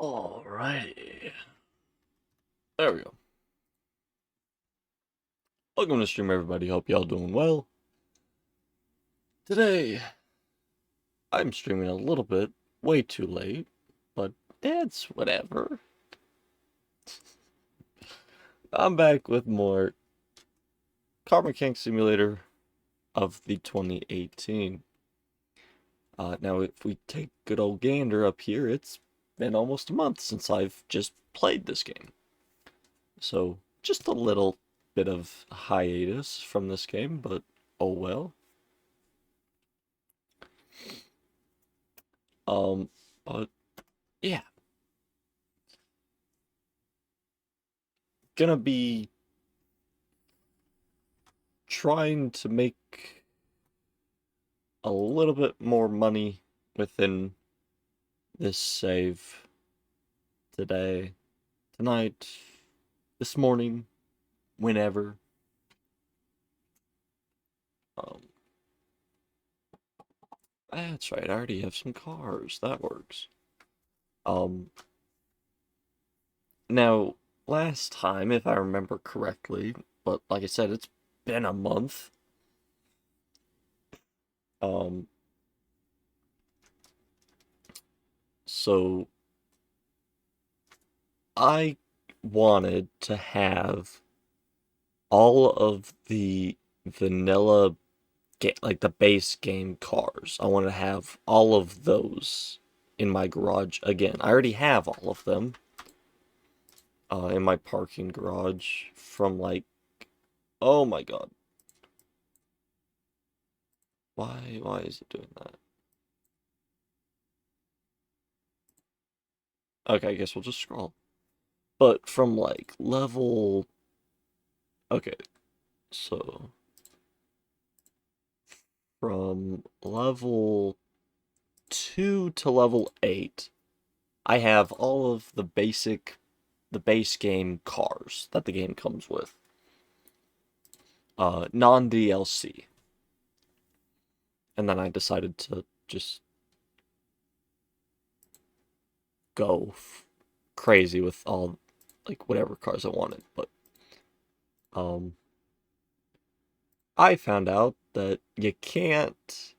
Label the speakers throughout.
Speaker 1: Alrighty. There we go. Welcome to stream, everybody. Hope y'all doing well. Today, I'm streaming a little bit, way too late, but it's whatever. I'm back with more Car Mechanic Simulator of the 2018. Now, if we take good old gander up here, it's been almost a month since I've just played this game. So, just a little bit of hiatus from this game, but oh well. Um, but yeah, gonna be trying to make a little bit more money within this save today, tonight, this morning, whenever. Um, that's right, I already have some cars. That works. Um, Now, last time, if I remember correctly, but like I said, it's been a month. Um, so I wanted to have all of the vanilla like the base game cars. I want to have all of those in my garage again. I already have all of them in my parking garage from like, oh my god. Why is it doing that? Okay, I guess we'll just scroll. But from like level, okay, so from level 2 to level 8, I have all of the base game cars that the game comes with. Non DLC. And then I decided to just go crazy with all like whatever cars I wanted. But um I found out that you can't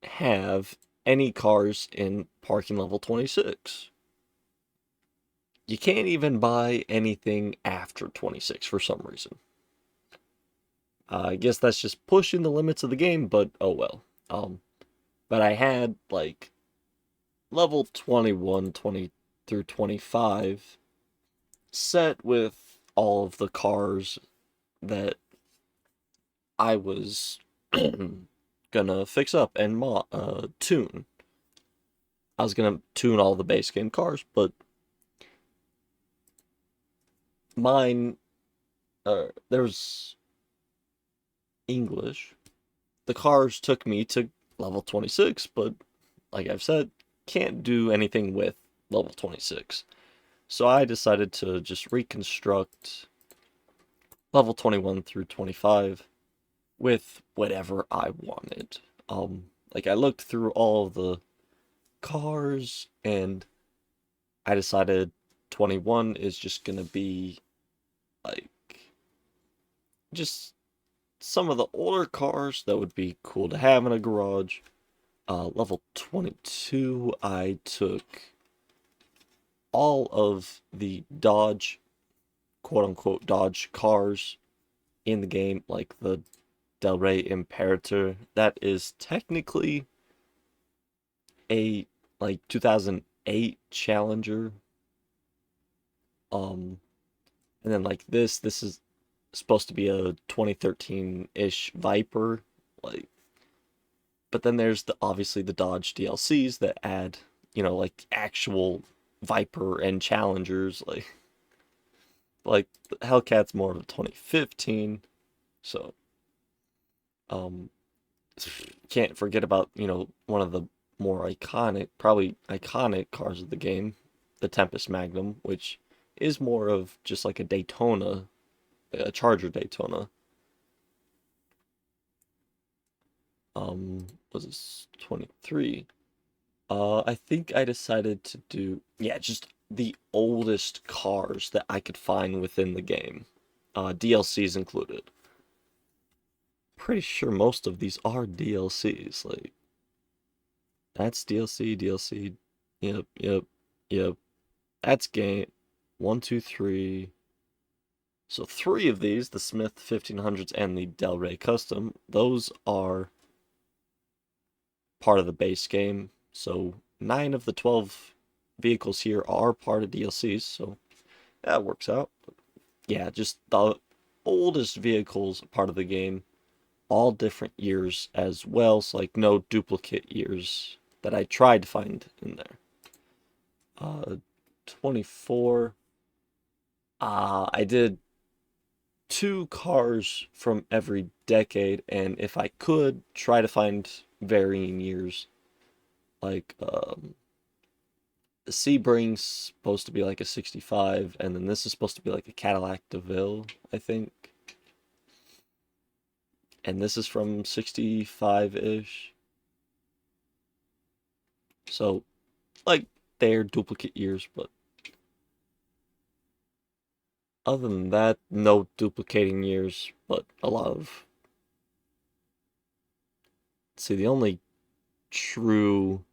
Speaker 1: have any cars in parking level 26. You can't even buy anything after 26 for some reason. I guess that's just pushing the limits of the game, but oh well. But I had like level 21, 20 through 25 set with all of the cars that I was gonna fix up and tune. I was gonna tune all the base game cars, but mine, there's English. The cars took me to level 26, but like I've said, can't do anything with level 26. So I decided to just reconstruct level 21 through 25 with whatever I wanted. Like I looked through all of the cars and I decided 21 is just gonna be like just some of the older cars that would be cool to have in a garage. Level 22, I took all of the Dodge, quote unquote, Dodge cars in the game, like the Del Rey Imperator. That is technically a like 2008 Challenger. Um, and then like this is supposed to be a 2013-ish Viper. Like, but then there's the obviously the Dodge DLCs that add, like actual Viper and Challengers. Like the Hellcat's more of a 2015. So um, can't forget about one of the more iconic, probably iconic cars of the game, the Tempest Magnum, which is more of just like a Daytona, a Charger Daytona. Was this 23? I think I decided to do, yeah, just the oldest cars that I could find within the game. DLCs included. Pretty sure most of these are DLCs. Like, that's DLC, DLC. Yep, yep, yep. That's game. One, two, three. So three of these, the Smith 1500s and the Del Rey Custom, those are part of the base game. So 9 of the 12 vehicles here are part of DLCs, so that works out. Yeah, just the oldest vehicles part of the game, all different years as well, so like no duplicate years that I tried to find in there. 24. I did 2 cars from every decade, and if I could, try to find varying years. Like, the Sebring's supposed to be like a 65, and then this is supposed to be like a Cadillac DeVille, I think. And this is from 65-ish. So, like, they're duplicate years, but other than that, no duplicating years, but a lot of... See, the only true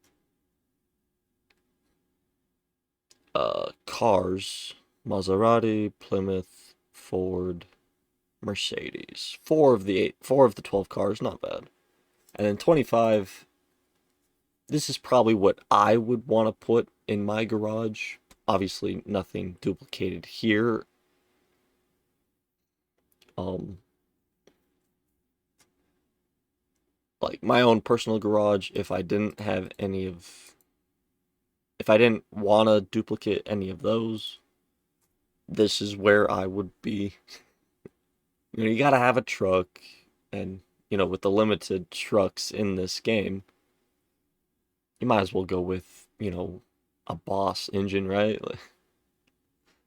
Speaker 1: cars, Maserati, Plymouth, Ford, Mercedes. 4 of the 12 cars, not bad. And then 25, this is probably what I would want to put in my garage. Obviously, nothing duplicated here. Um, like my own personal garage, if I didn't want to duplicate any of those, this is where I would be. You gotta have a truck, and with the limited trucks in this game, you might as well go with, a Boss engine, right?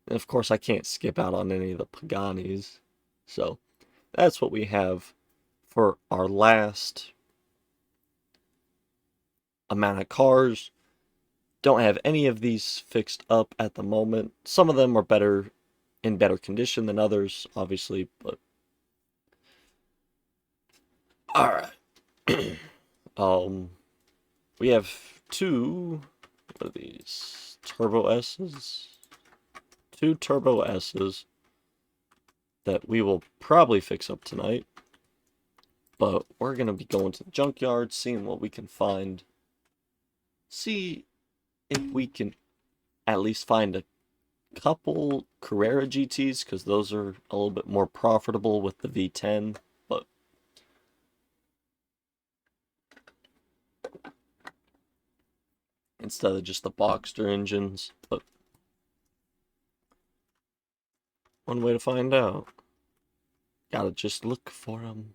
Speaker 1: And of course, I can't skip out on any of the Paganis. So that's what we have for our last amount of cars. Don't have any of these fixed up at the moment. Some of them are in better condition than others, obviously, but all right. We have 2, what are these? Turbo S's? 2 Turbo S's that we will probably fix up tonight. But we're going to be going to the junkyard, seeing what we can find. See if we can at least find a couple Carrera GTs, because those are a little bit more profitable with the V10. But instead of just the Boxster engines. But one way to find out. Gotta just look for them.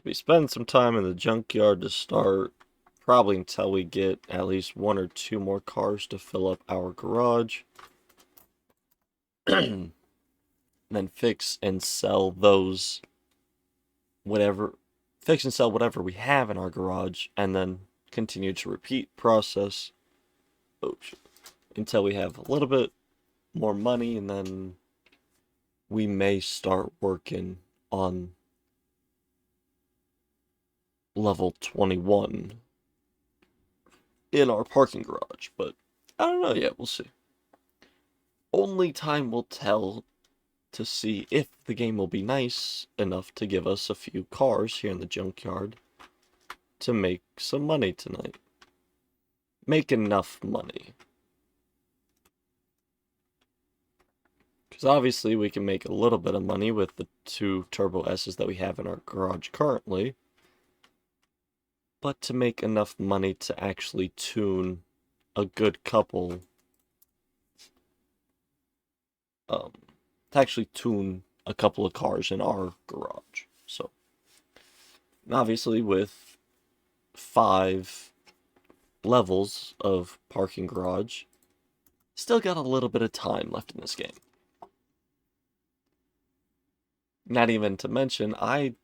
Speaker 1: We spend some time in the junkyard to start, probably until we get at least 1 or 2 more cars to fill up our garage. Then fix and sell whatever we have in our garage, and then continue to repeat process until we have a little bit more money, and then we may start working on level 21 in our parking garage. But I don't know yet, we'll see. Only time will tell to see if the game will be nice enough to give us a few cars here in the junkyard to make some money tonight. Make enough money. Because obviously we can make a little bit of money with the 2 Turbo S's that we have in our garage currently. But to make enough money to actually tune a good couple, to actually tune a couple of cars in our garage. So, obviously with 5 levels of parking garage, still got a little bit of time left in this game. Not even to mention, I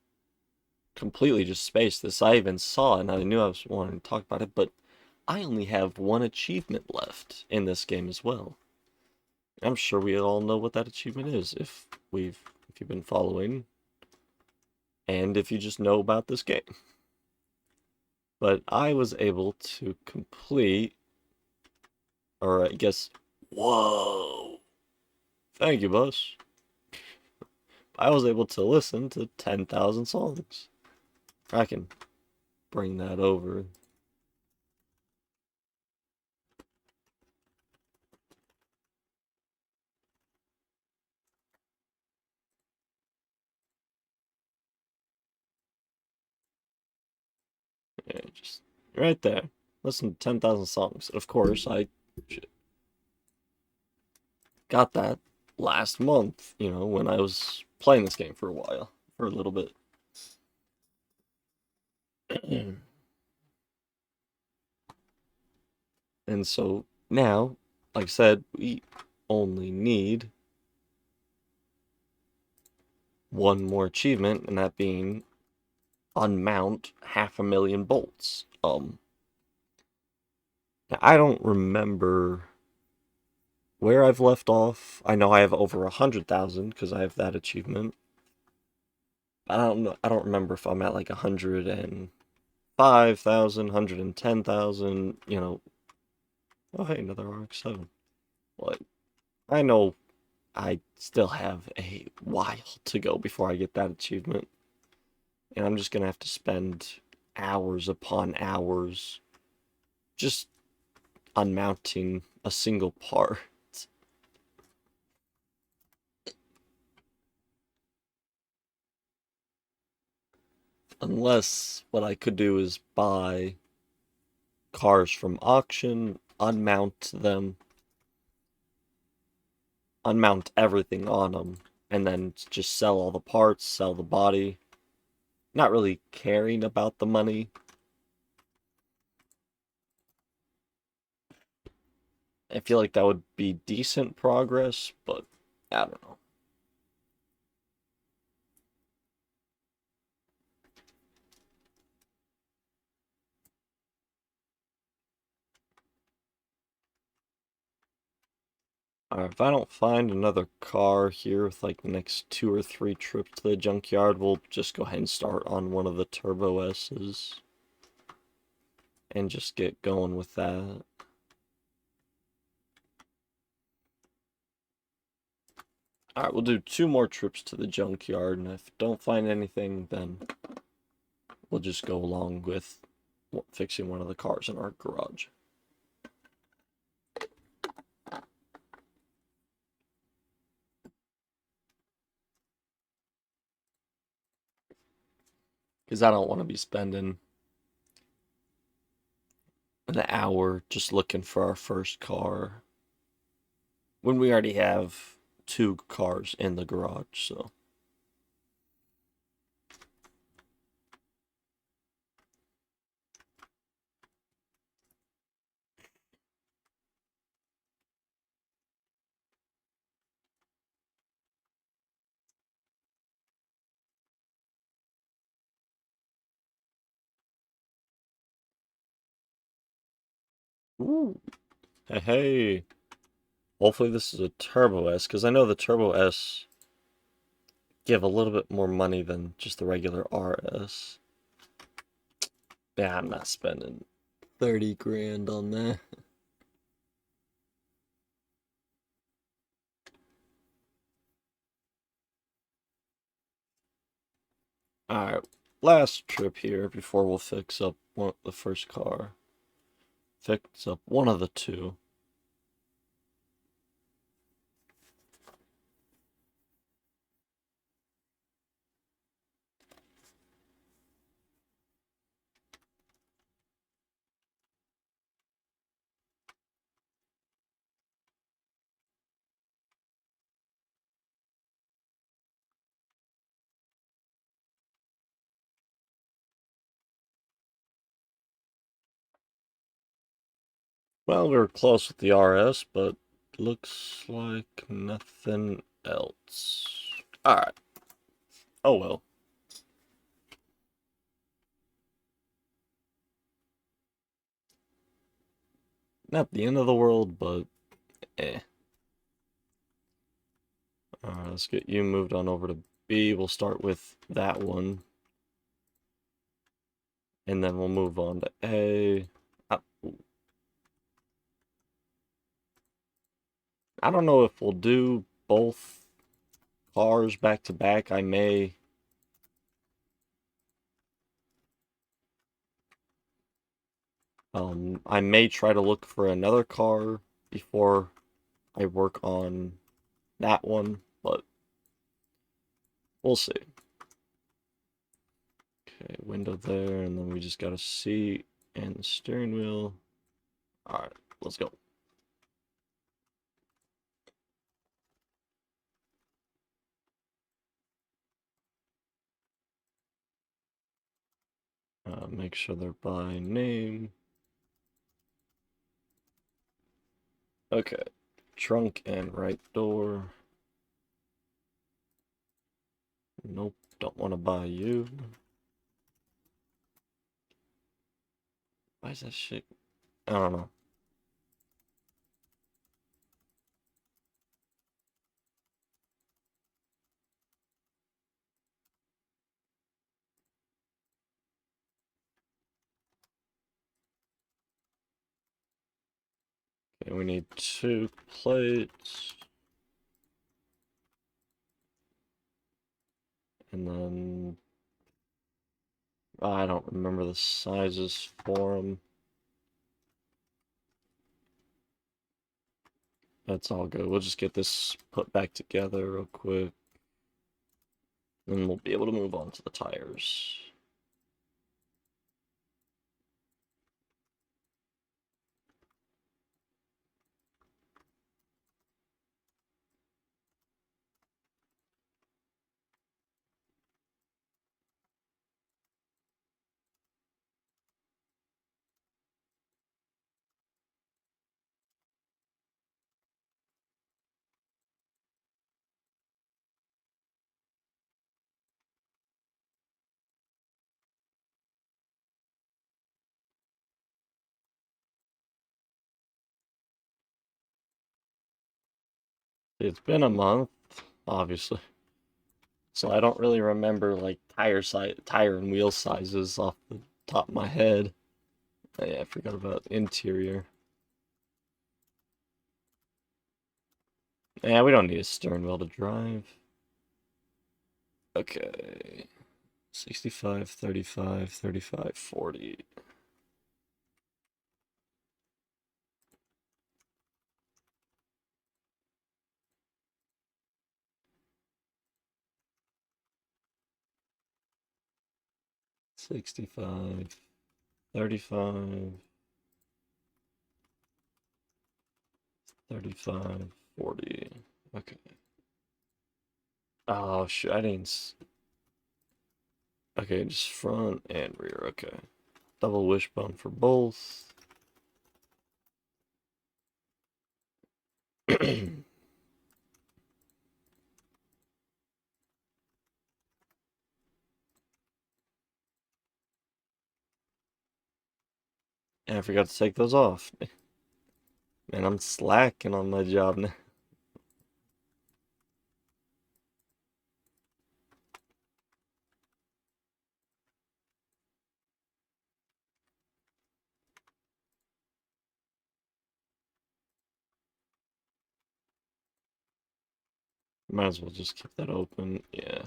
Speaker 1: completely just spaced this. I even saw it and I knew I was wanting to talk about it, but I only have one achievement left in this game as well. I'm sure we all know what that achievement is if you've been following and if you just know about this game. But I was able to complete, or I guess, whoa, thank you, boss. I was able to listen to 10,000 songs. I can bring that over. Yeah, just right there. Listen to 10,000 songs. Of course, I got that last month, when I was playing this game for a while, for a little bit. And so now, like I said, we only need one more achievement, and that being unmount 500,000 bolts. Now I don't remember where I've left off. I know I have over 100,000 because I have that achievement. I don't know. I don't remember if I'm at like 105,000, 110,000. Oh hey, another RX-7. Like I know I still have a while to go before I get that achievement, and I'm just gonna have to spend hours upon hours just unmounting a single part. Unless what I could do is buy cars from auction, unmount everything on them, and then just sell all the parts, sell the body. Not really caring about the money. I feel like that would be decent progress, but I don't know. If I don't find another car here with like the next 2 or 3 trips to the junkyard, we'll just go ahead and start on one of the Turbo S's and just get going with that. Alright, we'll do 2 more trips to the junkyard, and if don't find anything, then we'll just go along with fixing one of the cars in our garage. Because I don't want to be spending an hour just looking for our first car when we already have 2 cars in the garage, so. Ooh. Hey, hey. Hopefully this is a Turbo S, because I know the Turbo S give a little bit more money than just the regular RS. Yeah, I'm not spending 30 grand on that. Alright, last trip here before we'll fix up the first car. Fix up one of the 2. Well, we were close with the RS, but looks like nothing else. Alright. Oh well. Not the end of the world, but eh. Alright, let's get you moved on over to B. We'll start with that one. And then we'll move on to A. I don't know if we'll do both cars back to back. I may try to look for another car before I work on that one, but we'll see. Okay, window there, and then we just got a seat and the steering wheel. Alright, let's go. Make sure they're by name. Okay, trunk and right door. Nope, don't want to buy you. Why is that shit? I don't know. Okay, we need 2 plates. And then I don't remember the sizes for them. That's all good. We'll just get this put back together real quick. Then we'll be able to move on to the tires. It's been a month, obviously. So I don't really remember like tire and wheel sizes off the top of my head. Oh, yeah, I forgot about interior. Yeah, we don't need a steering wheel to drive. Okay. 65, 35, 35, 40. $65, 35, 35, 40. Okay. Oh, shit, I didn't. Okay, just front and rear. Okay. Double wishbone for both. And I forgot to take those off. Man, I'm slacking on my job now. Might as well just keep that open. Yeah.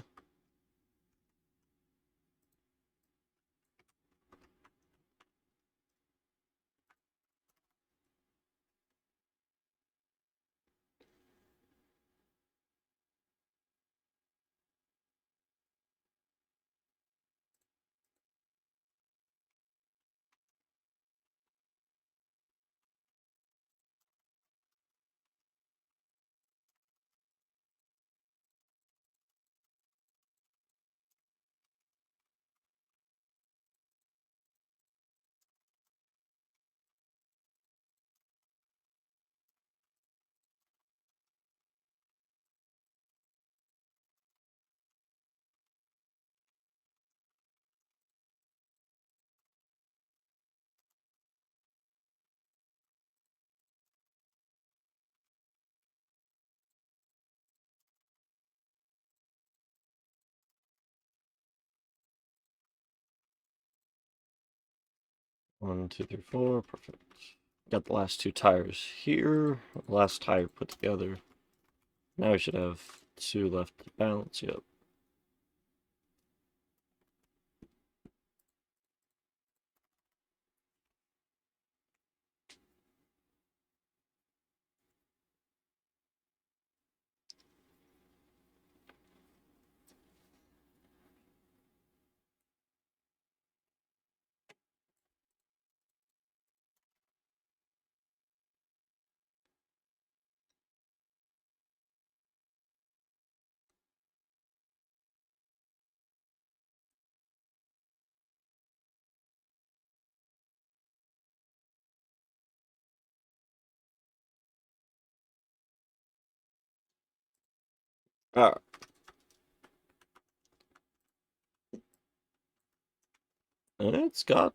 Speaker 1: 1, 2, 3, 4. Perfect. Got the last two tires here. Last tire put together. Now we should have two left to balance. Yep. Alright. It's got.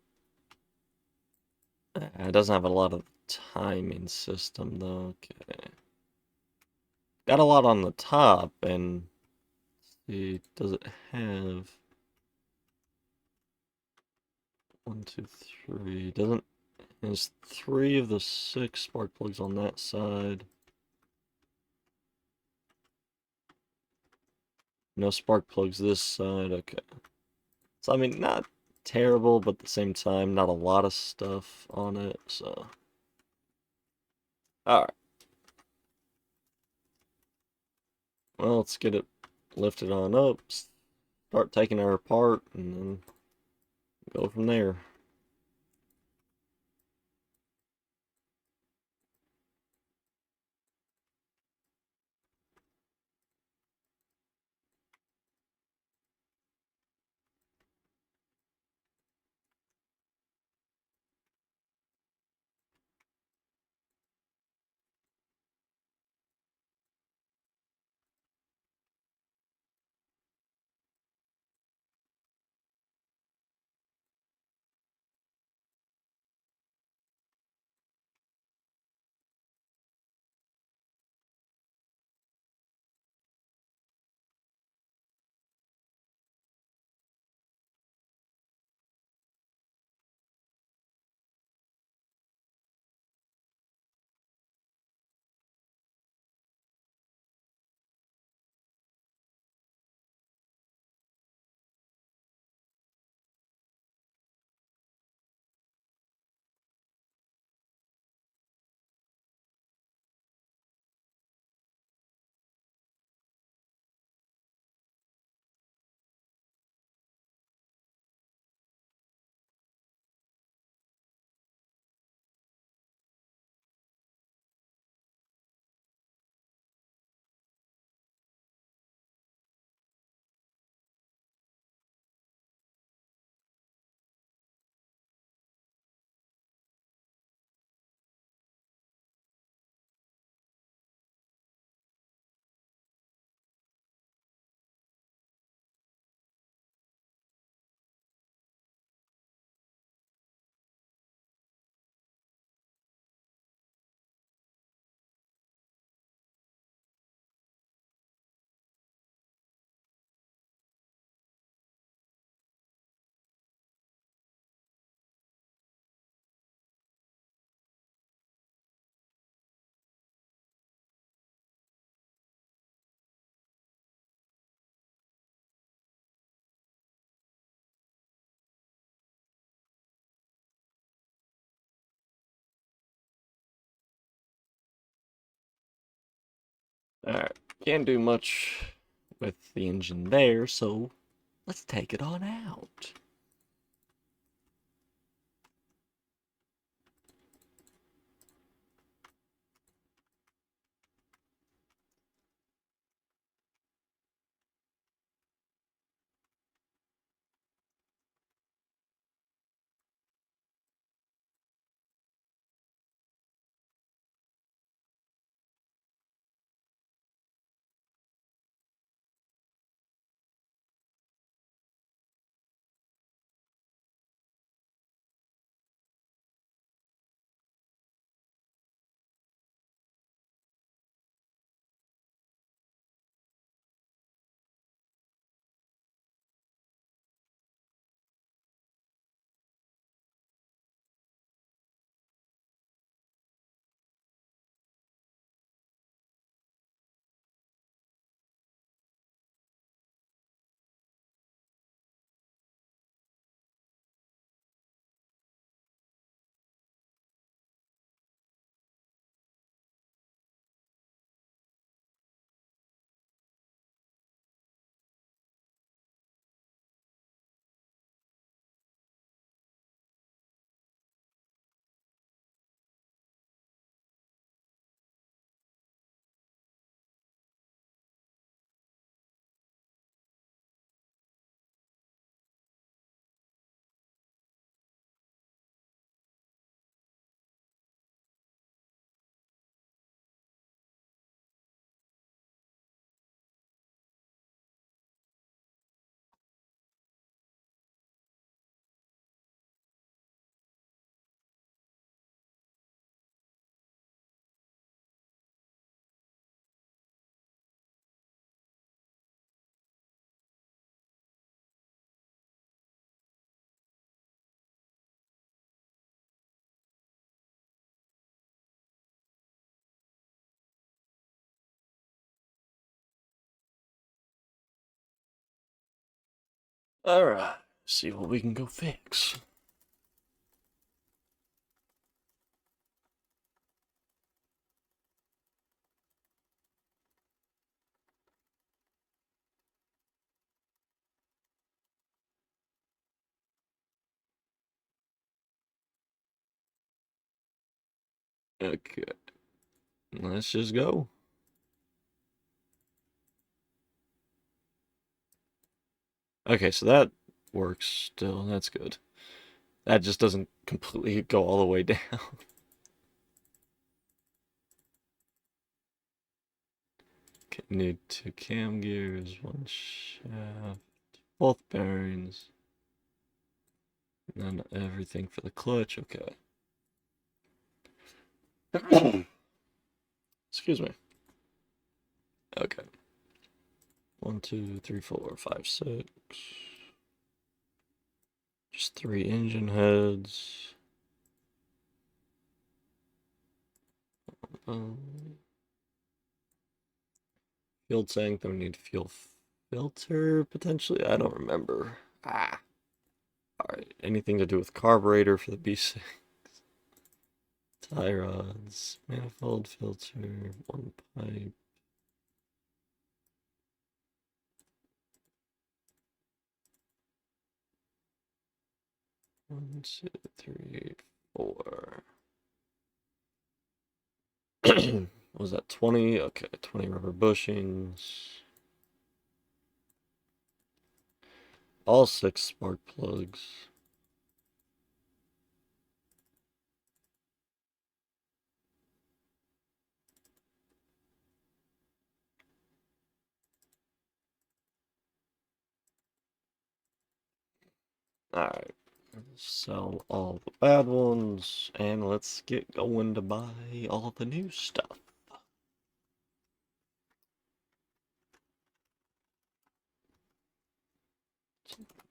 Speaker 1: It doesn't have a lot of timing system though. Okay. Got a lot on the top, and see, does it have 1, 2, 3? Doesn't. There's 3 of the 6 spark plugs on that side. No spark plugs this side. Okay. So I mean, not terrible, but at the same time, not a lot of stuff on it. So, all right. Well, let's get it lifted on up. Start taking her apart, and then go from there. All right. Can't do much with the engine there, so let's take it on out. Alright, see what we can go fix. Okay, let's just go. Okay, so that works still. That's good. That just doesn't completely go all the way down. Okay, need 2 cam gears, 1 shaft, both bearings, and then everything for the clutch. Okay. Excuse me. Okay. 1, 2, 3, 4, 5, 6. Just 3 engine heads. Field tank, then we need fuel filter, potentially? I don't remember. Alright, anything to do with carburetor for the B6. Tie rods, manifold filter, 1 pipe. One, two, three, four. What was that, 20? Okay, 20 rubber bushings. All 6 spark plugs. Alright. Sell all the bad ones, and let's get going to buy all the new stuff.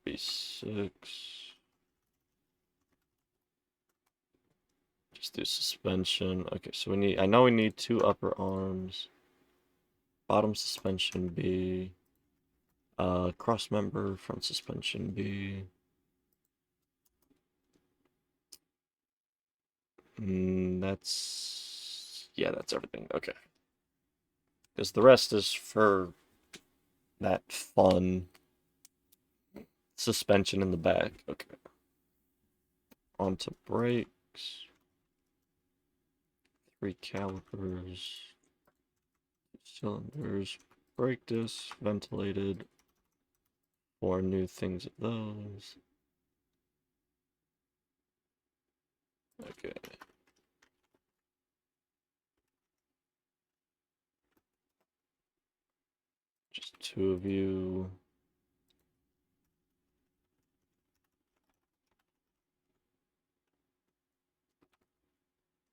Speaker 1: B6. Just do suspension. Okay, so I know we need 2 upper arms. Bottom suspension B. Cross member, front suspension B. That's everything. Okay. Because the rest is for that fun suspension in the back. Okay. Onto brakes. 3 calipers. Cylinders. Brake disc. Ventilated. 4 new things of those. Okay. Just 2 of you.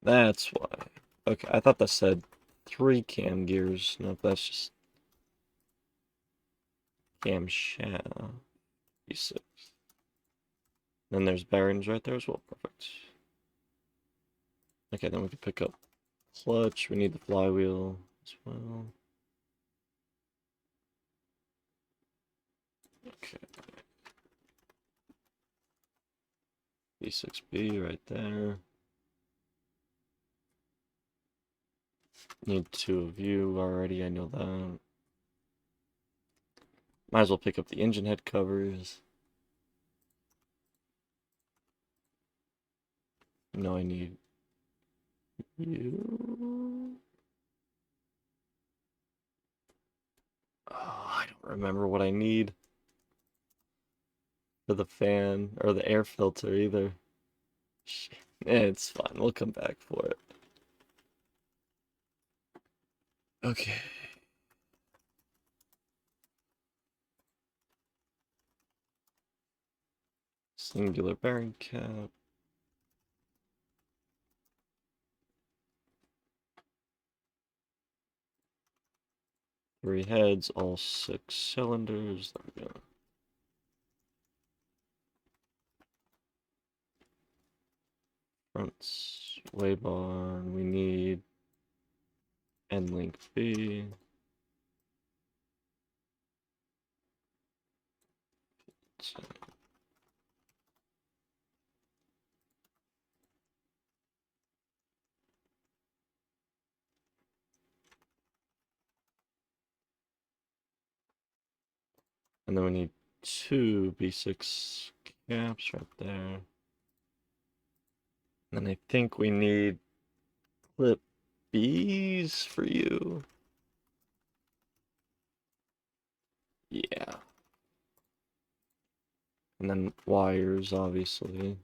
Speaker 1: That's why. Okay, I thought that said 3 cam gears. No, that's just camshaft. B6. Then there's bearings right there as well. Perfect. Okay, then we can pick up clutch. We need the flywheel as well. Okay. B6B right there. Need 2 of you already, I know that. Might as well pick up the engine head covers. No, I need you. Oh, I don't remember what I need for the fan or the air filter either. Shit. It's fine. We'll come back for it. Okay. Singular bearing cap. Three heads, all 6 cylinders. There we go. Fronts, way bar. We need end link B. So, and then we need 2 B6 caps right there. And I think we need clip B's for you. Yeah. And then wires, obviously.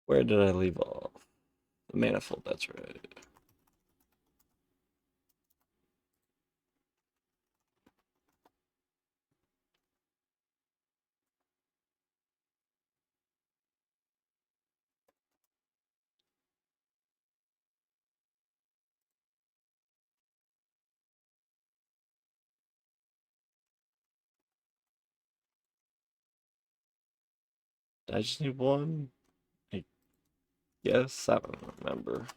Speaker 1: Where did I leave off? The manifold, that's right. I just need one? I guess. I don't remember.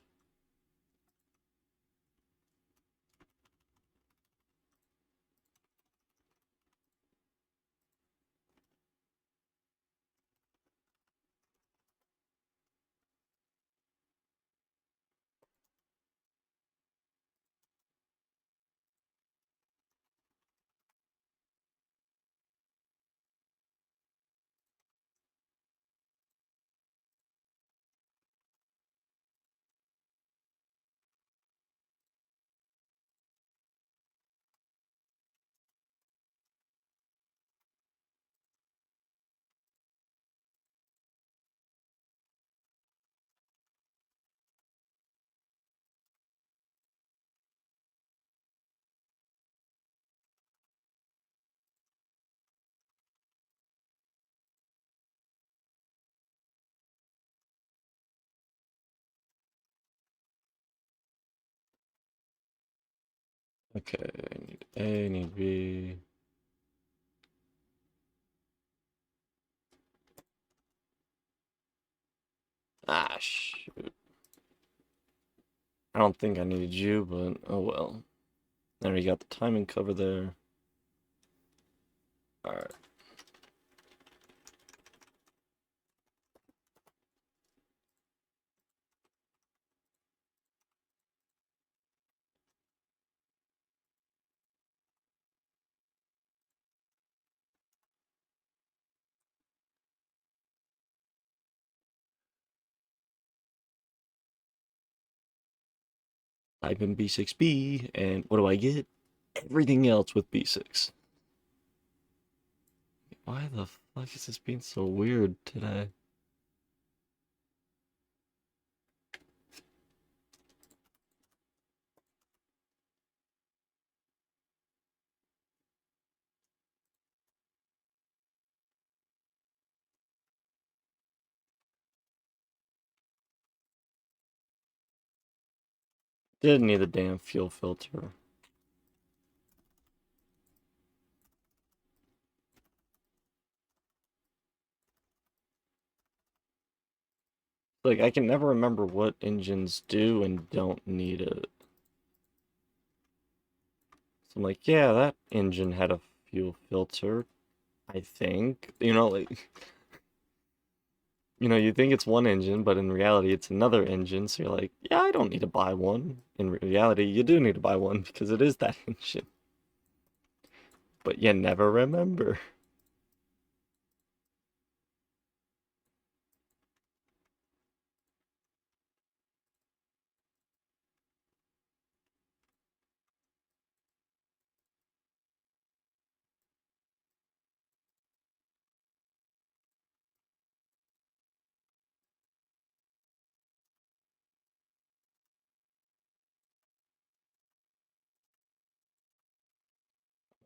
Speaker 1: Okay, I need A, I need B. Ah, shoot. I don't think I needed you, but oh well. There we got the timing cover there. Alright. Type in B6B, and what do I get? Everything else with B6. Why the fuck is this being so weird today? Didn't need the damn fuel filter. Like, I can never remember what engines do and don't need it. So I'm like, yeah, that engine had a fuel filter, I think. You know, like, you think it's one engine, but in reality, it's another engine. So you're like, yeah, I don't need to buy one. In reality, you do need to buy one because it is that engine. But you never remember.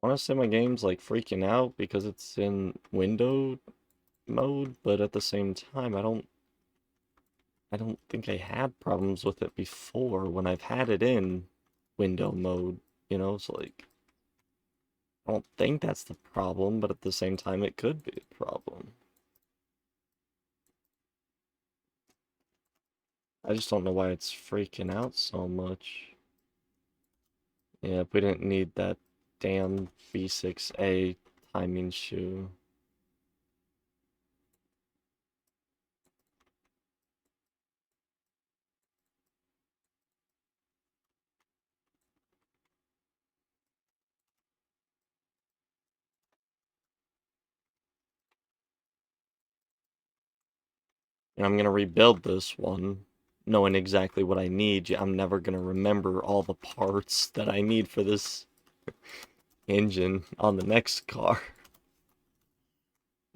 Speaker 1: want to say my game's like freaking out because it's in window mode, but at the same time, I don't think I had problems with it before when I've had it in window mode, so like I don't think that's the problem, but at the same time it could be a problem. I just don't know why it's freaking out so much. Yeah, we didn't need that damn B6A timing shoe. And I'm gonna rebuild this one, knowing exactly what I need. I'm never gonna remember all the parts that I need for this engine on the next car.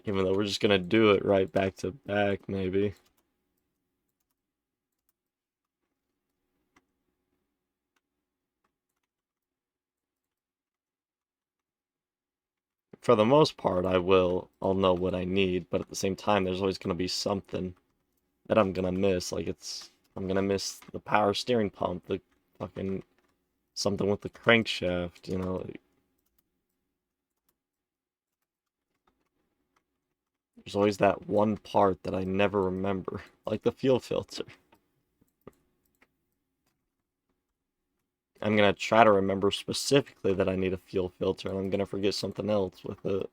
Speaker 1: Even though we're just gonna do it right back to back, maybe. For the most part, I'll know what I need, but at the same time, there's always gonna be something that I'm gonna miss. I'm gonna miss the power steering pump, the fucking something with the crankshaft. There's always that one part that I never remember, like the fuel filter. I'm gonna try to remember specifically that I need a fuel filter, and I'm gonna forget something else with it.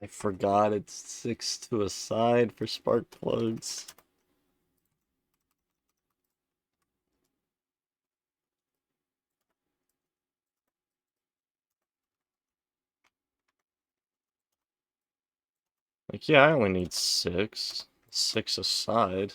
Speaker 1: I forgot it's 6 to a side for spark plugs. Like, yeah, I only need 6. 6 a side.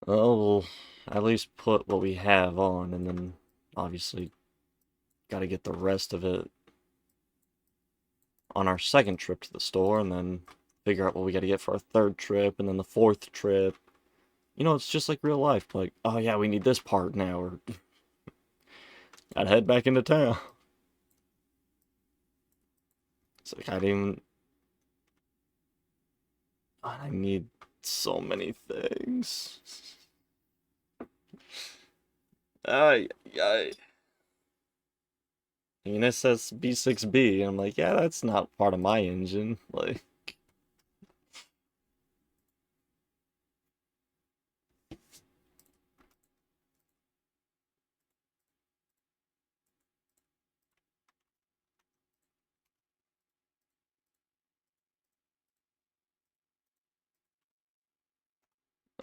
Speaker 1: Oh, we'll at least put what we have on, and then obviously gotta get the rest of it on our second trip to the store, and then figure out what we gotta get for our third trip, and then the fourth trip. It's just like real life. Like, oh yeah, we need this part now, or gotta head back into town. It's like I need so many things. Ay, ay. It says B6B. I'm like, yeah, that's not part of my engine. Like,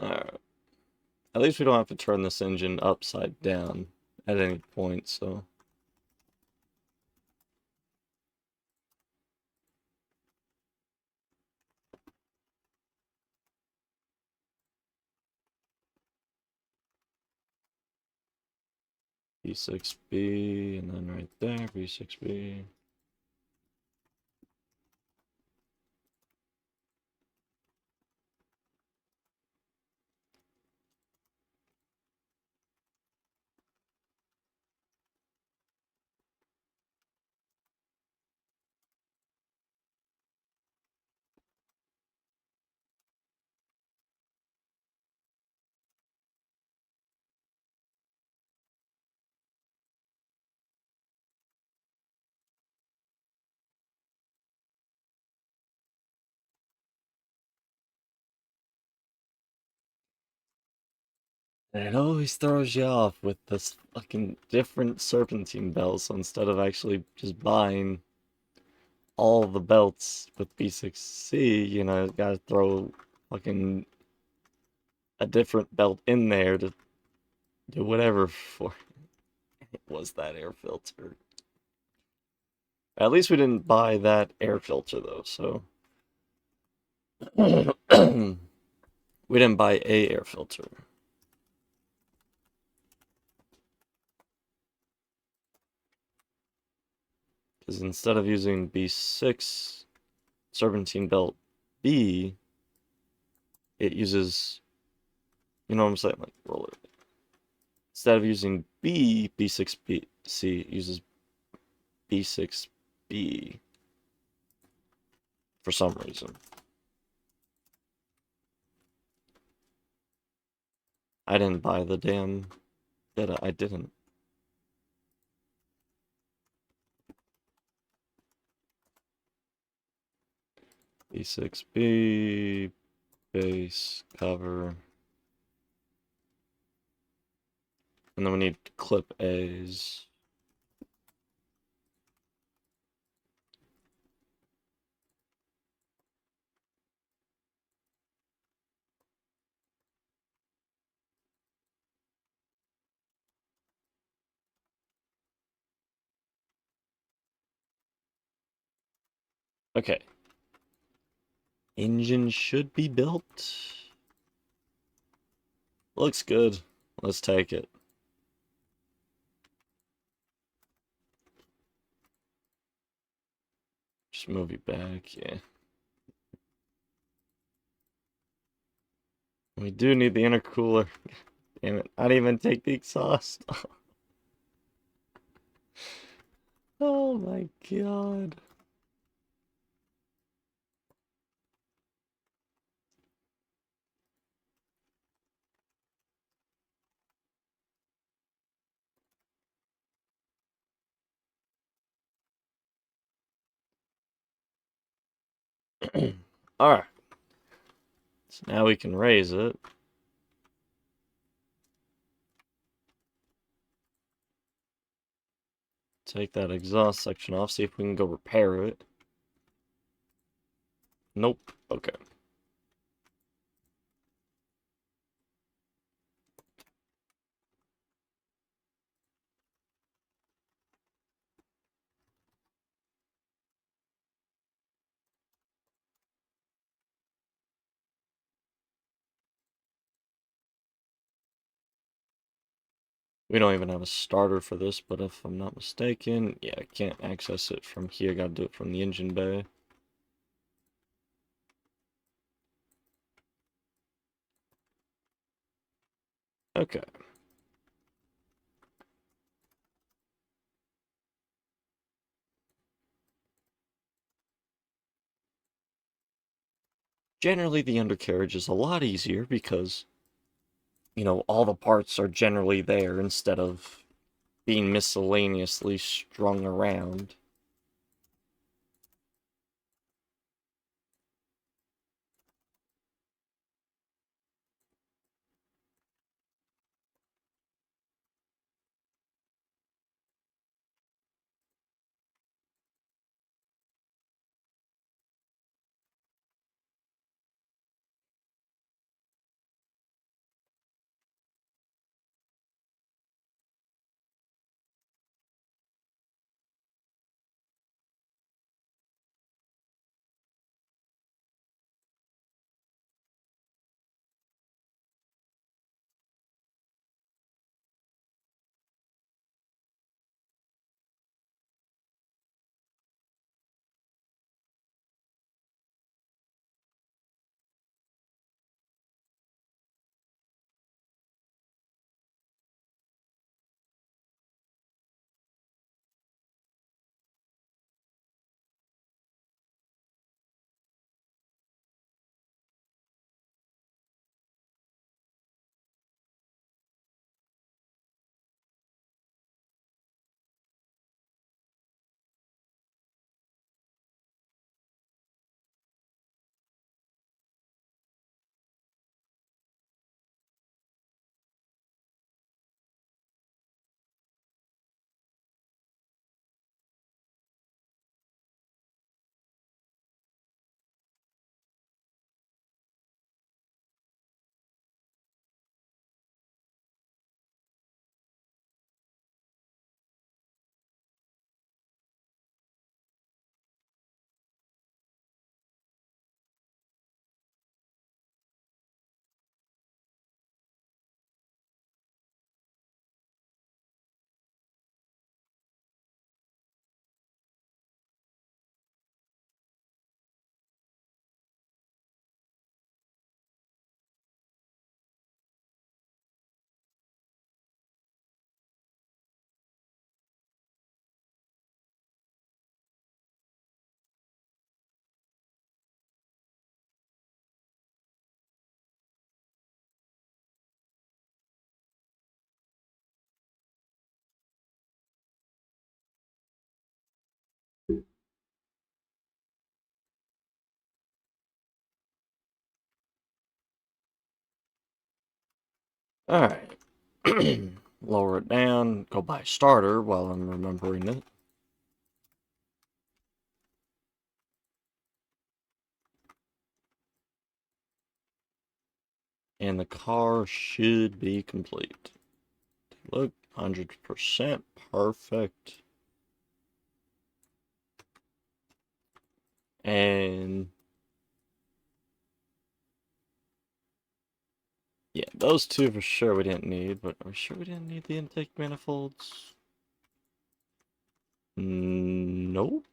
Speaker 1: alright. At least we don't have to turn this engine upside down at any point, so. B6B, and then right there, B6B. And it always throws you off with this fucking different serpentine belts, so instead of actually just buying all the belts with B6C, gotta throw fucking a different belt in there to do whatever for it was that air filter. At least we didn't buy that air filter though, so we didn't buy a air filter. Because instead of using B6 serpentine belt B, it uses, you know what I'm saying, like roller. Instead of using B6C, it uses B6B for some reason. I didn't buy the damn beta. I didn't. B6B base cover. And then we need clip A's. Okay. Engine should be built. Looks good. Let's take it. Just move you back, yeah. We do need the intercooler. Damn it. I didn't even take the exhaust. Oh my god. Alright. So now we can raise it. Take that exhaust section off, see if we can go repair it. Nope. Okay. We don't even have a starter for this, but if I'm not mistaken, yeah, I can't access it from here. Gotta do it from the engine bay. Okay. Generally, the undercarriage is a lot easier because, all the parts are generally there instead of being miscellaneously strung around. Alright. Lower it down, go by starter while I'm remembering it. And the car should be complete. Look, 100% perfect. And yeah, those two for sure we didn't need, but are we sure we didn't need the intake manifolds? Nope.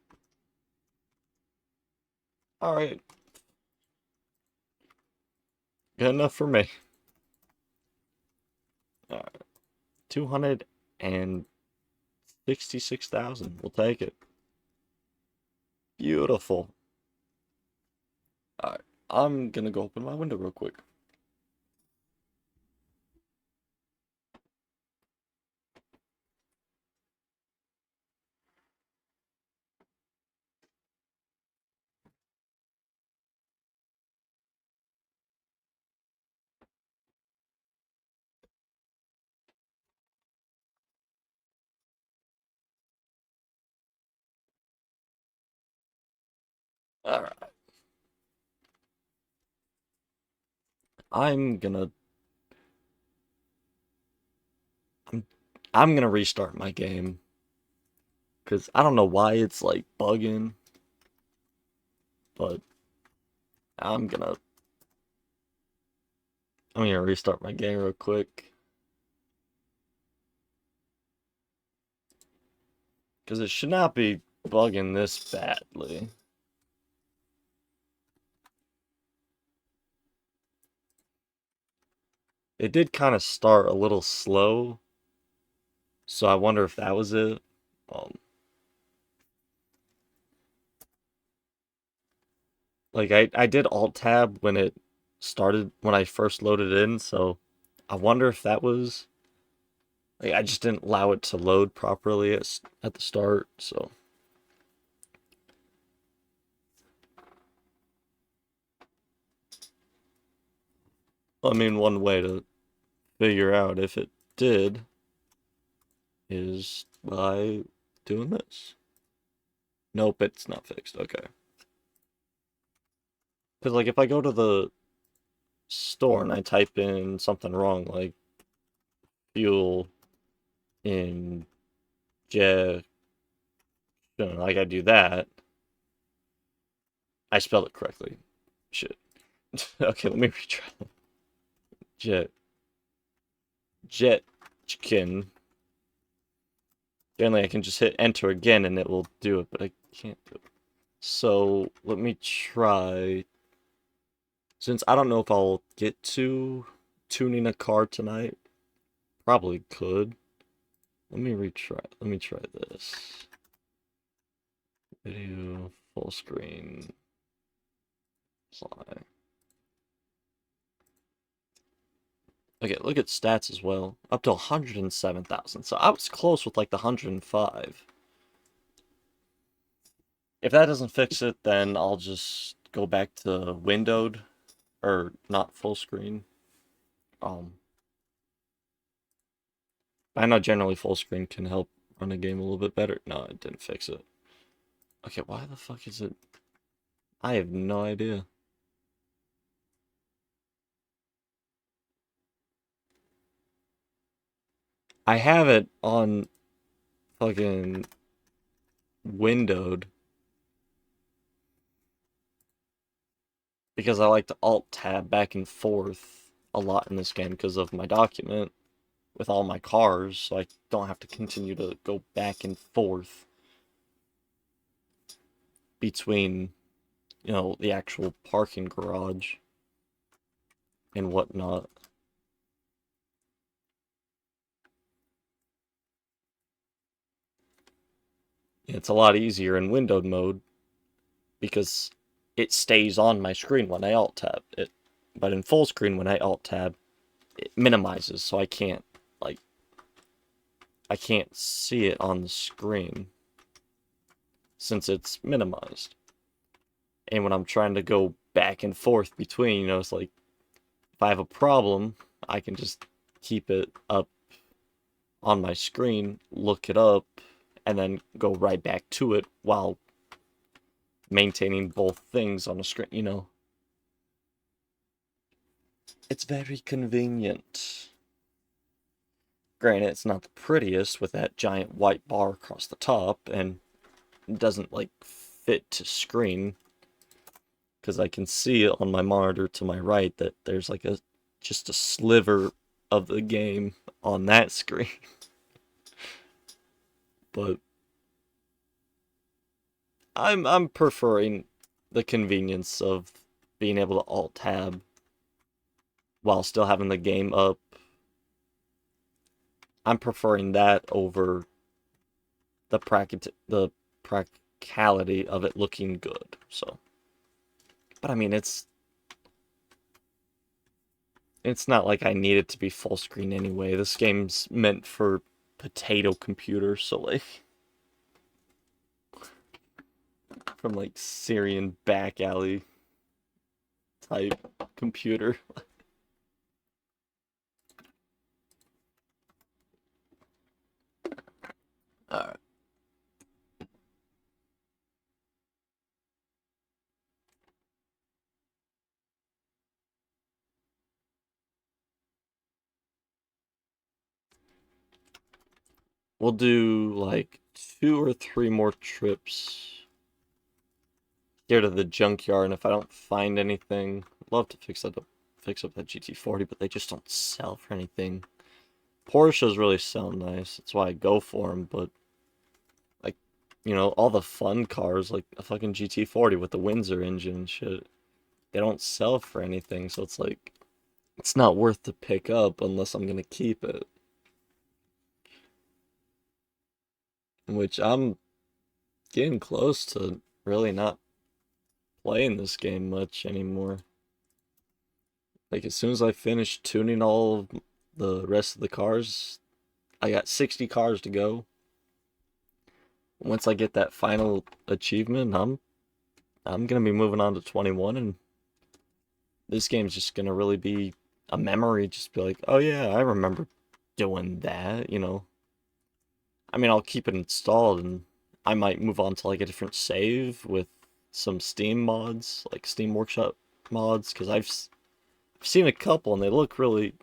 Speaker 1: Alright. Good enough for me. Alright. 266,000. We'll take it. Beautiful. Alright. I'm gonna go open my window real quick. Alright. I'm gonna I'm I'm gonna restart my game. Cause I don't know why it's like bugging. But I'm gonna I'm gonna restart my game real quick. Cause it should not be bugging this badly. It did kind of start a little slow. So I wonder if that was it. Um, like I did Alt Tab when it started when I first loaded in, so I wonder if that was like I just didn't allow it to load properly at the start, so I mean one way to figure out if it did is by doing this. Nope, it's not fixed. Okay. Because like if I go to the store and I type in something wrong like fuel injection, like I do that, I spelled it correctly. Shit. Okay, let me retry. Jet. Jetkin. Generally, I can just hit enter again and it will do it, but I can't do it. So, let me try. Since I don't know if I'll get to tuning a car tonight, probably could. Let me retry. Let me try this. Video, full screen, apply. Okay, look at stats as well. Up to 107,000. So I was close with like the 105. If that doesn't fix it, then I'll just go back to windowed or not full screen. Um, I know generally full screen can help run a game a little bit better. No, it didn't fix it. Okay, why the fuck is it? I have no idea. I have it on fucking windowed because I like to alt tab back and forth a lot in this game because of my document with all my cars, so I don't have to continue to go back and forth between, the actual parking garage and whatnot. It's a lot easier in windowed mode because it stays on my screen when I alt tab it. But in full screen when I alt tab, it minimizes, so I can't see it on the screen since it's minimized. And when I'm trying to go back and forth between, it's like if I have a problem, I can just keep it up on my screen, look it up, and then go right back to it while maintaining both things on the screen, you know. It's very convenient. Granted, it's not the prettiest with that giant white bar across the top, and it doesn't, like, fit to screen. Because I can see it on my monitor to my right that there's, like, just a sliver of the game on that screen. But I'm preferring the convenience of being able to alt tab while still having the game up. I'm preferring that over the practicality of it looking good. So, but I mean, it's not like I need it to be full screen anyway. This game's meant for potato computers, so like from like Syrian back alley type computer. Alright. We'll do like 2 or 3 more trips here to the junkyard, and if I don't find anything, I'd love to fix up that GT40, but they just don't sell for anything. Porsches really sell nice, that's why I go for them, but like, you know, all the fun cars, like a fucking GT40 with the Windsor engine and shit, they don't sell for anything, so it's like, it's not worth to pick up unless I'm gonna keep it. Which I'm getting close to really not playing this game much anymore. Like, as soon as I finish tuning all of the rest of the cars, I got 60 cars to go. Once I get that final achievement, I'm gonna be moving on to 21, and this game's just gonna really be a memory. Just be like, oh yeah, I remember doing that, you know. I mean, I'll keep it installed, and I might move on to like a different save with some Steam mods, like Steam Workshop mods, because I've seen a couple and they look really.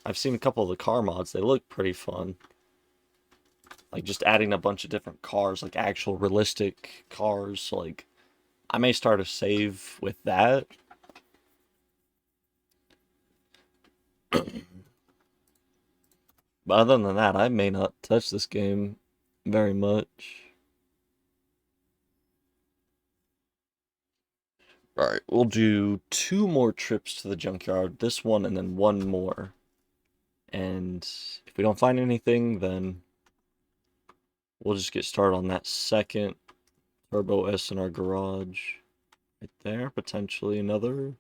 Speaker 1: I've seen a couple of the car mods. They look pretty fun. Like just adding a bunch of different cars, like actual realistic cars. So like, I may start a save with that. But other than that, I may not touch this game very much. Alright, we'll do 2 more trips to the junkyard. This one and then 1 more. And if we don't find anything, then we'll just get started on that second Turbo S in our garage. Right there, potentially another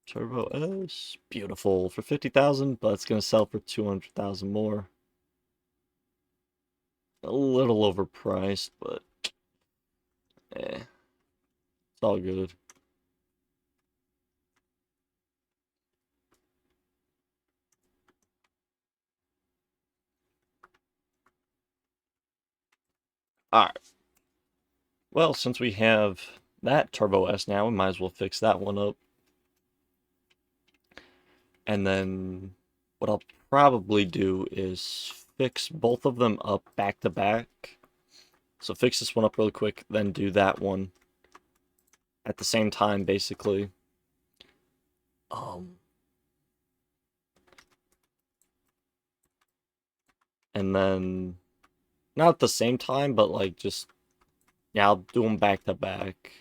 Speaker 1: Turbo S. Beautiful for 50,000, but it's gonna sell for 200,000 more. A little overpriced, but it's all good. Alright. Well, since we have that Turbo S now, we might as well fix that one up. And then what I'll probably do is fix both of them up back to back. So fix this one up really quick, then do that one at the same time, basically. And then not at the same time, but like just yeah, I'll do them back to back.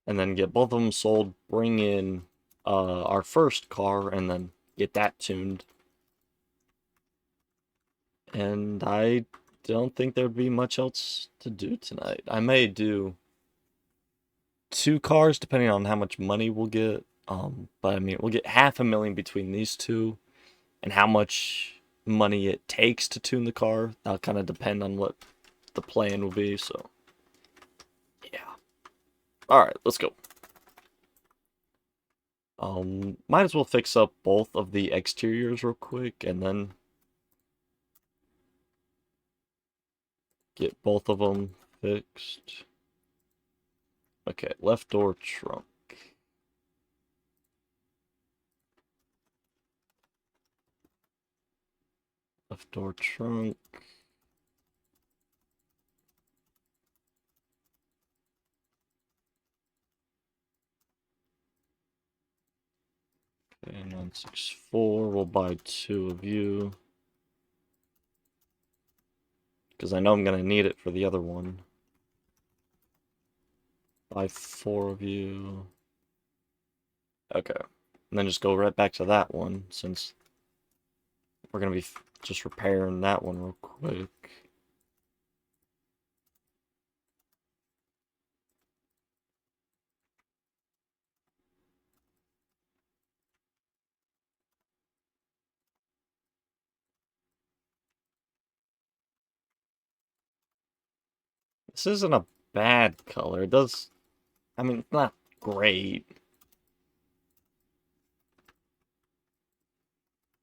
Speaker 1: And then get both of them sold, bring in our first car, and then get that tuned. And I don't think there'd be much else to do tonight. I may do 2 cars depending on how much money we'll get. But I mean, we'll get 500,000 between these two, and how much money it takes to tune the car. That'll kind of depend on what the plan will be. So, yeah. All right, let's go. Might as well fix up both of the exteriors real quick, and then get both of them fixed. Okay, left door trunk. Left door trunk. Okay, 964. We'll buy 2 of you. Because I know I'm going to need it for the other one. Buy 4 of you. Okay. And then just go right back to that one, since we're going to be just repairing that one real quick. This isn't a bad color. It does... I mean, it's not great.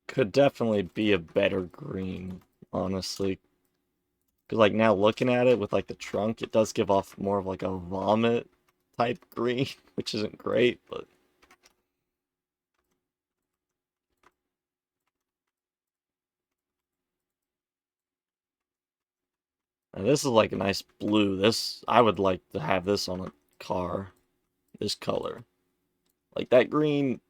Speaker 1: Could definitely be a better green, honestly. Because, like, now looking at it with, like, the trunk, it does give off more of, like, a vomit type green, which isn't great, but... And this is, like, a nice blue. This, I would like to have this on a car. This color. Like, that green,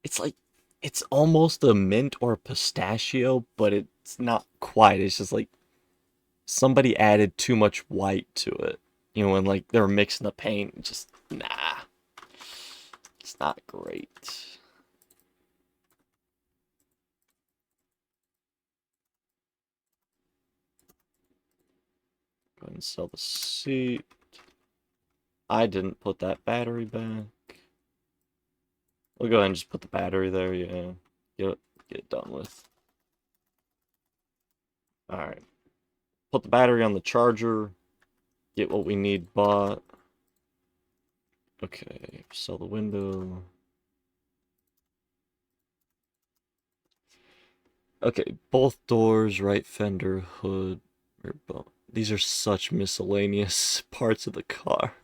Speaker 1: it's like, it's almost a mint or a pistachio, but it's not quite. It's just like, somebody added too much white to it. You know, when like they were mixing the paint, just nah. It's not great. Go ahead and sell the seat. I didn't put that battery back. We'll go ahead and just put the battery there, yeah. Get it done with. Alright. Put the battery on the charger. Get what we need bought. Okay, sell the window. Okay, both doors, right fender, hood, rear bump. These are such miscellaneous parts of the car.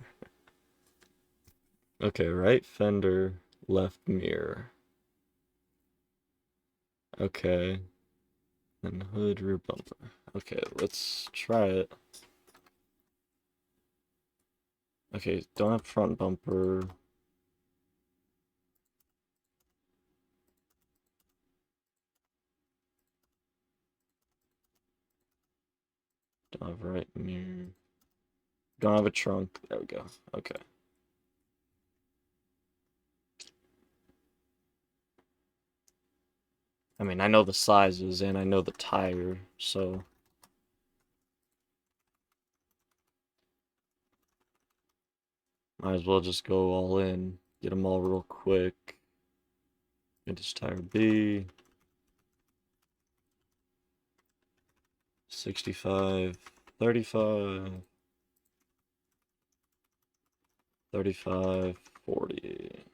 Speaker 1: Okay, right fender, left mirror. Okay. And hood, rear bumper. Okay, let's try it. Okay, don't have front bumper. Don't have right mirror. Don't have a trunk. There we go. Okay. I mean, I know the sizes and I know the tire, so... Might as well just go all in. Get them all real quick. Vintage tire B. 65, 35, 35, 40.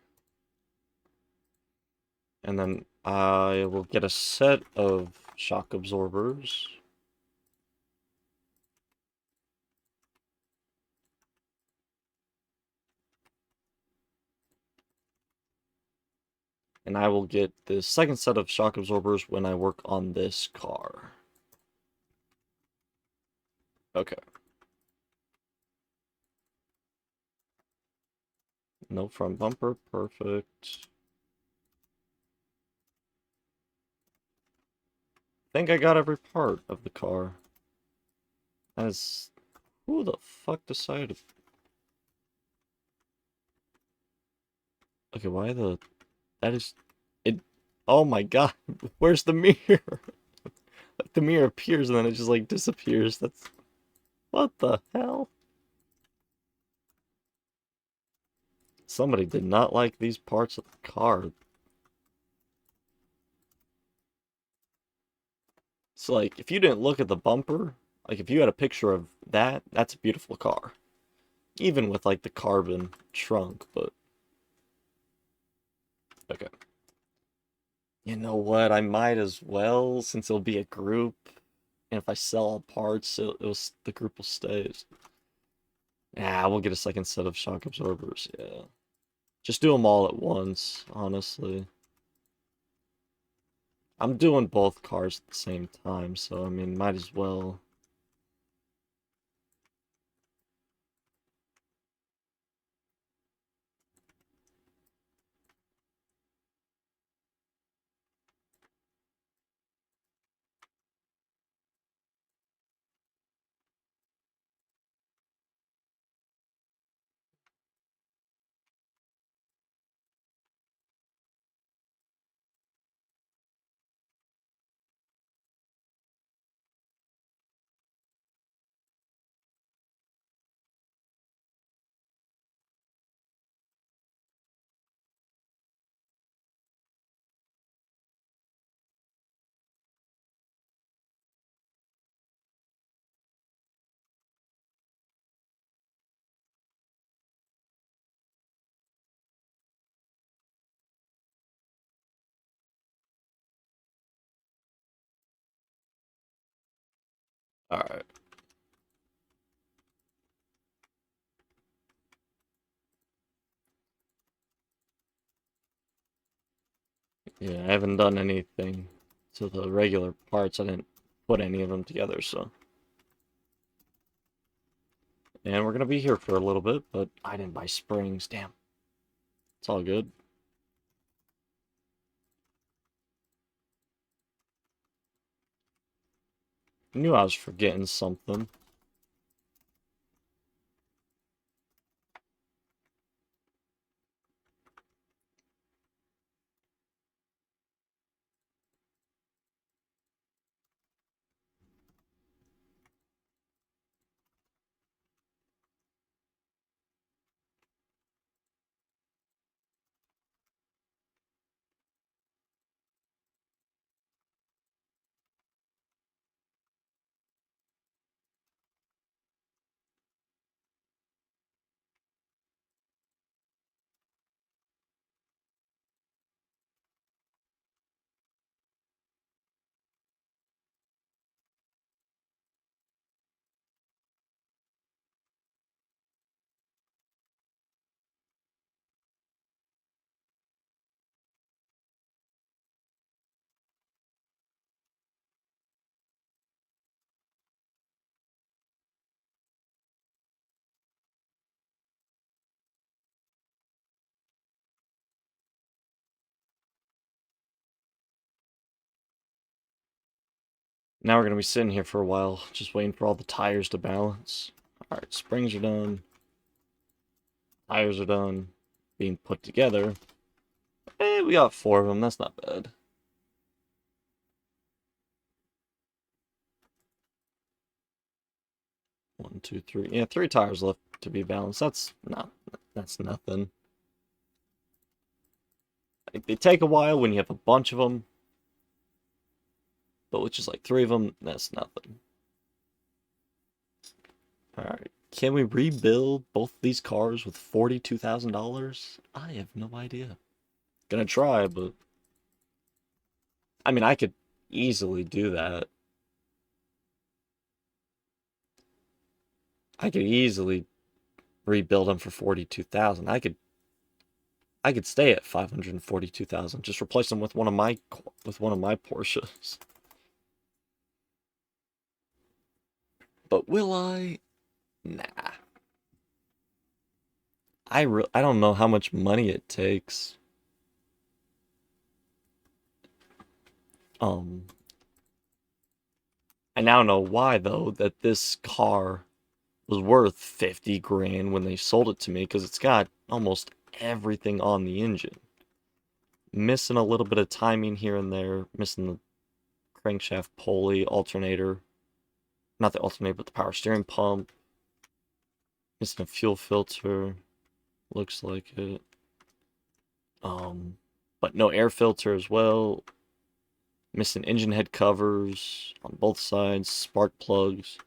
Speaker 1: And then I will get a set of shock absorbers. And I will get the second set of shock absorbers when I work on this car. Okay. No front bumper, perfect. I think I got every part of the car. As who the fuck decided? Okay, why that is it? Oh my god, where's the mirror? Like the mirror appears and then it just like disappears. That's what the hell? Somebody did not like these parts of the car. So like if you didn't look at the bumper, like if you had a picture of that, that's a beautiful car. Even with like the carbon trunk, but okay. You know what? I might as well since it'll be a group. And if I sell all parts, the group will stay. Yeah, we'll get a second set of shock absorbers. Yeah. Just do them all at once, honestly. I'm doing both cars at the same time, so I mean, might as well. Alright. Yeah, I haven't done anything to the regular parts. I didn't put any of them together, so. And we're gonna be here for a little bit, but I didn't buy springs. Damn. It's all good. I knew I was forgetting something. Now we're gonna be sitting here for a while, just waiting for all the tires to balance. Alright, springs are done. Tires are done. Being put together. Hey, we got 4 of them. That's not bad. One, two, three. Yeah, 3 tires left to be balanced. That's nothing. Like, they take a while when you have a bunch of them. But with just like 3 of them, that's nothing. Alright. Can we rebuild both these cars with $42,000? I have no idea. Gonna try, but I mean, I could easily do that. I could easily rebuild them for 42,000. I could stay at 542,000. Just replace them with one of my Porsches. But will I? Nah. I don't know how much money it takes. Um I now know why though that this car was worth 50 grand when they sold it to me because it's got almost everything on the engine. Missing a little bit of timing here and there, missing the crankshaft pulley, alternator. Not the alternator, but the power steering pump. Missing a fuel filter. Looks like it. But no air filter as well. Missing engine head covers on both sides. Spark plugs.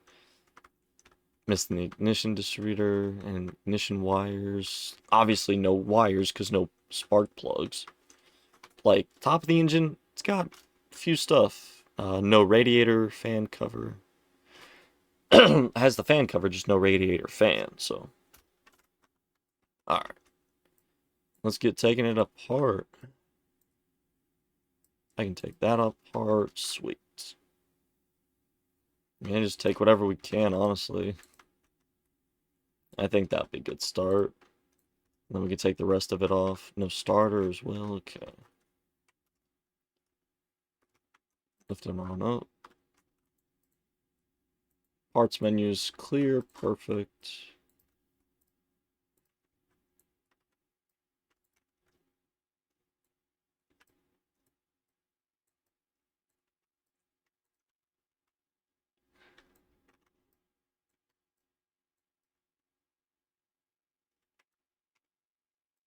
Speaker 1: Missing the ignition distributor and ignition wires. Obviously no wires because no spark plugs. Like, top of the engine, it's got a few stuff. No radiator fan cover. Has the fan cover, just no radiator fan, so. Alright. Let's get taking it apart. I can take that apart. Sweet. Yeah, just take whatever we can, honestly. I think that'd be a good start. Then we can take the rest of it off. No starter as well. Okay. Lift them on up. Parts menus clear. Perfect.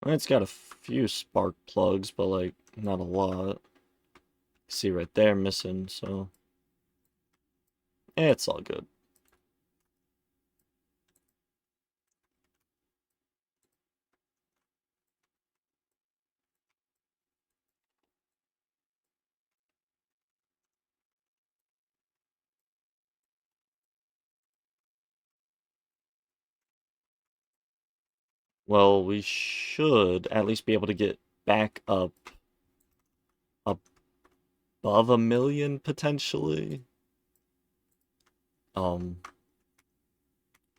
Speaker 1: It's got a few spark plugs, but like not a lot. See right there missing, so it's all good. Well, we should at least be able to get back up above 1 million potentially.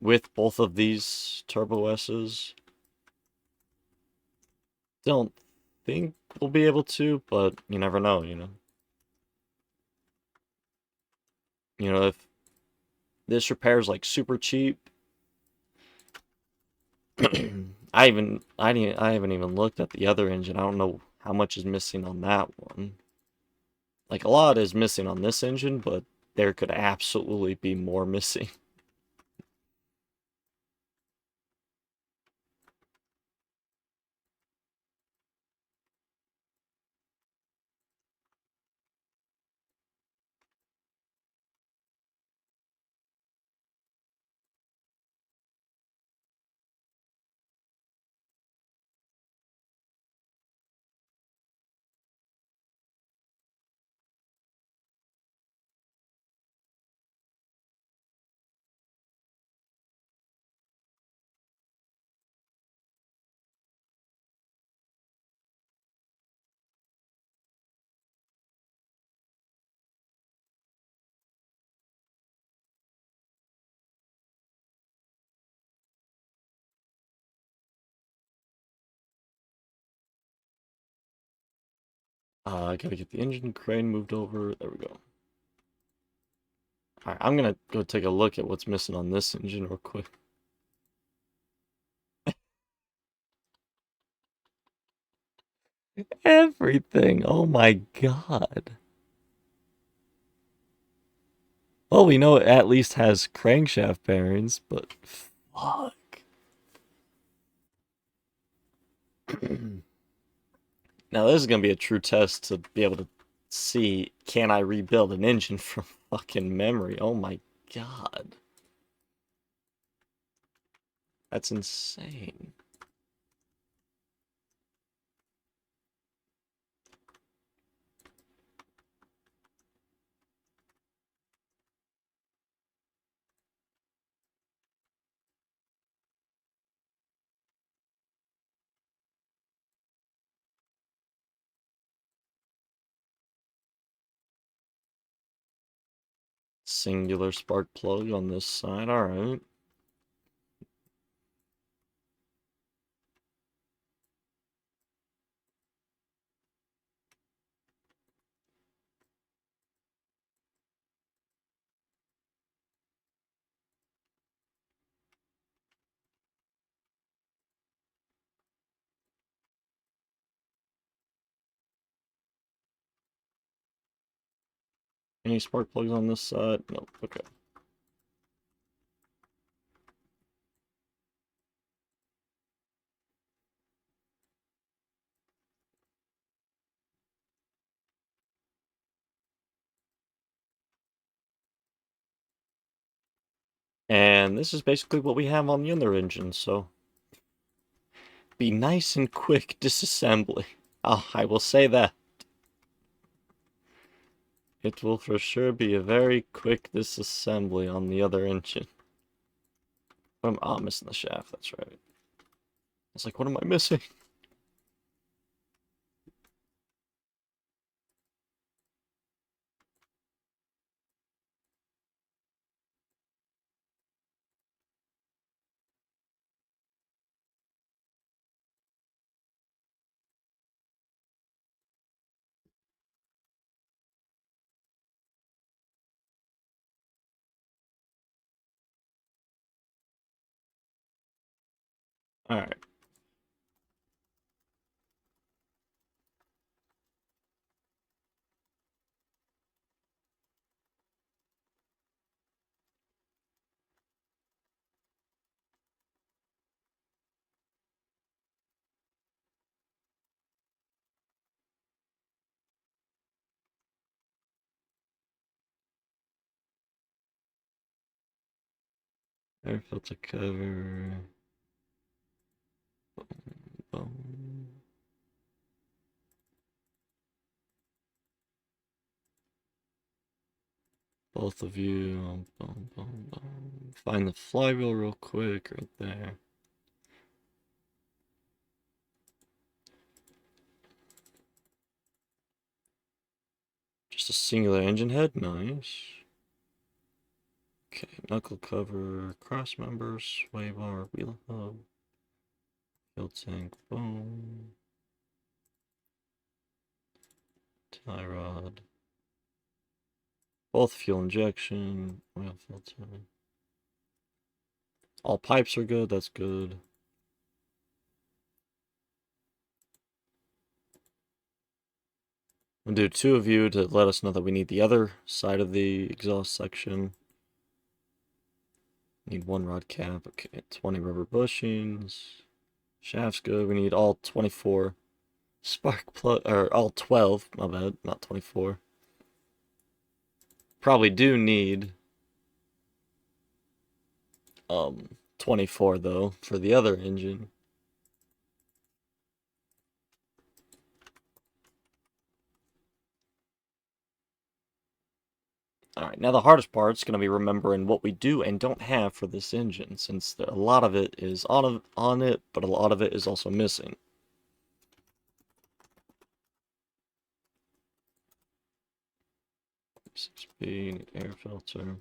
Speaker 1: With both of these Turbo S's. Don't think we'll be able to, but you never know, you know. You know, if this repair is like super cheap, I haven't even looked at the other engine. I don't know how much is missing on that one. Like, a lot is missing on this engine, but there could absolutely be more missing. I gotta get the engine crane moved over. There we go. Alright, I'm gonna go take a look at what's missing on this engine real quick. Everything. Oh my god. Well, we know it at least has crankshaft bearings, but fuck. Now this is gonna be a true test to be able to see, can I rebuild an engine from fucking memory? Oh my god. That's insane. Singular spark plug on this side, alright. Any spark plugs on this side? Nope. Okay. And this is basically what we have on the other engine, so be nice and quick disassembly. Oh, I will say that. It will for sure be a very quick disassembly on the other engine. I'm missing the shaft, that's right. I was like, what am I missing? Alright. Air filter cover. Boom. Both of you. Boom, boom, boom. Find the flywheel real quick right there. Just a singular engine head, nice. Okay, knuckle cover, cross members, sway bar, wheel hub, fuel tank, boom. Tie rod. Both fuel injection, oil filter. All pipes are good, that's good. We'll do 2 of you to let us know that we need the other side of the exhaust section. Need 1 rod cap, okay, 20 rubber bushings. Shaft's good, we need all 24 spark plug, or all 12, my bad, not 24. Probably do need 24 though for the other engine. Alright, now the hardest part is going to be remembering what we do and don't have for this engine, since a lot of it is on it, but a lot of it is also missing. Speed, air filter.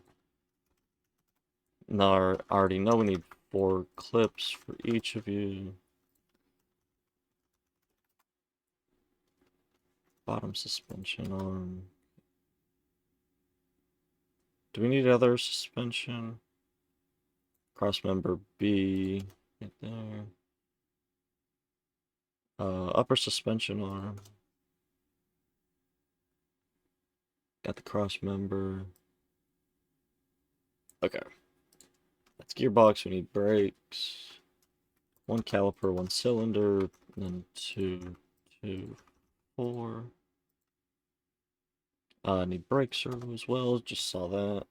Speaker 1: Now, I already know we need 4 clips for each of you. Bottom suspension arm. Do we need other suspension? Cross member B, right there. Upper suspension arm. Got the cross member. Okay. That's gearbox, we need brakes. 1 caliper, 1 cylinder, then 2, 2, 4. I need brake servo as well, just saw that.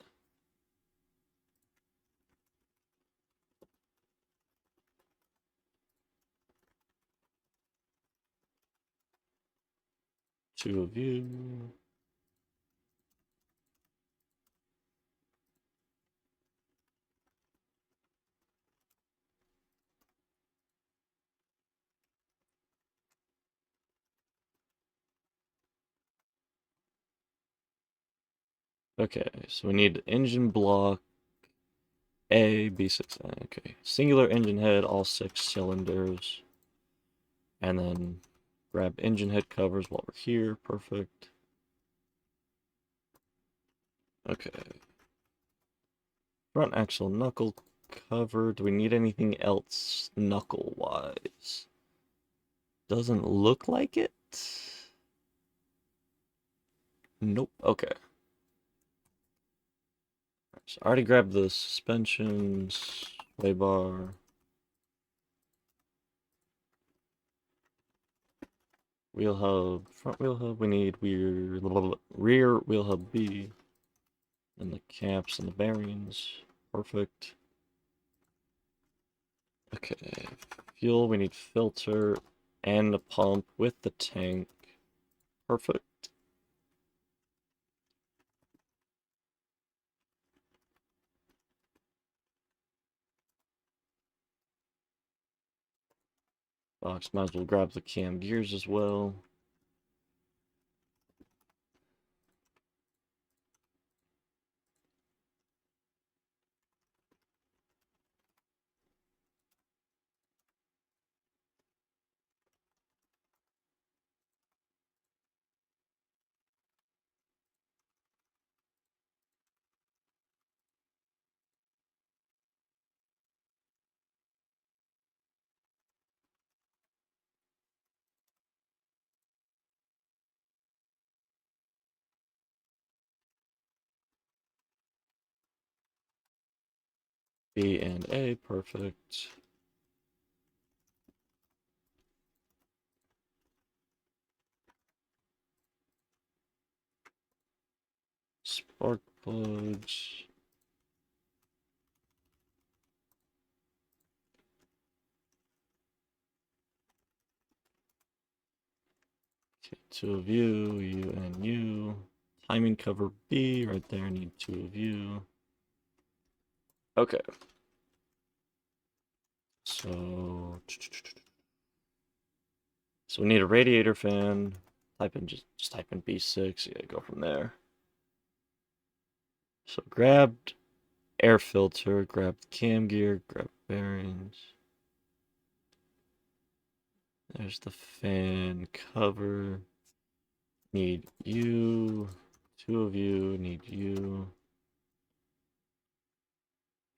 Speaker 1: Two of you. Okay, so we need engine block A, B6A. Okay, singular engine head, all 6 cylinders. And then grab engine head covers while we're here. Perfect. Okay. Front axle knuckle cover. Do we need anything else knuckle-wise? Doesn't look like it. Nope. Okay. So I already grabbed the suspensions, sway bar. Wheel hub, front wheel hub, we need rear wheel hub B. And the caps and the bearings. Perfect. Okay, fuel, we need filter and a pump with the tank. Perfect. Box, might as well grab the cam gears as well. B and A, perfect. Spark plugs. Okay, two of you, you and you. Timing cover B, right there, need two of you. Okay. So we need a radiator fan. Type in just type in B6. Yeah, go from there. So grabbed air filter, grabbed cam gear, grabbed bearings. There's the fan cover. Need you. Two of you. Need you.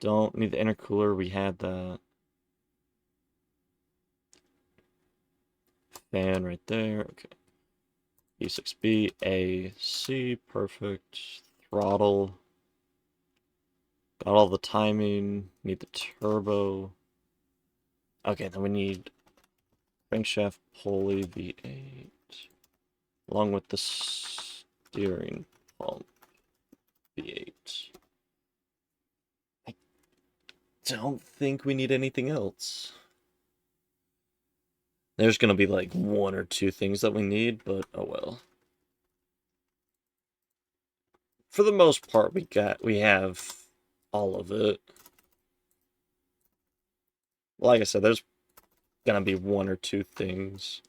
Speaker 1: Don't need the intercooler. We had that. Fan right there. Okay. B6B, A, C. Perfect. Throttle. Got all the timing. Need the turbo. Okay, then we need crankshaft pulley V8. Along with the steering pump V8. I don't think we need anything else. There's gonna be like one or two things that we need, but oh well. For the most part, we have all of it. Like I said, there's gonna be one or two things.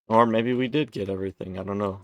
Speaker 1: Or maybe we did get everything, I don't know.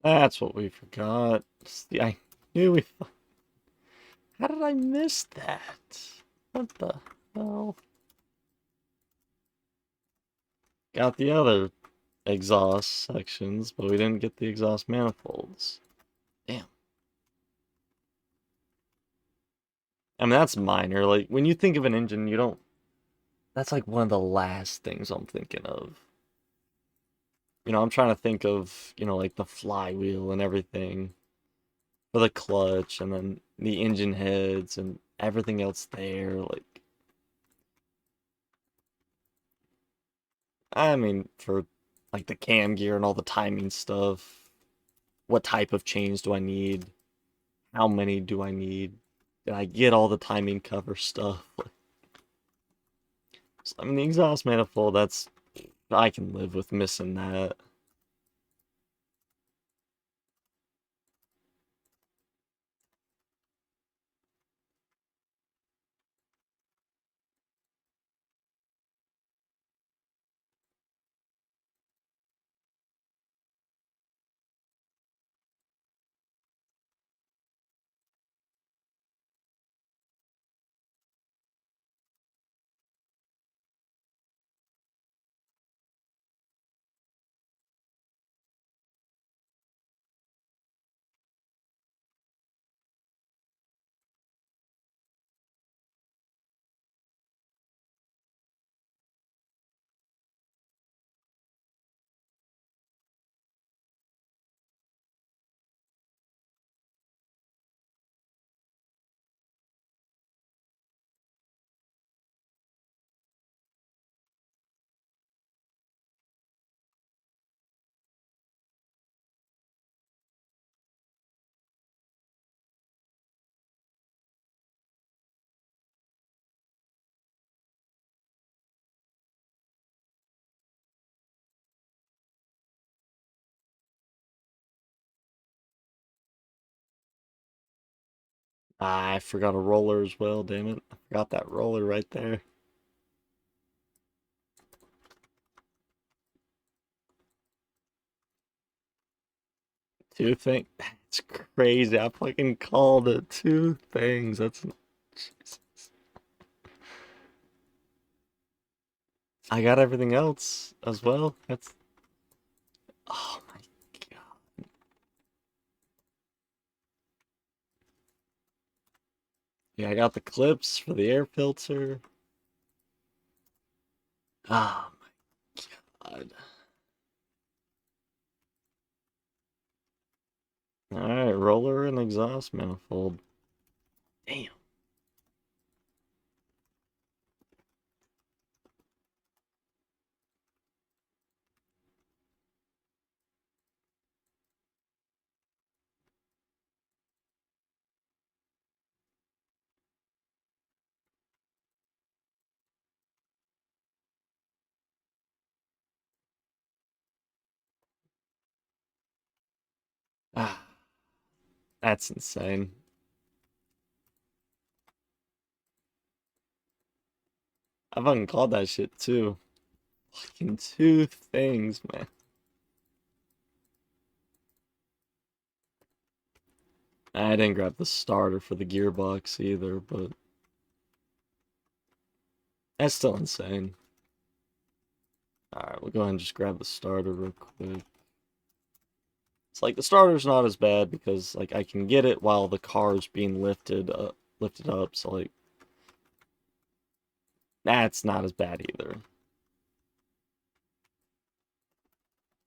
Speaker 1: That's what we forgot. See, I knew we. How did I miss that? What the hell? Got the other exhaust sections, but we didn't get the exhaust manifolds. Damn. I mean, that's minor. Like, when you think of an engine, you don't. That's like one of the last things I'm thinking of. I'm trying to think of, like the flywheel and everything for the clutch and then the engine heads and everything else there. Like, I mean, for like the cam gear and all the timing stuff, what type of chains do I need? How many do I need? Did I get all the timing cover stuff? I mean, the exhaust manifold, I can live with missing that. I forgot a roller as well, damn it. I forgot that roller right there. Two things. It's crazy. I fucking called it two things. Jesus. I got everything else as well. Oh my god. Yeah, I got the clips for the air filter. Oh my god. Alright, roller and exhaust manifold. Damn. Ah, that's insane. I fucking called that shit too. Fucking two things, man. I didn't grab the starter for the gearbox either, but that's still insane. Alright, we'll go ahead and just grab the starter real quick. It's like the starter's not as bad because like I can get it while the car's being lifted up, so like that's not as bad either.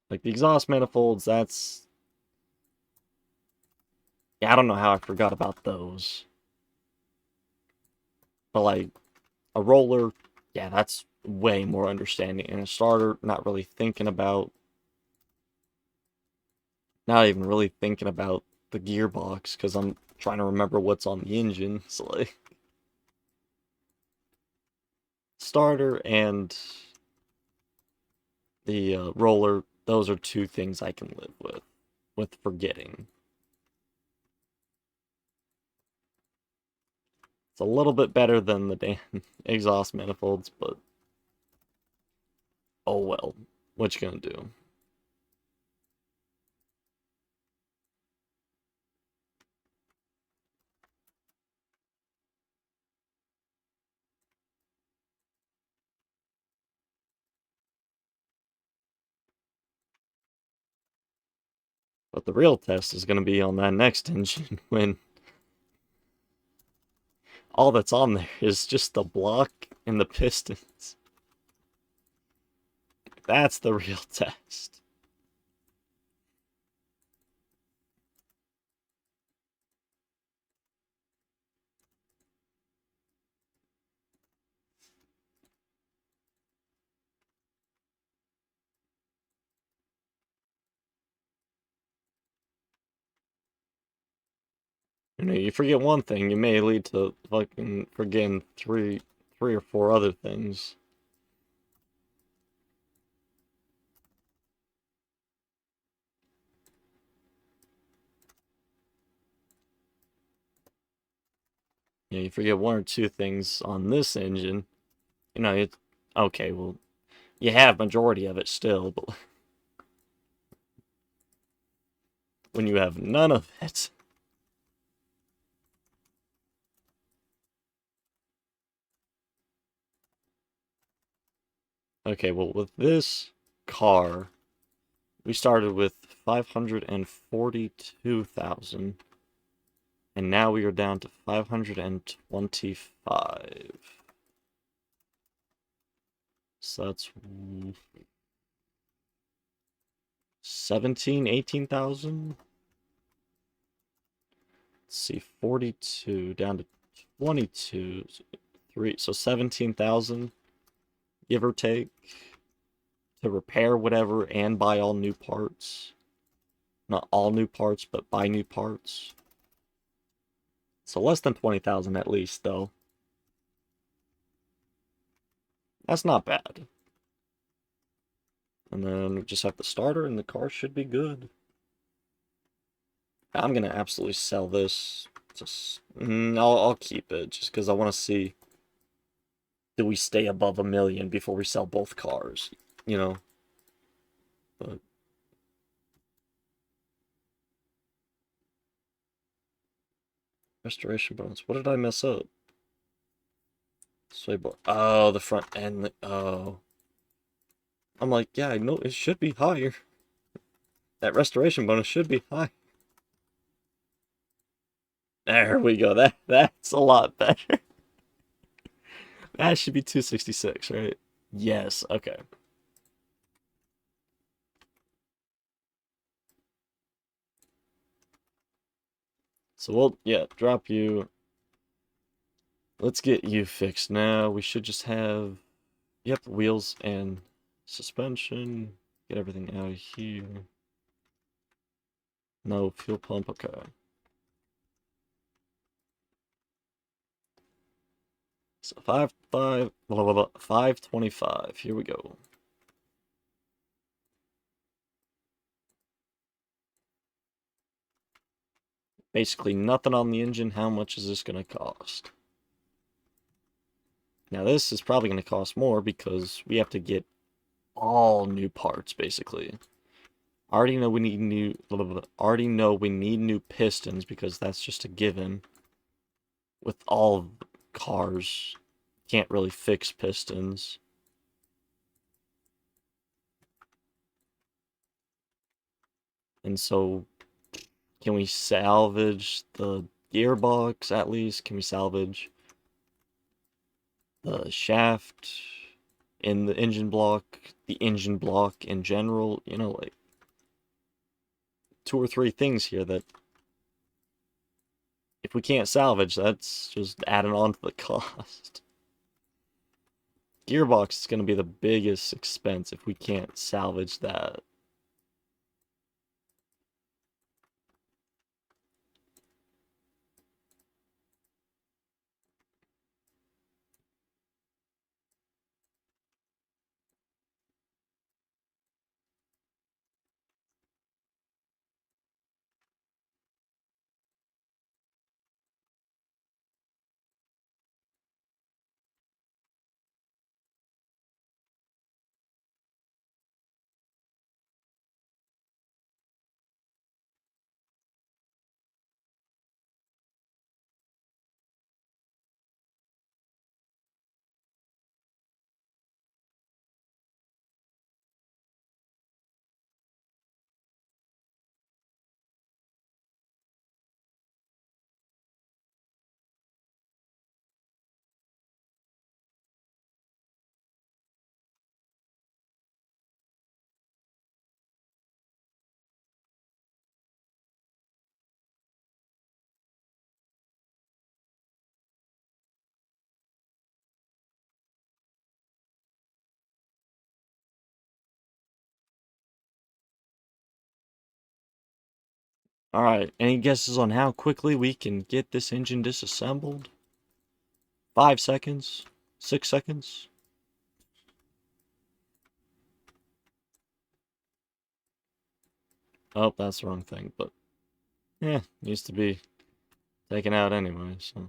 Speaker 1: Like the exhaust manifolds, yeah, I don't know how I forgot about those. But like a roller, yeah, that's way more understanding. And a starter, not even really thinking about the gearbox because I'm trying to remember what's on the engine. So like starter and the roller, those are two things I can live with forgetting. It's a little bit better than the damn exhaust manifolds, but oh well. What you gonna do? But the real test is going to be on that next engine when all that's on there is just the block and the pistons. That's the real test. You know, you forget one thing, you may lead to fucking forgetting three or four other things. You know, you forget one or two things on this engine. You know, it's okay, well, you have majority of it still, but when you have none of it, okay, well, with this car, we started with 542,000, and now we are down to 525. So that's 17, 18,000. Let's see, 42 down to 22, 3, so 17,000, give or take, to repair whatever and buy all new parts. Not all new parts, but buy new parts. So less than 20,000 at least, though. That's not bad. And then we just have the starter, and the car should be good. I'm gonna absolutely sell this. Just, I'll keep it just because I want to see. Do we stay above 1 million before we sell both cars? You know, but restoration bonus. What did I mess up? Sway bar. Oh, the front end. Oh, I'm like, yeah, I know it should be higher. That restoration bonus should be high. There we go. That's a lot better. That should be 266, right? Yes. Okay. So we'll, yeah, drop you. Let's get you fixed now. We should just have, yep, wheels and suspension. Get everything out of here. No fuel pump. Okay. So 525. Here we go. Basically nothing on the engine. How much is this going to cost? Now this is probably going to cost more because we have to get all new parts basically. I already know we need new pistons because that's just a given. With all cars, can't really fix pistons. And so can we salvage the gearbox at least? Can we salvage the shaft in the engine block in general? You know, like two or three things here that if we can't salvage, that's just adding on to the cost. Gearbox is going to be the biggest expense if we can't salvage that. Alright, any guesses on how quickly we can get this engine disassembled? 5 seconds? 6 seconds? Oh, that's the wrong thing, but yeah, needs to be taken out anyway, so.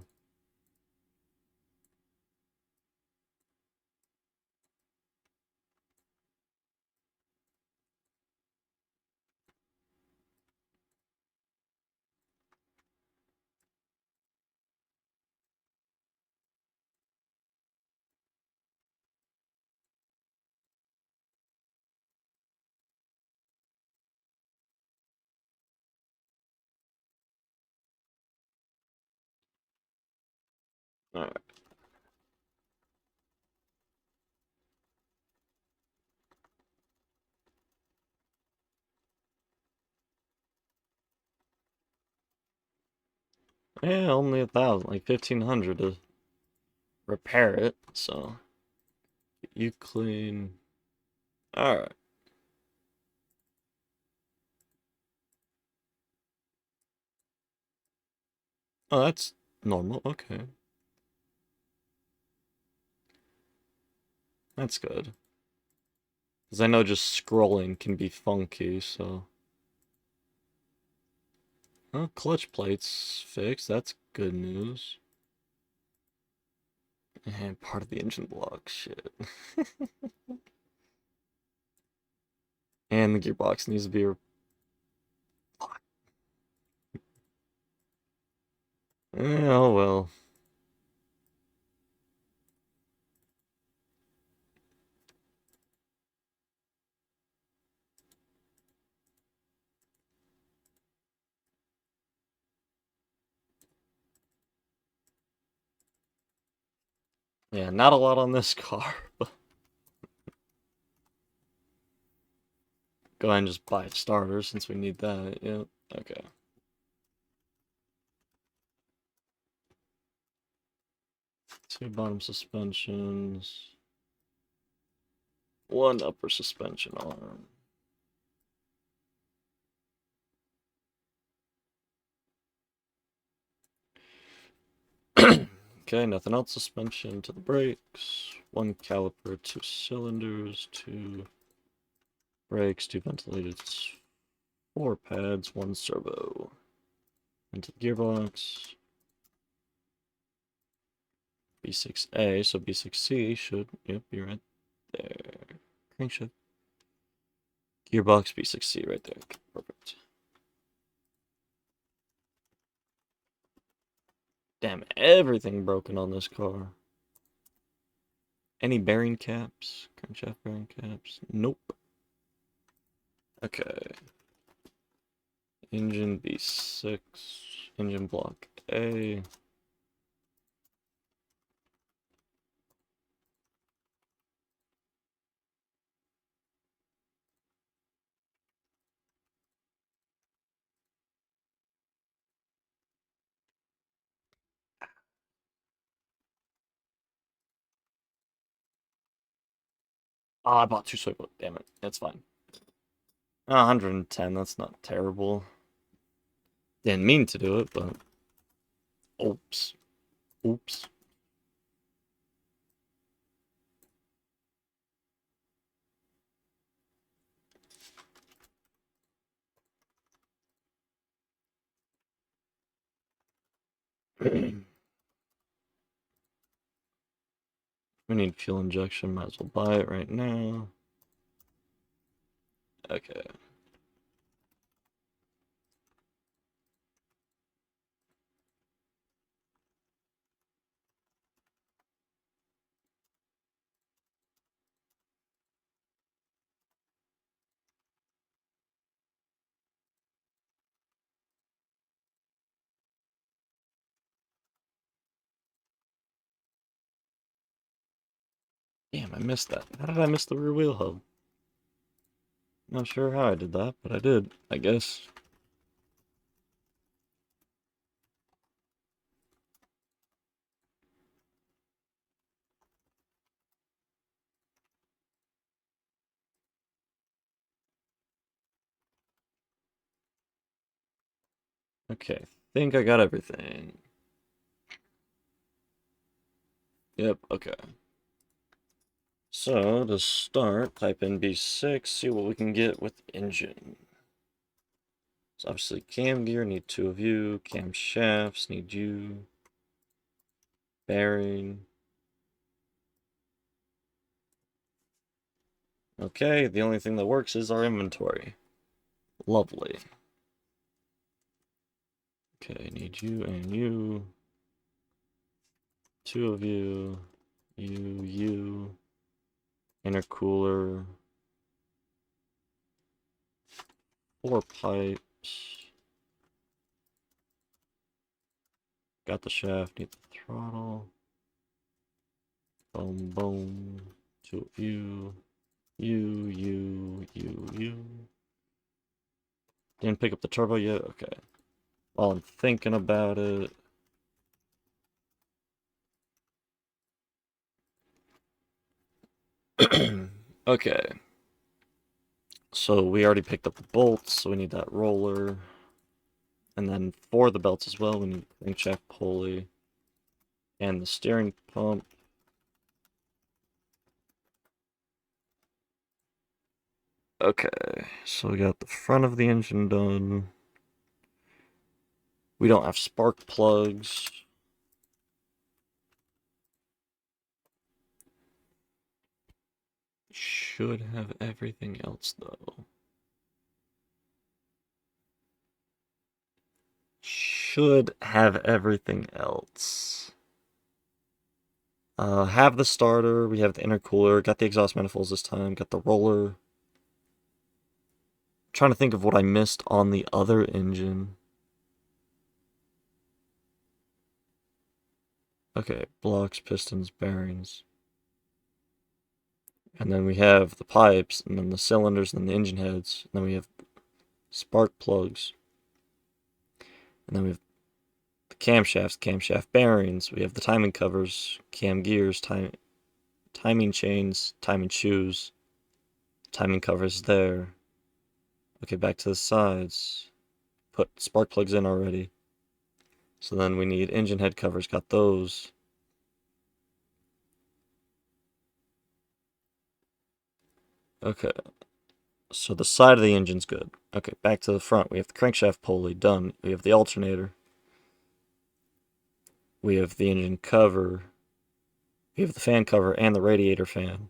Speaker 1: Alright. Yeah, only 1,000, like 1,500 to repair it, so. You clean. Alright. Oh, that's normal, okay. That's good. Because I know just scrolling can be funky, so. Oh, clutch plates fixed, that's good news. And part of the engine block, shit. And the gearbox needs to be. Oh well. Yeah, not a lot on this car. Go ahead and just buy a starter since we need that. Yep. Okay. Two bottom suspensions. One upper suspension arm. Okay, nothing else. Suspension to the brakes. One caliper, two cylinders, two brakes, two ventilated, four pads, one servo. Into the gearbox. B6A, so B6C should, yep, be right there. Crankshaft. Gearbox B6C right there. Perfect. Damn, everything broken on this car. Any bearing caps? Crankshaft bearing caps? Nope. Okay. Engine B6. Engine block A. Oh, I bought two soy milk. Damn it. That's fine. 110, that's not terrible. Didn't mean to do it, but. Oops. Oops. We need fuel injection. Might as well buy it right now. Okay. Damn, I missed that. How did I miss the rear wheel hub? Not sure how I did that, but I did, I guess. Okay, think I got everything. Yep, okay. So, to start, type in B6, see what we can get with engine. So obviously cam gear, need 2 of you. Cam shafts, need you. Bearing. Okay, the only thing that works is our inventory. Lovely. Okay, need you and you. 2 of you. You. Intercooler. 4 pipes. Got the shaft, need the throttle. Boom, boom. 2 of you. You. Didn't pick up the turbo yet? Okay. While I'm thinking about it. Okay. So we already picked up the bolts, so we need that roller. And then for the belts as well, we need the crankshaft pulley and the steering pump. Okay, so we got the front of the engine done. We don't have spark plugs. Should have everything else though. Should have everything else. Have the starter, we have the intercooler, got the exhaust manifolds this time, got the roller. Trying to think of what I missed on the other engine. Okay, blocks, pistons, bearings. And then we have the pipes, and then the cylinders, and then the engine heads. And then we have spark plugs. And then we have the camshafts, camshaft bearings. We have the timing covers, cam gears, timing chains, timing shoes. Timing covers there. Okay, back to the sides. Put spark plugs in already. So then we need engine head covers, got those. Okay, so the side of the engine's good. Okay, back to the front. We have the crankshaft pulley, done. We have the alternator. We have the engine cover. We have the fan cover and the radiator fan.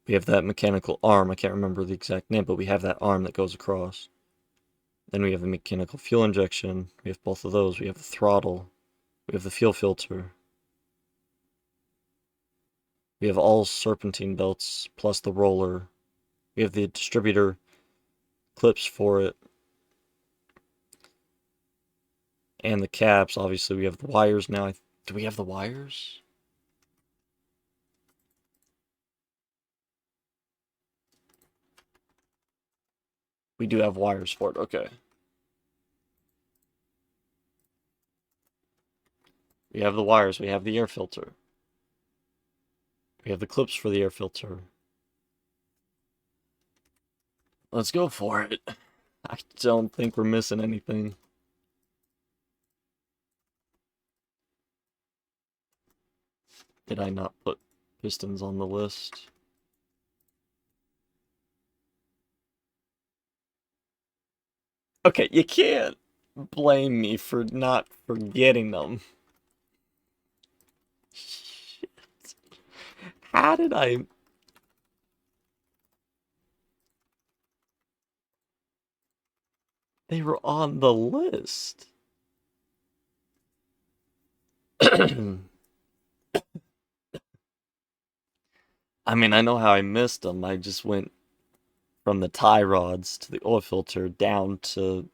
Speaker 1: We have that mechanical arm. I can't remember the exact name, but we have that arm that goes across. Then we have the mechanical fuel injection. We have both of those. We have the throttle. We have the fuel filter. We have all serpentine belts plus the roller. We have the distributor clips for it. And the caps. Obviously, we have the wires now. Do we have the wires? We do have wires for it. Okay. We have the wires. We have the air filter. We have the clips for the air filter. Let's go for it. I don't think we're missing anything. Did I not put pistons on the list? Okay, you can't blame me for not forgetting them. Shit. How did I... They were on the list. I mean, I know how I missed them. I just went from the tie rods to the oil filter down to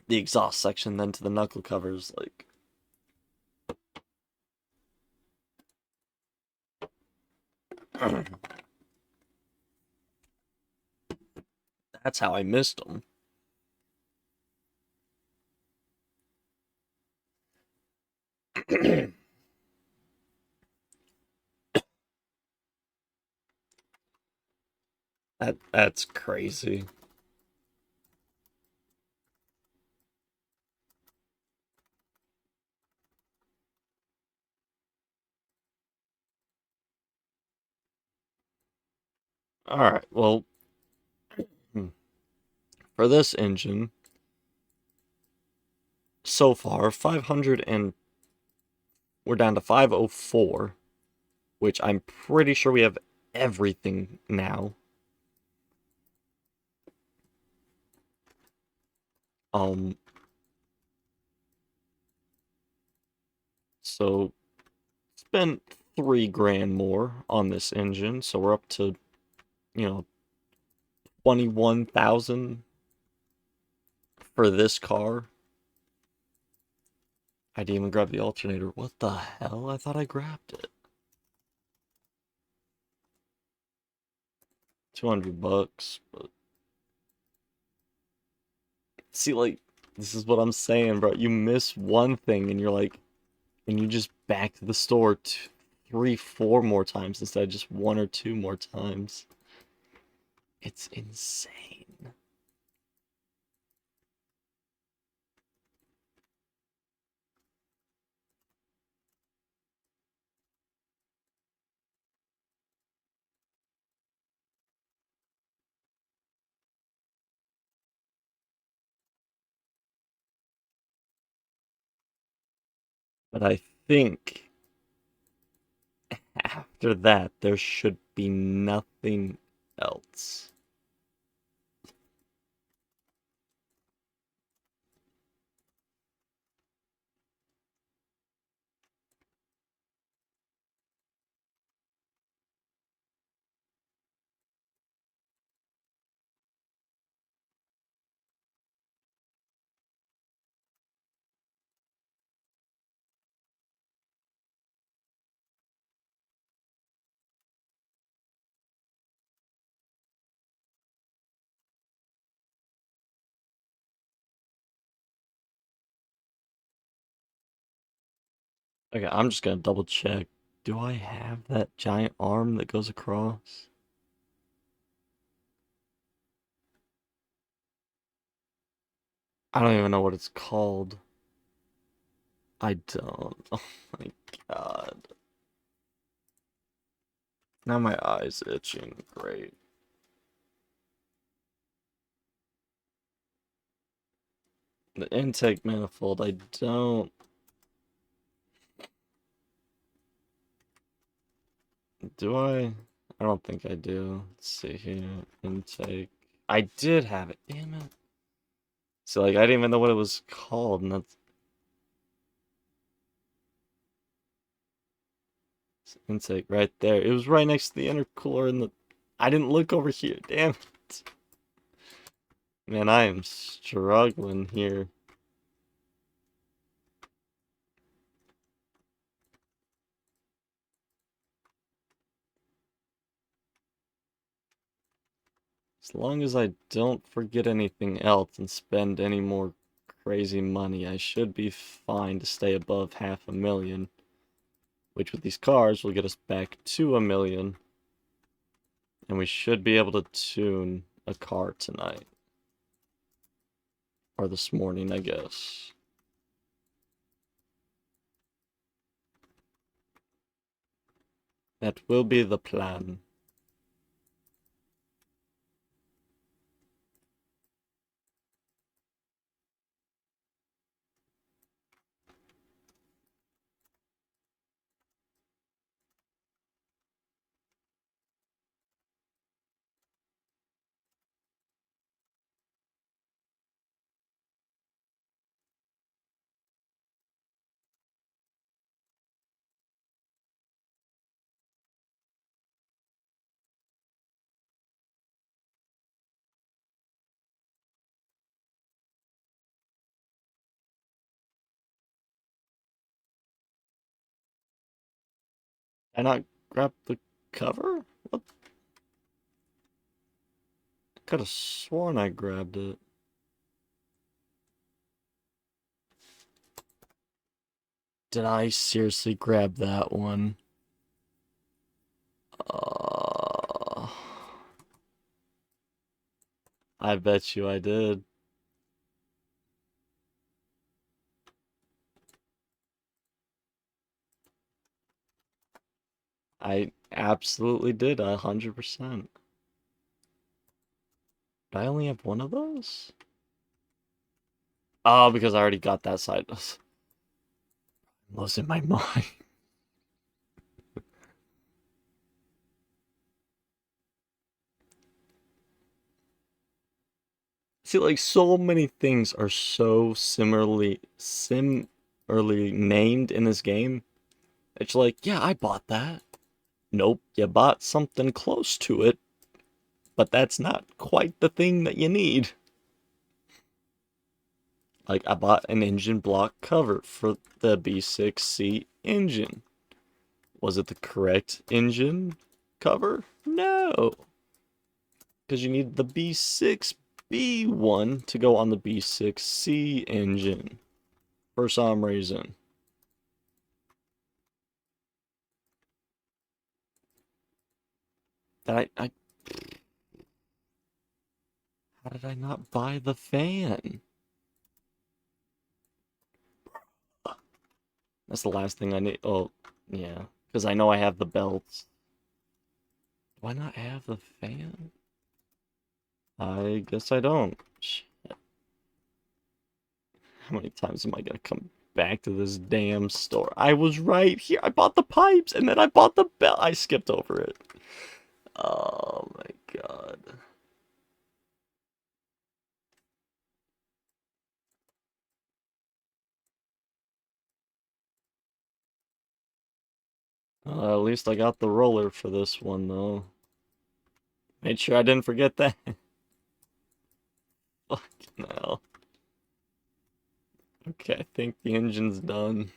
Speaker 1: the exhaust section, then to the knuckle covers. Like, that's how I missed them. That's crazy. Alright, well, hmm, for this engine, so far, 500 and we're down to 504, which I'm pretty sure we have everything now. Um, so spent 3 grand more on this engine, so we're up to, you know, 21,000 for this car. I didn't even grab the alternator. What the hell? I thought I grabbed it. 200 bucks, but see, like, this is what I'm saying, bro. You miss one thing and you're like, and you just back to the store 3, 4 more times instead of just 1 or 2 more times. It's insane. But I think after that, there should be nothing else. Okay, I'm just gonna double check. Do I have that giant arm that goes across? I don't even know what it's called. I don't. Oh my god. Now my eye's itching. Great. The intake manifold, I don't. Do I? I don't think I do. Let's see here. Intake. I did have it. Damn it. So, like, I didn't even know what it was called, and that's intake right there. It was right next to the intercooler, and the. I didn't look over here. Damn it. Man, I am struggling here. As long as I don't forget anything else and spend any more crazy money, I should be fine to stay above 500,000, which with these cars will get us back to 1 million, and we should be able to tune a car tonight. Or this morning, I guess. That will be the plan. I not grab the cover? What? I could have sworn I grabbed it. Did I seriously grab that one? Uh, I bet you I did. I absolutely did, 100%. But I only have one of those? Oh, because I already got that side. I'm losing my mind. See, like, so many things are so similarly named in this game. It's like, yeah, I bought that. Nope, you bought something close to it, but that's not quite the thing that you need. Like, I bought an engine block cover for the B6C engine. Was it the correct engine cover? No. Because you need the B6B one to go on the B6C engine. For some reason. That how did I not buy the fan? That's the last thing I need. Oh, yeah. Because I know I have the belts. Do I not have the fan? I guess I don't. Shit. How many times am I gonna come back to this damn store? I was right here. I bought the pipes and then I bought the belt. I skipped over it. Oh my god. At least I got the roller for this one though. Made sure I didn't forget that. Fucking hell. Okay, I think the engine's done.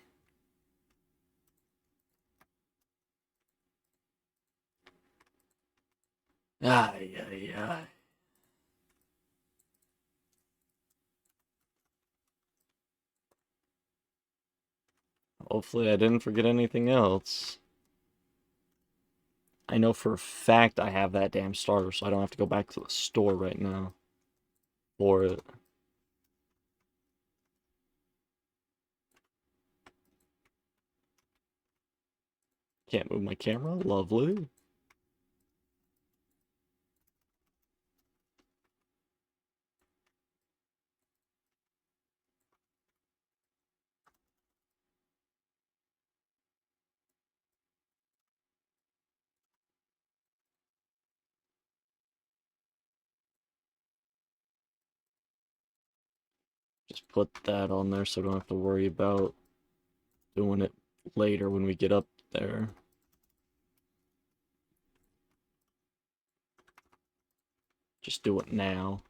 Speaker 1: Ay, ay, ay. Hopefully I didn't forget anything else. I know for a fact I have that damn starter, so I don't have to go back to the store right now for it. Can't move my camera. Lovely. Just put that on there so I don't have to worry about doing it later when we get up there. Just do it now.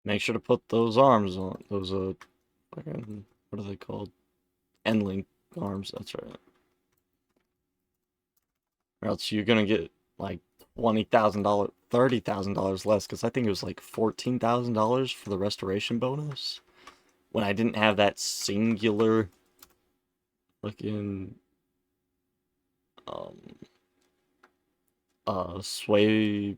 Speaker 1: Make sure to put those arms on. Those, fucking, what are they called? End-link arms, that's right. Or else you're gonna get, like, $20,000, $30,000 less, because I think it was like $14,000 for the restoration bonus. When I didn't have that singular fucking um sway,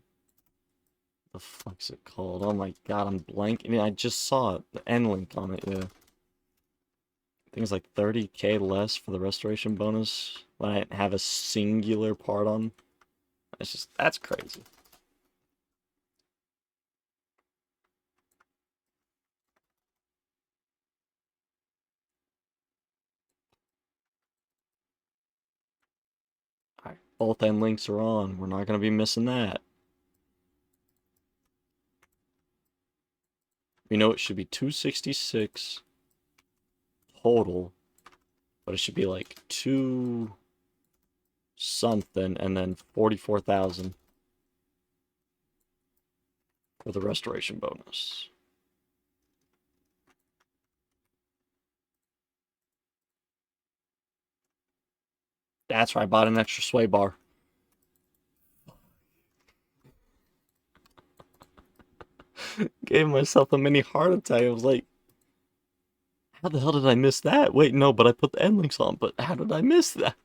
Speaker 1: the fuck's it called? Oh my god, I'm blanking. I just saw it, the end link on it. Yeah, I think it's like 30K less for the restoration bonus when I didn't have a singular part on. It's just, that's crazy. Both end links are on. We're not going to be missing that. We know it should be 266 total, but it should be like 2 something and then 44,000 for the restoration bonus. That's why I bought an extra sway bar. Gave myself a mini heart attack. I was like, how the hell did I miss that? Wait, no, but I put the end links on, but how did I miss that?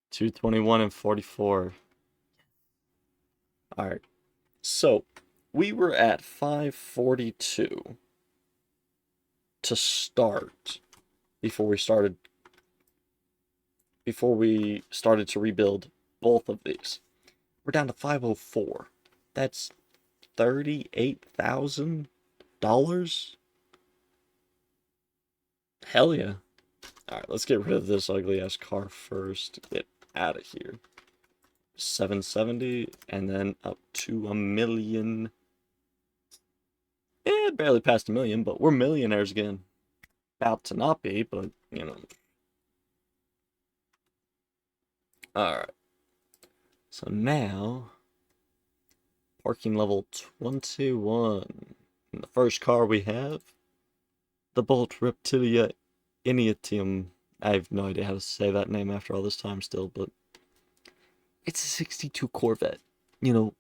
Speaker 1: 221 and 44. Alright. So, we were at 542 to start before we started to rebuild both of these. We're down to 504. That's $38,000? Hell yeah. Alright, let's get rid of this ugly ass car first. Get out of here. 770 and then up to $1 million. Barely past $1 million, but we're millionaires again. About to not be, but you know. Alright. So now, parking level 21. And the first car we have, the Bolt Reptilia Initium. I have no idea how to say that name after all this time still, but it's a 62 Corvette. You know,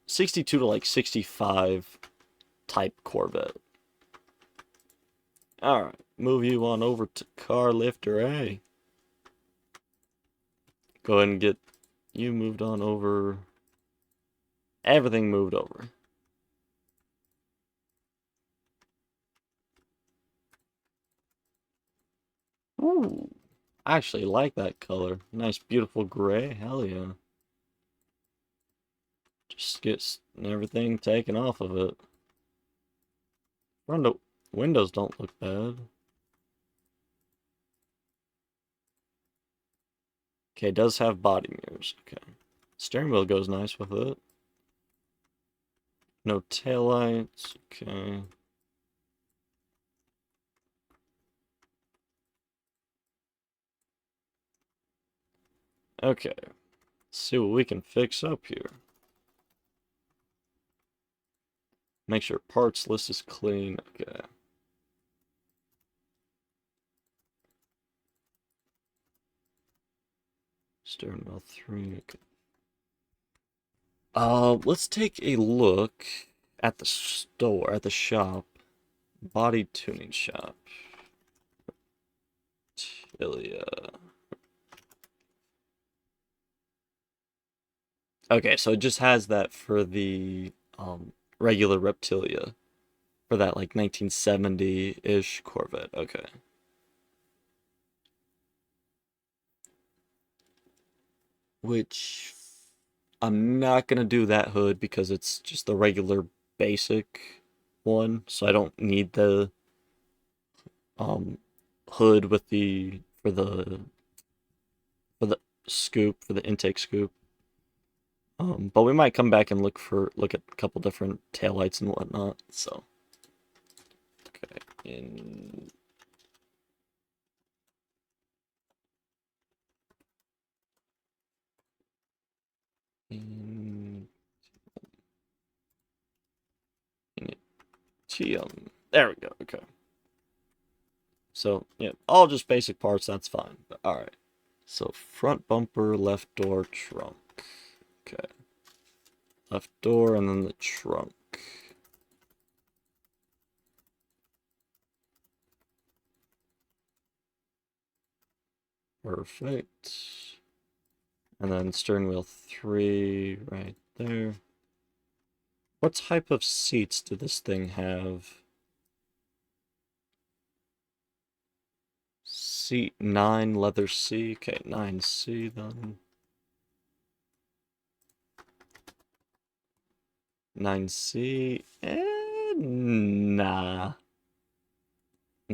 Speaker 1: 62 to like 65 type Corvette. Alright, move you on over to car lifter A. Go ahead and get you moved on over. Everything moved over. Ooh, I actually like that color. Nice, beautiful gray. Hell yeah. Just get everything taken off of it. Front windows don't look bad. Okay, it does have body mirrors. Okay. Steering wheel goes nice with it. No taillights. Okay. Okay. Let's see what we can fix up here. Make sure parts list is clean. Okay. Steering wheel 3. Okay. Let's take a look at the store, at the shop. Body tuning shop. Tilia. Okay, so it just has that for the regular Reptilia. For that like 1970-ish Corvette. Okay. Which I'm not gonna do that hood because it's just the regular basic one, so I don't need the um hood with the for the scoop, for the intake scoop. But we might come back and look at a couple different taillights and whatnot. So okay, in there we go. Okay. So yeah, all just basic parts. That's fine. But all right. So front bumper, left door, trunk. Okay. Left door and then the trunk. Perfect. And then steering wheel 3 right there. What type of seats do this thing have? Seat 9, leather C. Okay, 9C then. 9C. Nah.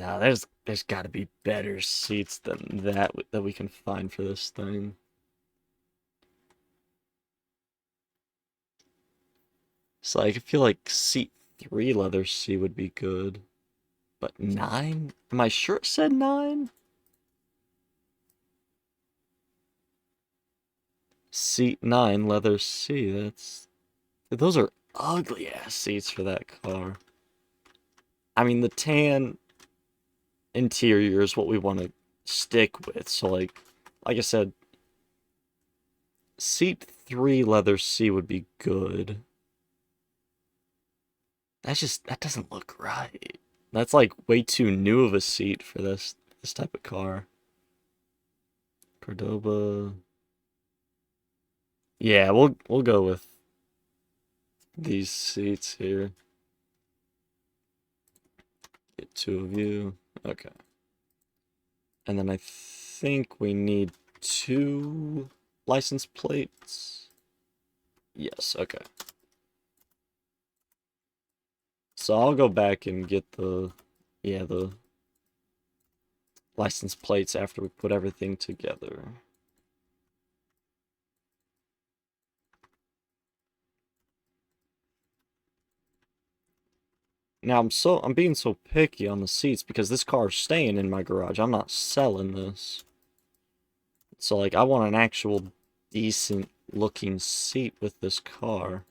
Speaker 1: No, there's got to be better seats than that we can find for this thing. So like, I feel like seat 3 leather seat would be good. But 9? Am I sure it said 9? Seat 9 leather seat. Those are ugly ass seats for that car. I mean, the tan interior is what we want to stick with. So like I said, seat 3 leather seat would be good. That doesn't look right. That's like way too new of a seat for this type of car. Cordoba. Yeah, we'll go with these seats here. Get 2 of you. Okay. And then I think we need 2 license plates. Yes, okay. So I'll go back and get the license plates after we put everything together. Now I'm being so picky on the seats because this car is staying in my garage. I'm not selling this. So like I want an actual decent looking seat with this car.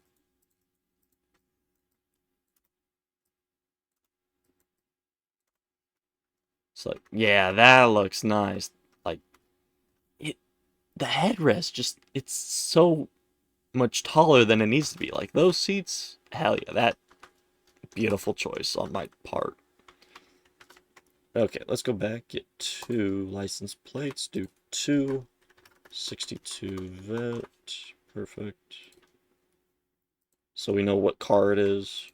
Speaker 1: It's like, yeah, that looks nice. Like it the headrest just it's so much taller than it needs to be. Like those seats, hell yeah, that beautiful choice on my part. Okay, let's go back, get 2 license plates, do 2 62 vet, perfect. So we know what car it is.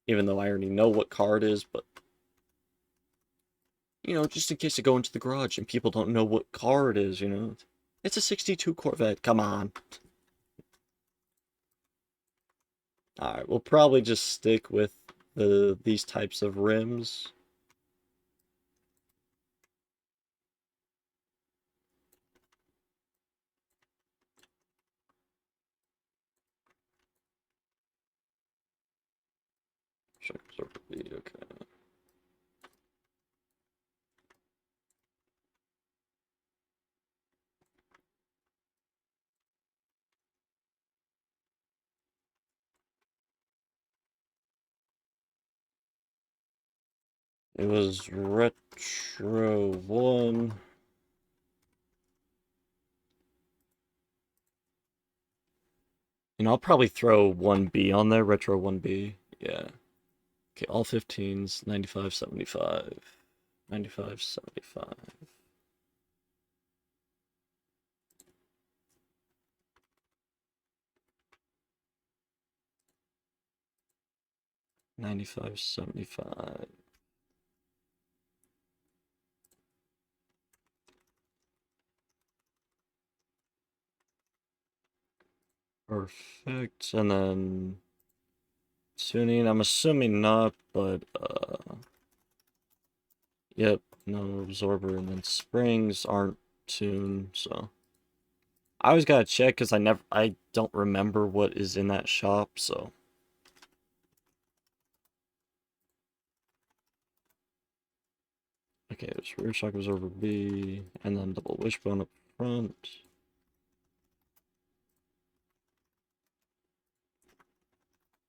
Speaker 1: Even though I already know what car it is, but just in case I go into the garage and people don't know what car it is, It's a 62 Corvette, come on. Alright, we'll probably just stick with these types of rims. Okay. It was Retro 1. I'll probably throw 1B on there, Retro 1B. Yeah. Okay, all 15s, 95, 75. 95, 75. 95, 75. Perfect. And then tuning, I'm assuming not, but yep, no absorber, and then springs aren't tuned, so I always gotta check because I don't remember what is in that shop, so okay, there's rear shock absorber B, and then double wishbone up front.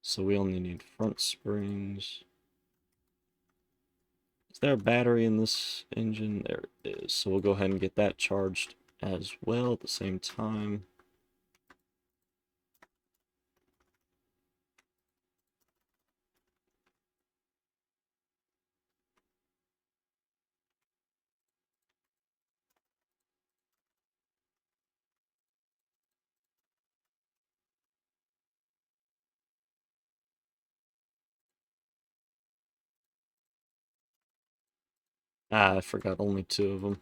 Speaker 1: So we only need front springs. Is there a battery in this engine? There it is. So we'll go ahead and get that charged as well at the same time. Ah, I forgot only 2 of them.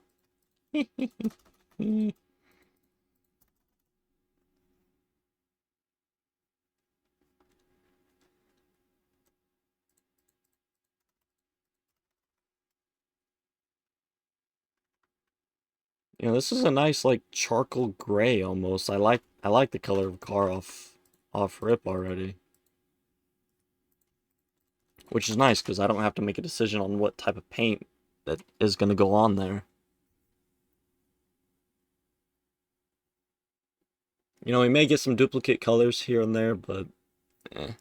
Speaker 1: This is a nice like charcoal gray almost. I like the color of the car off rip already. Which is nice because I don't have to make a decision on what type of paint that is going to go on there. We may get some duplicate colors here and there, but I'm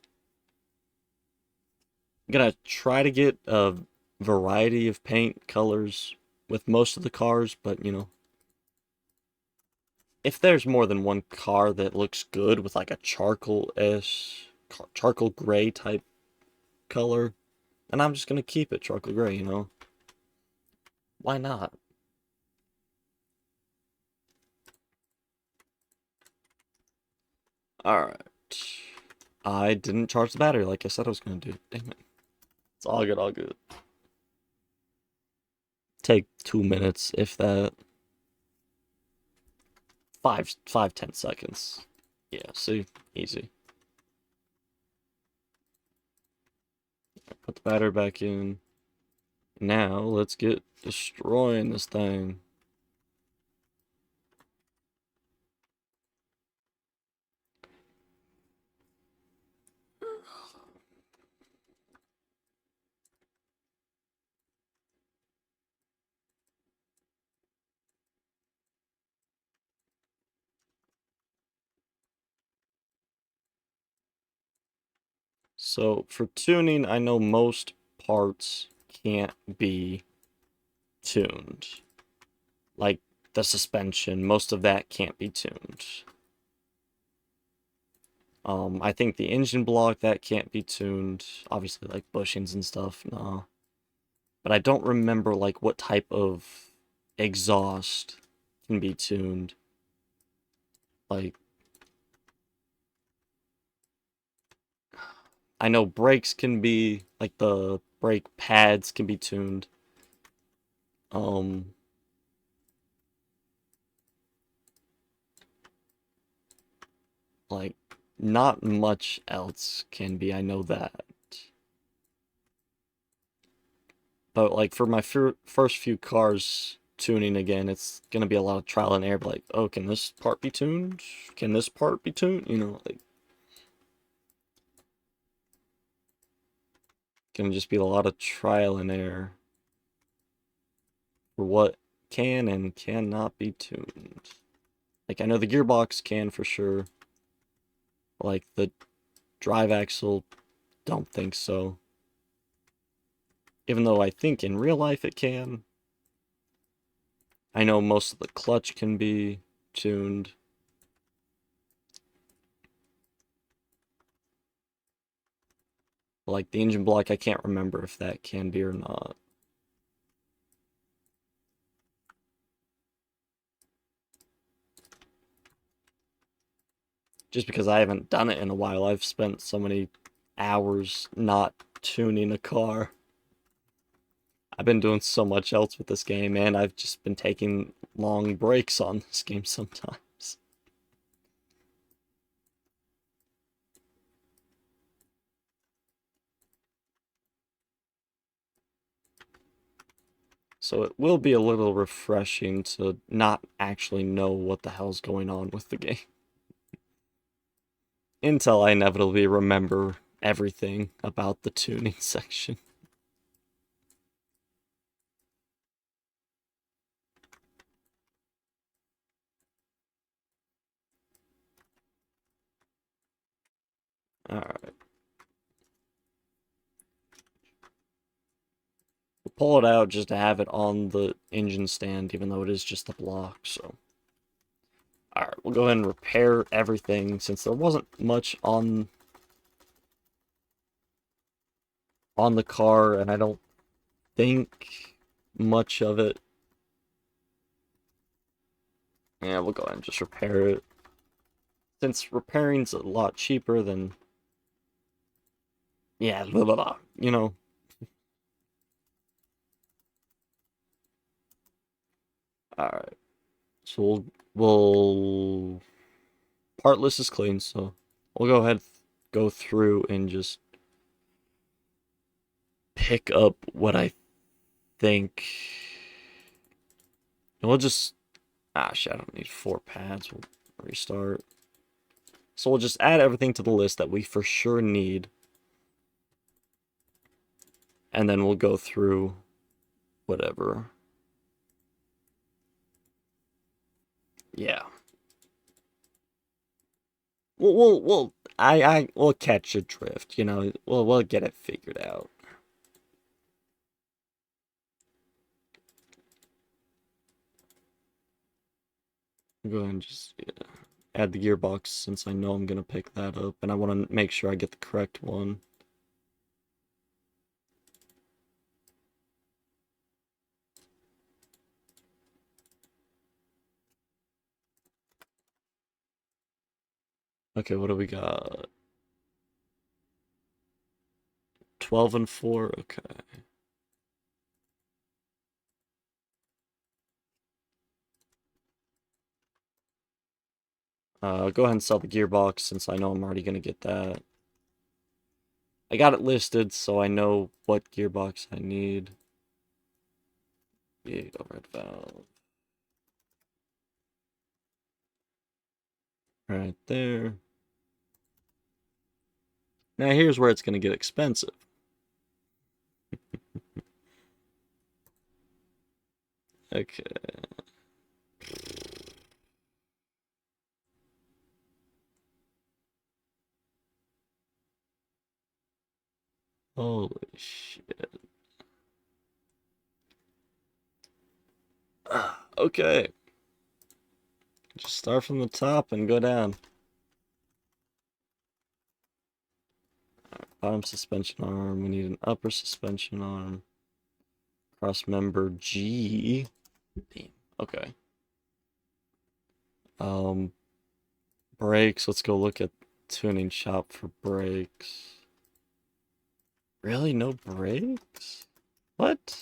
Speaker 1: gonna try to get a variety of paint colors with most of the cars, but if there's more than one car that looks good with like a charcoal-ish, charcoal gray type color, then I'm just gonna keep it charcoal gray. Why not? Alright. I didn't charge the battery like I said I was gonna do. Damn it. It's all good, all good. Take 2 minutes, if that. 10 seconds. Yeah, see? Easy. Put the battery back in. Now, let's get destroying this thing. So, for tuning, I know most parts can't be tuned. Like the suspension, most of that can't be tuned. I think the engine block, that can't be tuned. Obviously, like bushings and stuff, no. But I don't remember, like, what type of exhaust can be tuned. Like, I know brakes can be, like, the brake pads can be tuned. Um, like, not much else can be, I know that. But, like, for my first few cars tuning again, it's gonna be a lot of trial and error. Like, oh, can this part be tuned? Can this part be tuned? Like, gonna just be a lot of trial and error for what can and cannot be tuned. Like, I know the gearbox can for sure. Like, the drive axle, don't think so. Even though I think in real life it can. I know most of the clutch can be tuned. Like, the engine block, I can't remember if that can be or not. Just because I haven't done it in a while, I've spent so many hours not tuning a car. I've been doing so much else with this game, and I've just been taking long breaks on this game sometimes. So it will be a little refreshing to not actually know what the hell's going on with the game. Until I inevitably remember everything about the tuning section. Alright. We'll pull it out just to have it on the engine stand, even though it is just the block, so. Alright, we'll go ahead and repair everything, since there wasn't much on the car, and I don't think much of it. Yeah, we'll go ahead and just repair it. Since repairing's a lot cheaper than... Yeah, blah, blah, blah, Alright. So we'll... Partless is clean, so we'll go ahead, go through and just pick up what I think. And we'll just Ah, shit, I don't need 4 pads. We'll restart. So we'll just add everything to the list that we for sure need. And then we'll go through whatever. Yeah. We'll catch a drift, you know. We'll get it figured out. Go ahead and just add the gearbox since I know I'm gonna pick that up, and I want to make sure I get the correct one. Okay, what do we got? 12 and 4. Okay. Go ahead and sell the gearbox since I know I'm already gonna get that. I got it listed, so I know what gearbox I need. Big overhead valve. Right there. Now here's where it's gonna get expensive. Okay. Holy shit. Okay. Just start from the top and go down. Bottom suspension arm. We need an upper suspension arm. Cross member G. Damn. Okay. Brakes. Let's go look at tuning shop for brakes. Really? No brakes? What?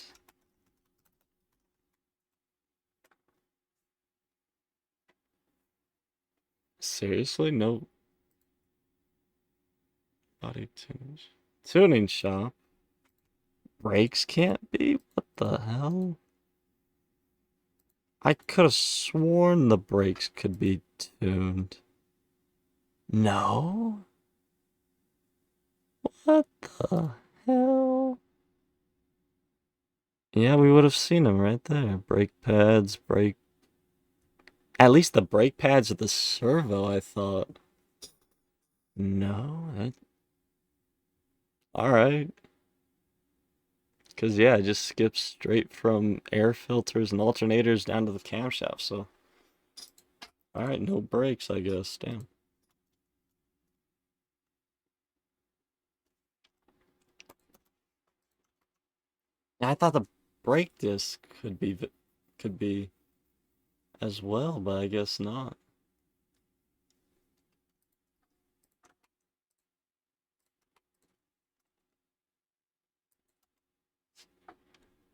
Speaker 1: Seriously? No body tuning shop? Brakes can't be? What the hell? I could have sworn the brakes could be tuned. No? What the hell? Yeah, we would have seen them right there. Brake pads, brake. At least the brake pads of the servo, I thought. No? Alright. Because, yeah, it just skips straight from air filters and alternators down to the camshaft, so. Alright, no brakes, I guess. Damn. I thought the brake disc could be as well, but I guess not.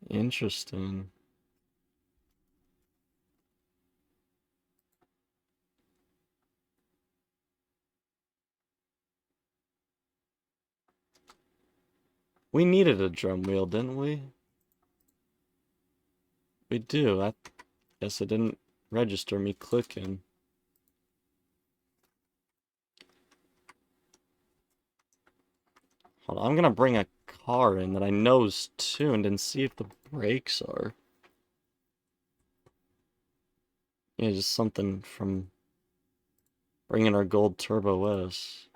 Speaker 1: Interesting. We needed a drum wheel, didn't we? We do. I guess it didn't register me clicking. Hold on, I'm gonna bring a car in that I know's tuned and see if the brakes are. Yeah, just something from bringing our gold Turbo S.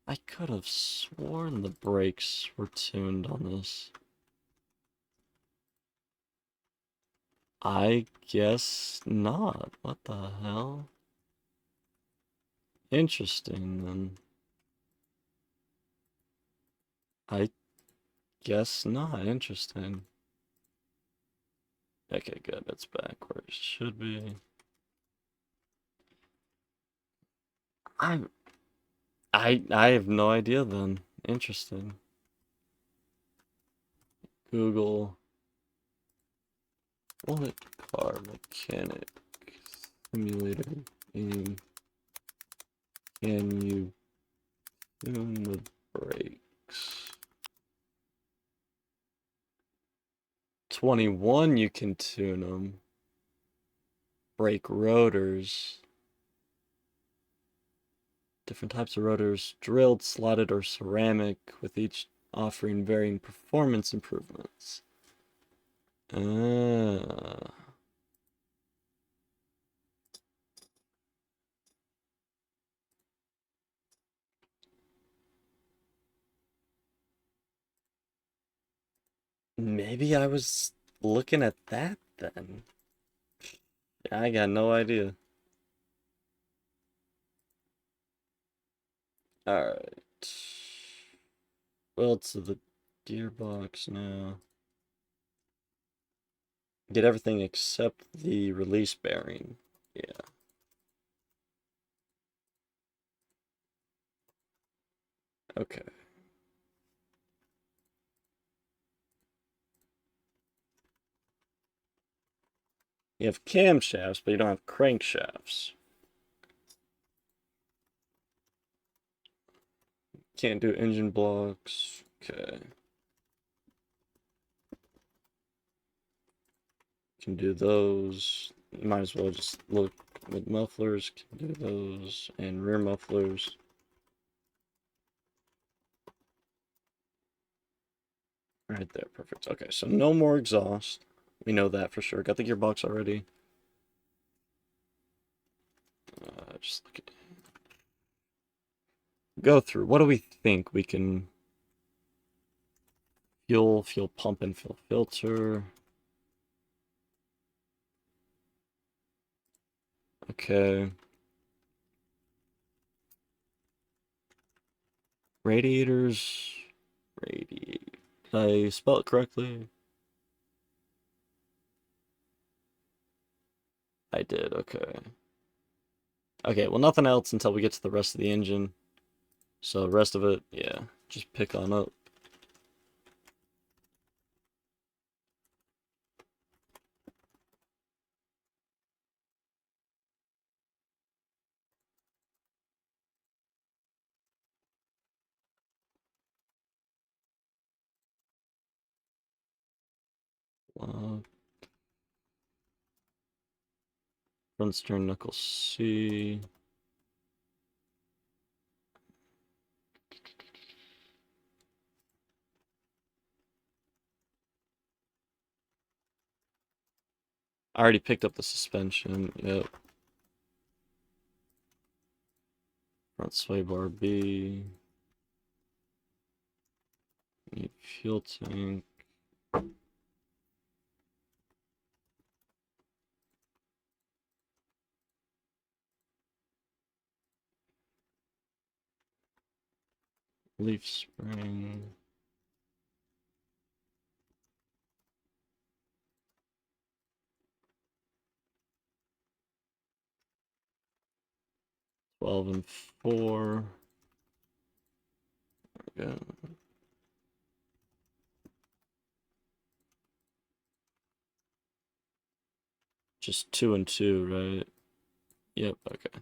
Speaker 1: I could have sworn the brakes were tuned on this. I guess not. What the hell? Interesting, then. I guess not. Interesting. Okay, good. That's back where it should be. I I have no idea then. Interesting. Google Bullet car mechanic simulator game. Can you tune the brakes? 21 you can tune them. brake rotors. Different types of rotors, drilled, slotted, or ceramic, with each offering varying performance improvements. Uh, Maybe I was looking at that then. I got no idea. Alright. Well, it's the gearbox now. Get everything except the release bearing. Yeah. Okay. You have camshafts, but you don't have crankshafts. Can't do engine blocks. Okay. Can do those. You might as well just look with mufflers. Can do those. And rear mufflers. Right there. Perfect. Okay, so no more exhaust. We know that for sure. Got the gearbox already. Just look at go through. What do we think we can fuel pump and fuel filter? Okay. Radiators. Radiate. Did I spell it correctly? I did. Okay. Okay. Well, nothing else until we get to the rest of the engine. So the rest of it, yeah, just pick on up. Uh, Front stern knuckle C. I already picked up the suspension. Yep. Front sway bar B. Need fuel tank. Leaf spring. Twelve and 4. There we go. Just 2 and 2, right? Yep, okay.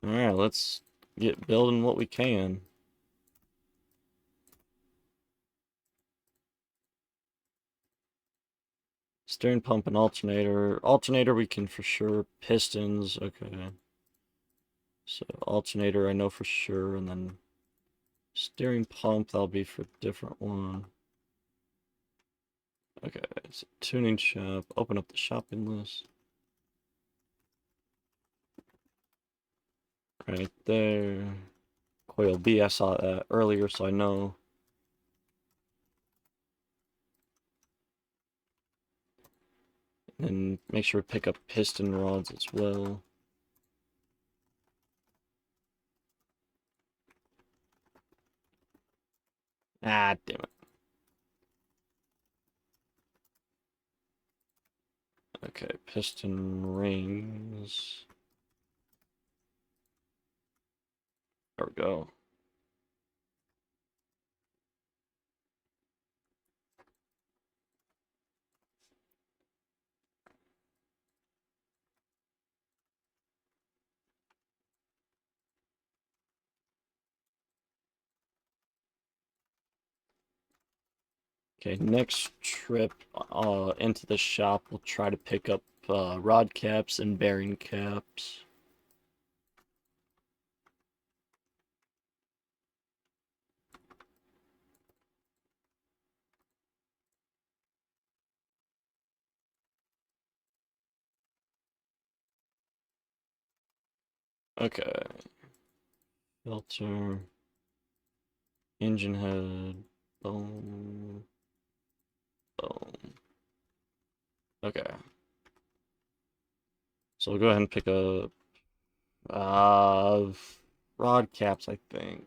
Speaker 1: Alright, let's get building what we can. Steering pump and alternator. Alternator we can for sure. Pistons, okay. So alternator I know for sure, and then steering pump, that'll be for a different one. Okay, so tuning shop. Open up the shopping list. Right there. Coil B, I saw that earlier, so I know. And make sure to pick up piston rods as well. Ah, damn it. Okay, piston rings. There we go. Okay, next trip into the shop, we'll try to pick up rod caps and bearing caps. Okay. Filter. Engine head. Boom. Boom. Okay. So we'll go ahead and pick up rod caps, I think.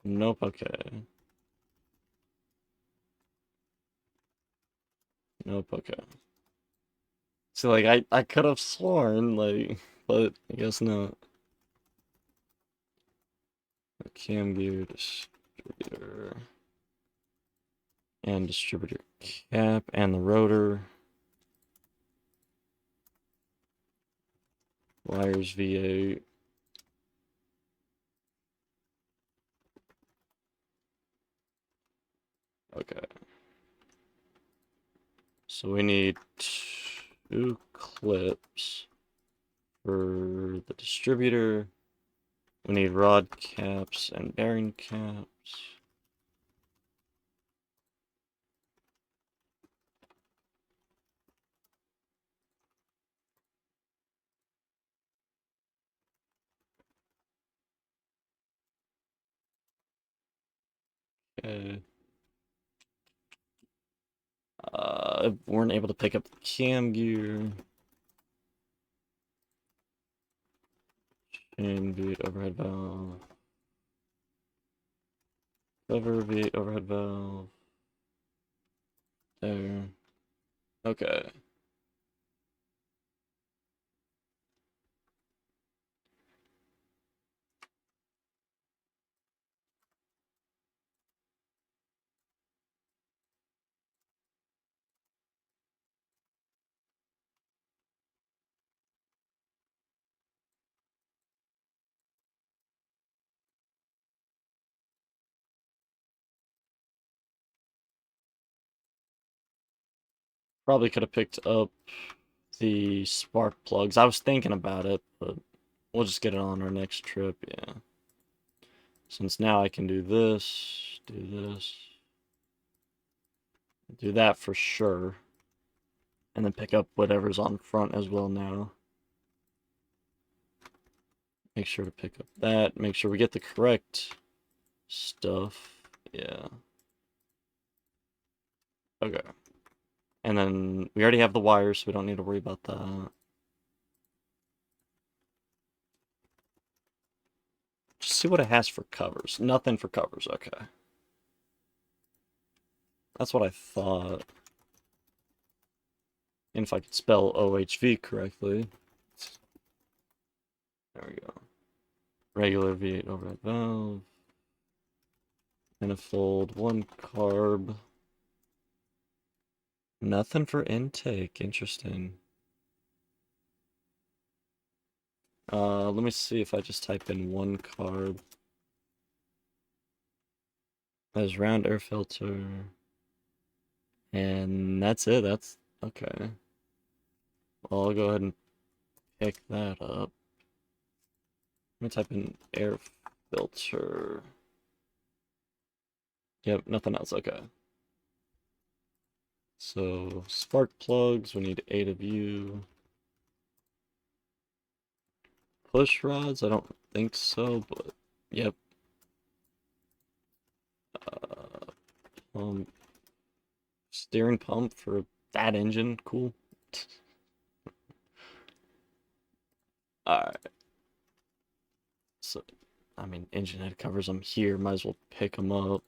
Speaker 1: Nope, okay. Nope, okay. So like I could have sworn, like, but I guess not. Cam gear distributor. And distributor cap and the rotor. Wires V8. Okay. So we need 2 clips for the distributor. We need rod caps and bearing caps. Okay. Weren't able to pick up the cam gear. Chain V8 overhead valve. Cover V8 overhead valve. There. Okay. Probably could have picked up the spark plugs. I was thinking about it, but we'll just get it on our next trip, yeah. Since now I can do this, do that for sure. And then pick up whatever's on front as well now. Make sure to pick up that. Make sure we get the correct stuff. Yeah. Okay. And then we already have the wires, so we don't need to worry about that. Just see what it has for covers. Nothing for covers, okay. That's what I thought. And if I could spell OHV correctly. There we go. Regular V8 overhead valve. Manifold, 1 carb. Nothing for intake. Interesting. Let me see if I just type in 1 carb. There's round air filter. And that's it. That's okay. Well, I'll go ahead and pick that up. Let me type in air filter. Yep, nothing else. Okay. So, spark plugs, we need 8 of you. Push rods, I don't think so, but yep. Pump. Steering pump for that engine, cool. Alright. So, I mean, engine head covers, I'm here, might as well pick them up.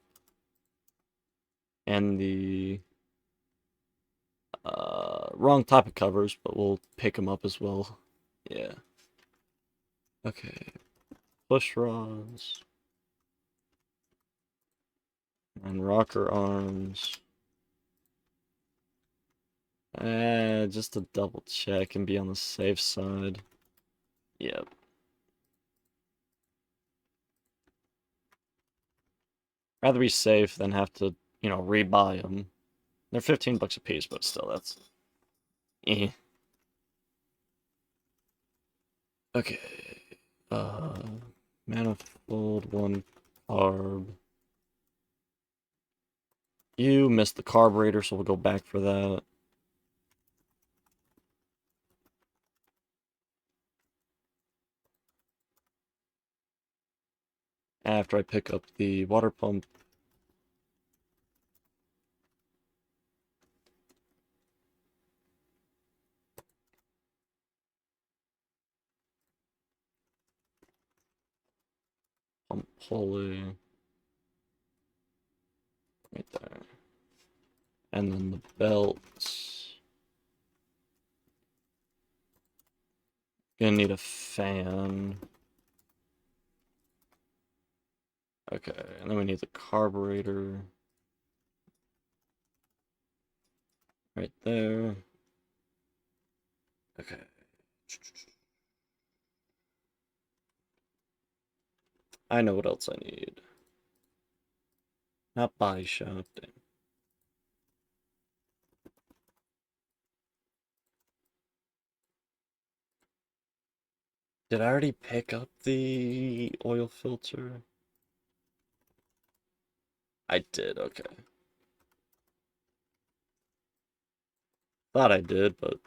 Speaker 1: And the wrong type of covers, but we'll pick them up as well. Yeah. Okay. Push rods. And rocker arms. Just to double check and be on the safe side. Yep. Rather be safe than have to, rebuy them. They're 15 bucks a piece, but still, that's eh. Okay. Uh, Manifold, one carb. You missed the carburetor, so we'll go back for that. After I pick up the water pump. Pump pulley. Right there. And then the belts. Gonna need a fan. Okay, and then we need the carburetor. Right there. Okay. I know what else I need. Not body shop. Dang. Did I already pick up the oil filter? I did, okay. Thought I did, but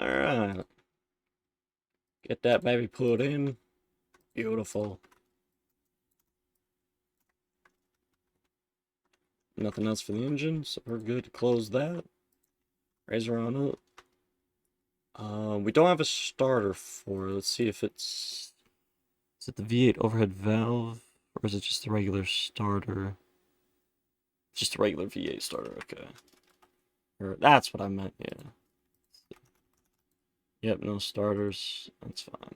Speaker 1: alright. Get that baby put in. Beautiful. Nothing else for the engine, so we're good to close that. Raise her on up. We don't have a starter for it. Let's see if it's... Is it the V8 overhead valve? Or is it just the regular starter? Just a regular V8 starter, okay. Or that's what I meant, yeah. Yep, no starters. That's fine.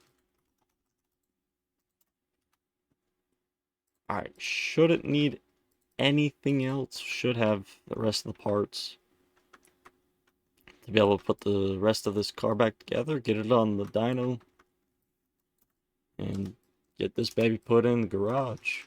Speaker 1: Alright, shouldn't need anything else. Should have the rest of the parts to be able to put the rest of this car back together, get it on the dyno, and get this baby put in the garage.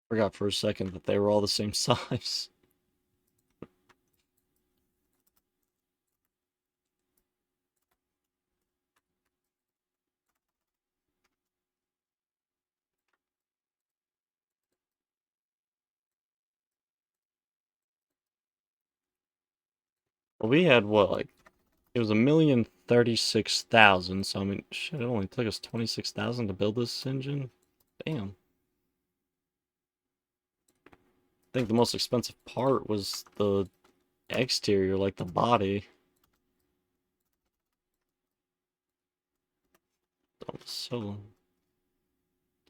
Speaker 1: Forgot for a second that they were all the same size. Well, we had what, like, it was 1,036,000, so I mean, shit, it only took us 26,000 to build this engine. Damn. I think the most expensive part was the exterior, like the body. So,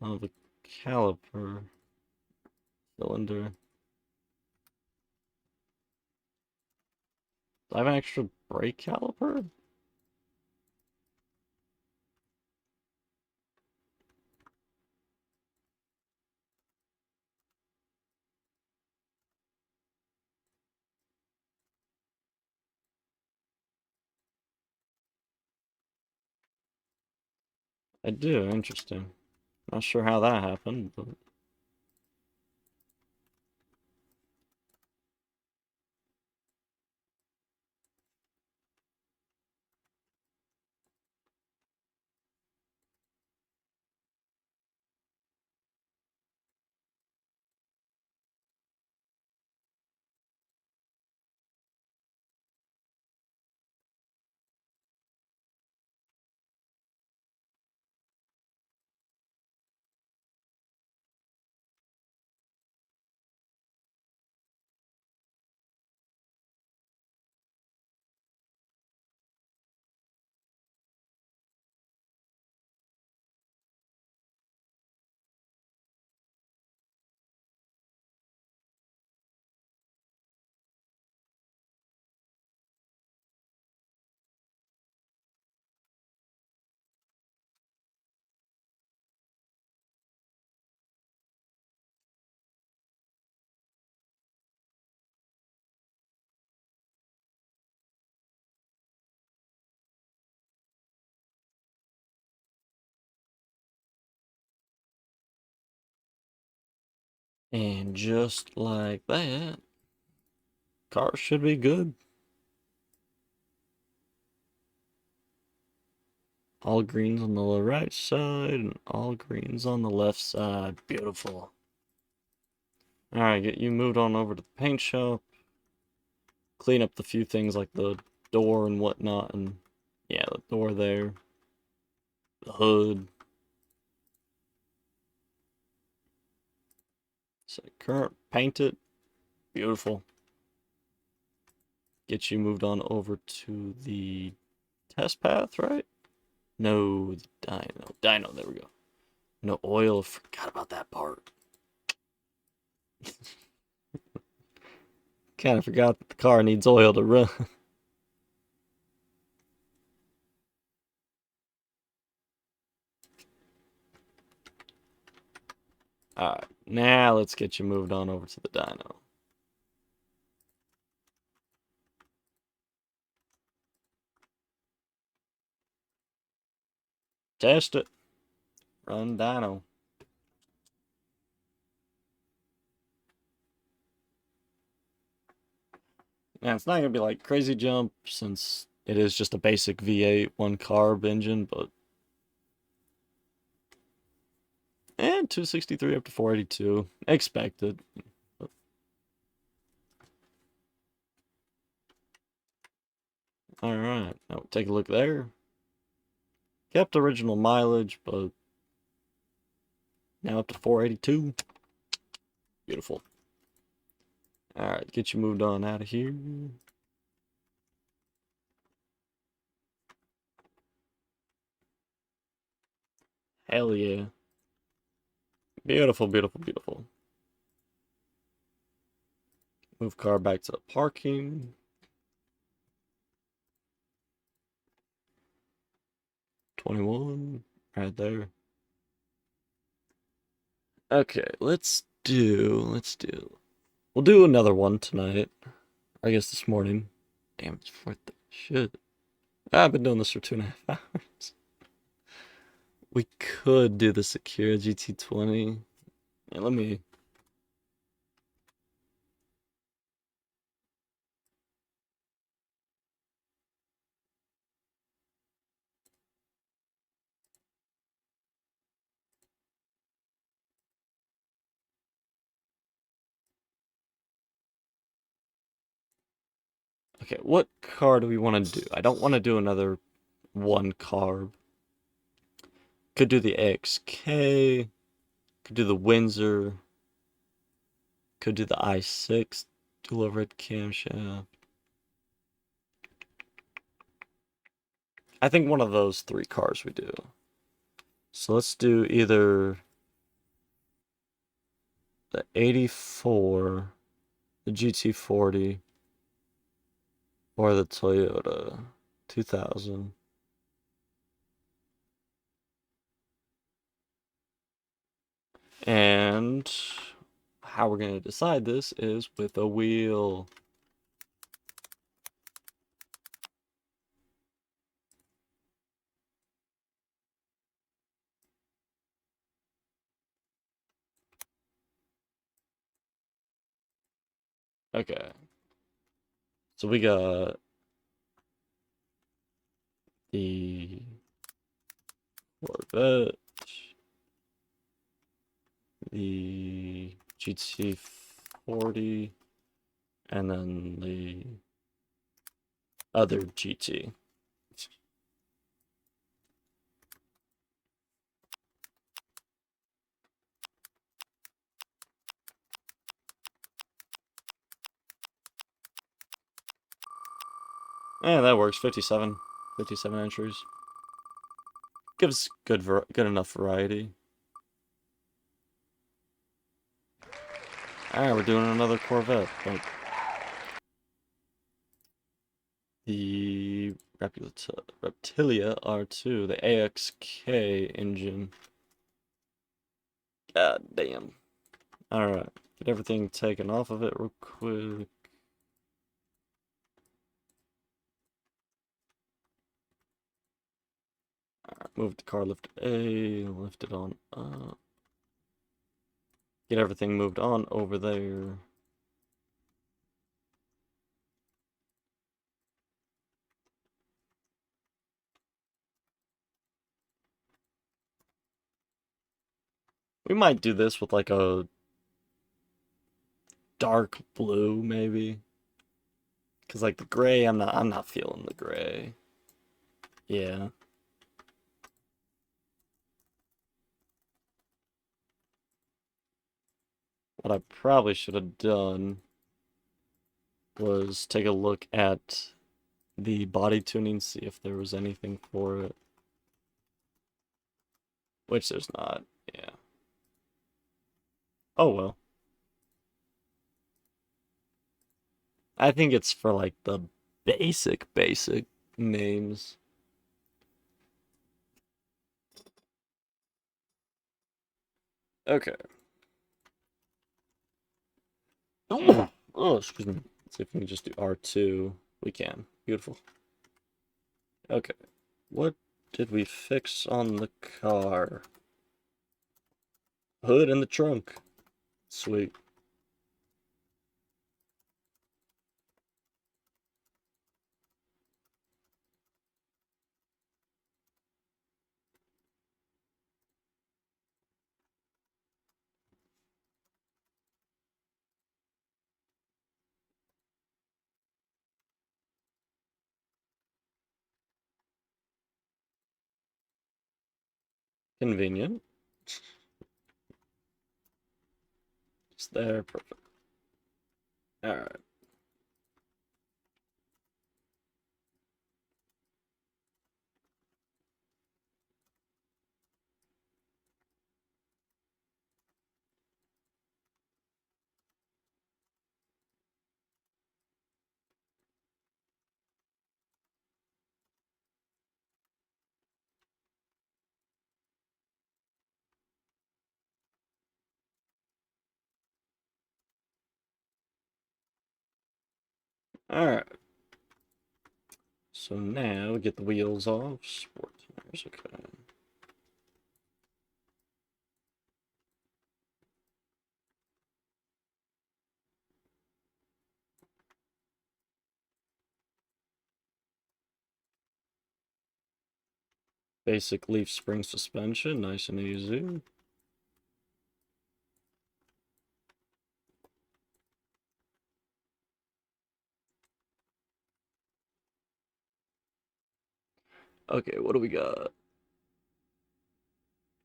Speaker 1: oh, the caliper cylinder. Do I have an extra brake caliper? I do, interesting. Not sure how that happened, but and just like that, car should be good. All greens on the right side and all greens on the left side. Beautiful. Alright, get you moved on over to the paint shop. Clean up the few things like the door and whatnot, and yeah, the door there, the hood. So current paint it. Beautiful. Get you moved on over to the test path, right? No, the dyno. Dyno, there we go. No oil. Forgot about that part. Kind of forgot that the car needs oil to run. Now let's get you moved on over to the dyno. Test it. Run dyno. Now it's not gonna be like crazy jump since it is just a basic V8 one carb engine, but and 263 up to 482 expected. All right, now take a look there. Kept original mileage, but now up to 482. Beautiful. All right, get you moved on out of here. Hell yeah. Beautiful, beautiful, beautiful. Move car back to the parking. 21, right there. Okay, we'll do another one tonight. I guess this morning. Damn, it's 4th. Shit. I've been doing this for 2.5 hours. We could do the Secura GT20. Yeah, let me... Okay, what car do we want to do? I don't want to do another one carb. Could do the XK. Could do the Windsor. Could do the i6 dual overhead camshaft. I think one of those 3 cars we do. So let's do either the 84, the GT40, or the Toyota 2000. And how we're going to decide this is with a wheel. Okay. So we got the Corvette, the GT40, and then the other GT. Yeah, that works. 57 entries. Gives good enough variety. Alright, we're doing another Corvette. But the Reptilia R2, the AXK engine. God damn. Alright, get everything taken off of it real quick. Alright, move the car, lift A, lift it on up. Get everything moved on over there. We might do this with like a dark blue, maybe. Cause like the gray, I'm not feeling the gray. Yeah. What I probably should have done was take a look at the body tuning, see if there was anything for it. Which there's not, yeah. Oh well. I think it's for like the basic names. Okay. Oh, excuse me. Let's see if we can just do R2. We can. Beautiful. Okay. What did we fix on the car? Hood and the trunk. Sweet. Convenient. It's there. Perfect. Alright. Alright. So now we get the wheels off. Sport tires. Okay. Basic leaf spring suspension. Nice and easy. Okay, what do we got?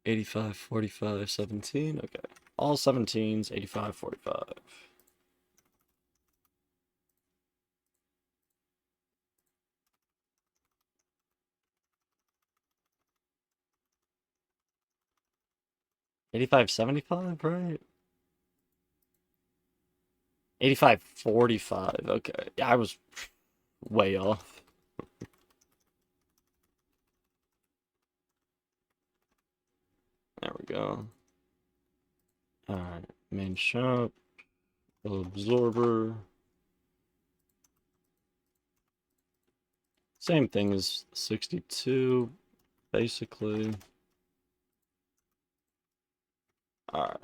Speaker 1: 85, 45, 17. Okay. All 17s, 85, 45. $85, 75, right? 85, 45. Okay. Yeah, I was way off. There we go. Alright. Main shop. Absorber. Same thing as 62, basically. Alright.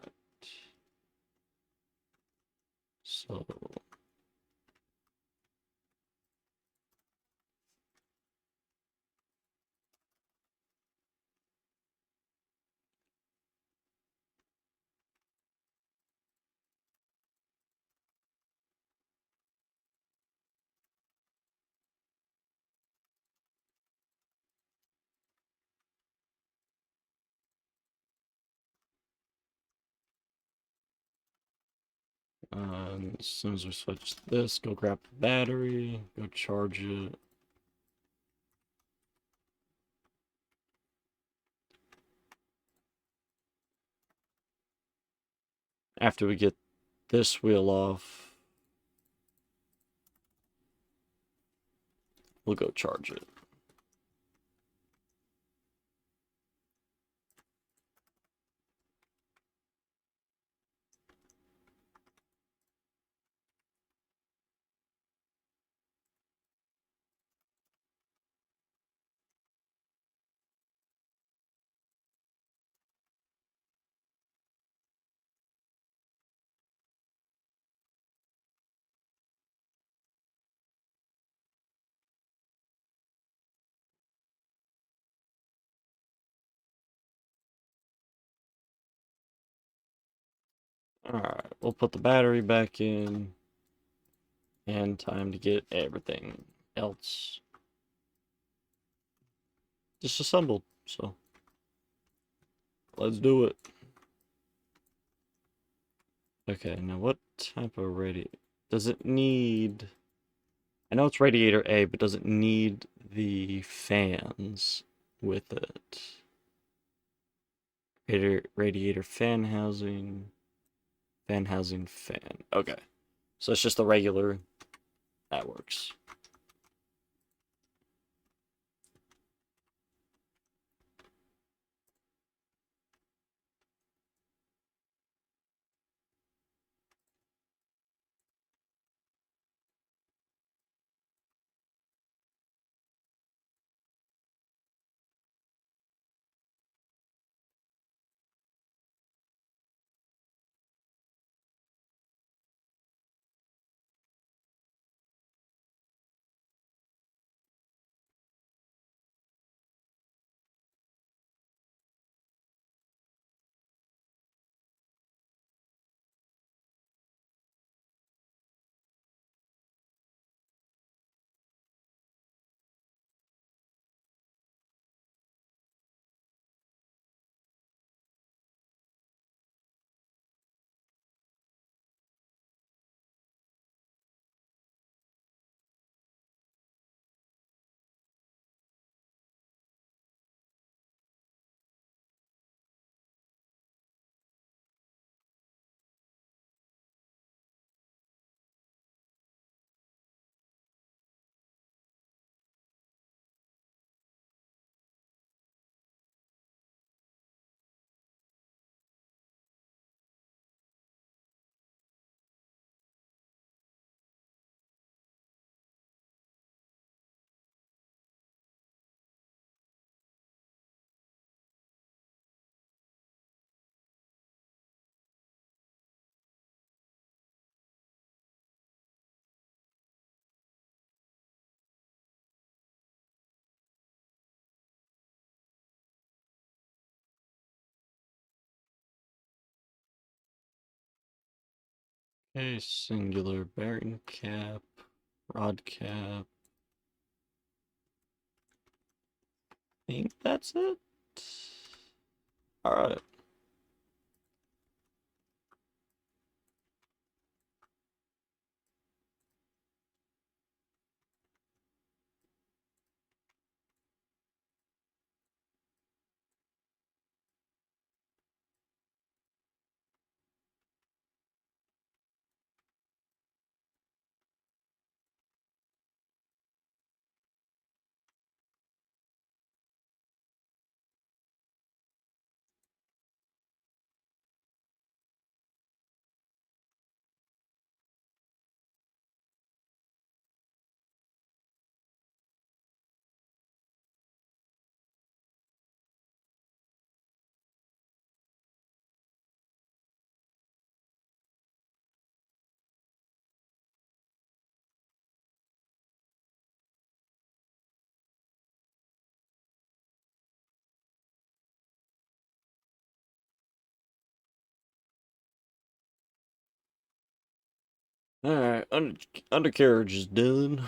Speaker 1: So. As soon as we switch this, go grab the battery, go charge it. After we get this wheel off, we'll go charge it. Alright, we'll put the battery back in. And time to get everything else disassembled. So, let's do it. Okay, now what type of radiator? Does it need... I know it's radiator A, but does it need the fans with it? Radiator fan housing, fan housing, fan. Okay, so it's just the regular. That works. Okay, singular bearing cap, rod cap. I think that's it. Alright. Alright, undercarriage is done.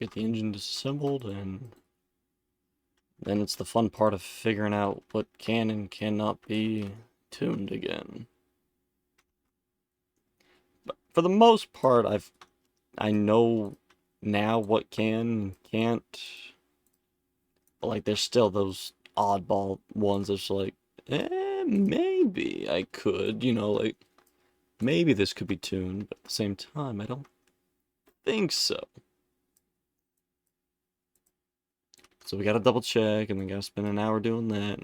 Speaker 1: Get the engine disassembled, and then it's the fun part of figuring out what can and cannot be tuned again. But for the most part, I know now what can and can't. But like, there's still those oddball ones that's like, maybe I could, like, maybe this could be tuned, but at the same time, I don't think so. So we gotta double check, and then gotta spend an hour doing that.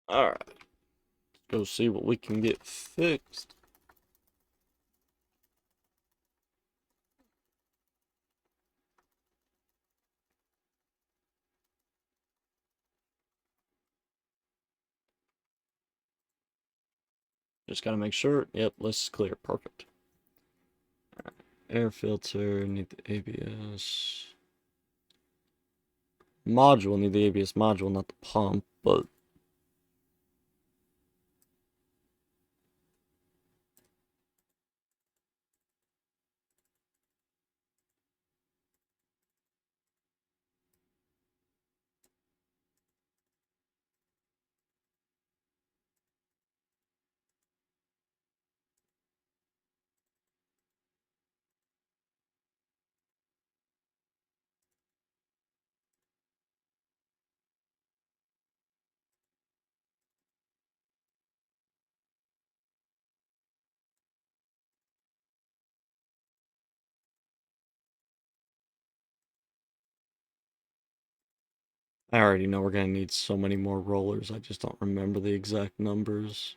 Speaker 1: Alright, go see what we can get fixed. Just gotta make sure. Yep, list is clear. Perfect. Air filter, need the ABS. Module, need the ABS module, not the pump, but I already know we're gonna need so many more rollers. I just don't remember the exact numbers.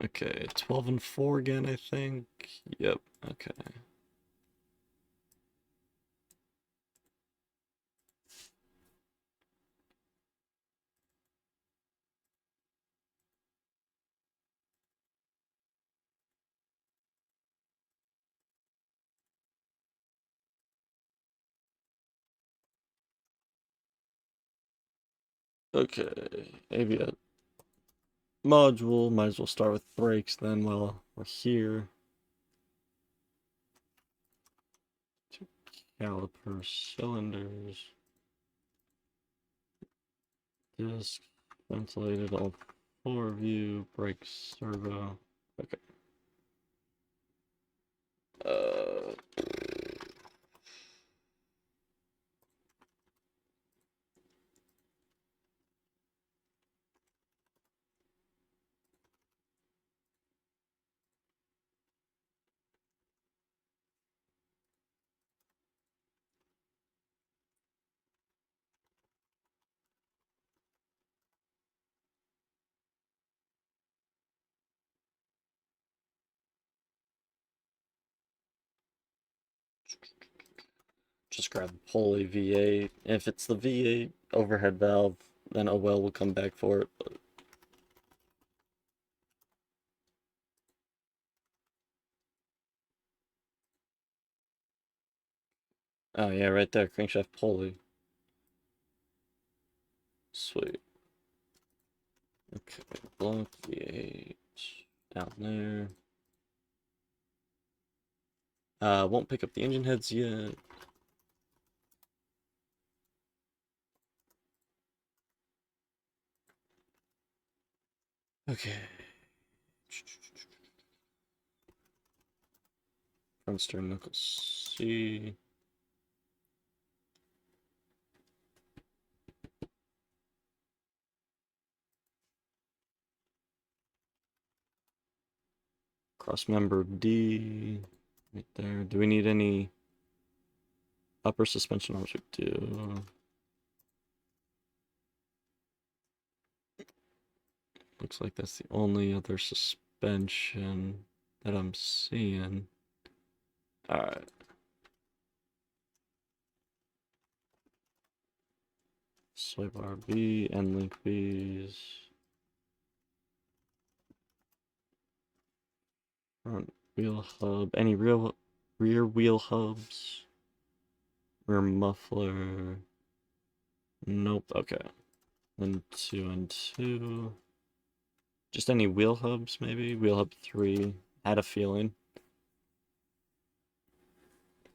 Speaker 1: Okay, 12 and 4 again, I think. Yep, okay. Okay, ABS module. Might as well start with brakes then while we're here. Two caliper cylinders. Disc, ventilated, all four view, brake servo. Okay. Just grab the pulley V8. If it's the V8 overhead valve, then oh well, we'll come back for it. But oh yeah, right there, crankshaft pulley. Sweet. Okay, block V8 down there. Won't pick up the engine heads yet. Okay. Front stern knuckle C. Cross member D. Right there. Do we need any upper suspension arms? We do. Looks like that's the only other suspension that I'm seeing. Alright. Sway bar B, end link Bs. Front wheel hub. Any rear wheel hubs? Rear muffler. Nope. Okay. Then 2 and 2. Just any wheel hubs, maybe? Wheel hub 3. Had a feeling.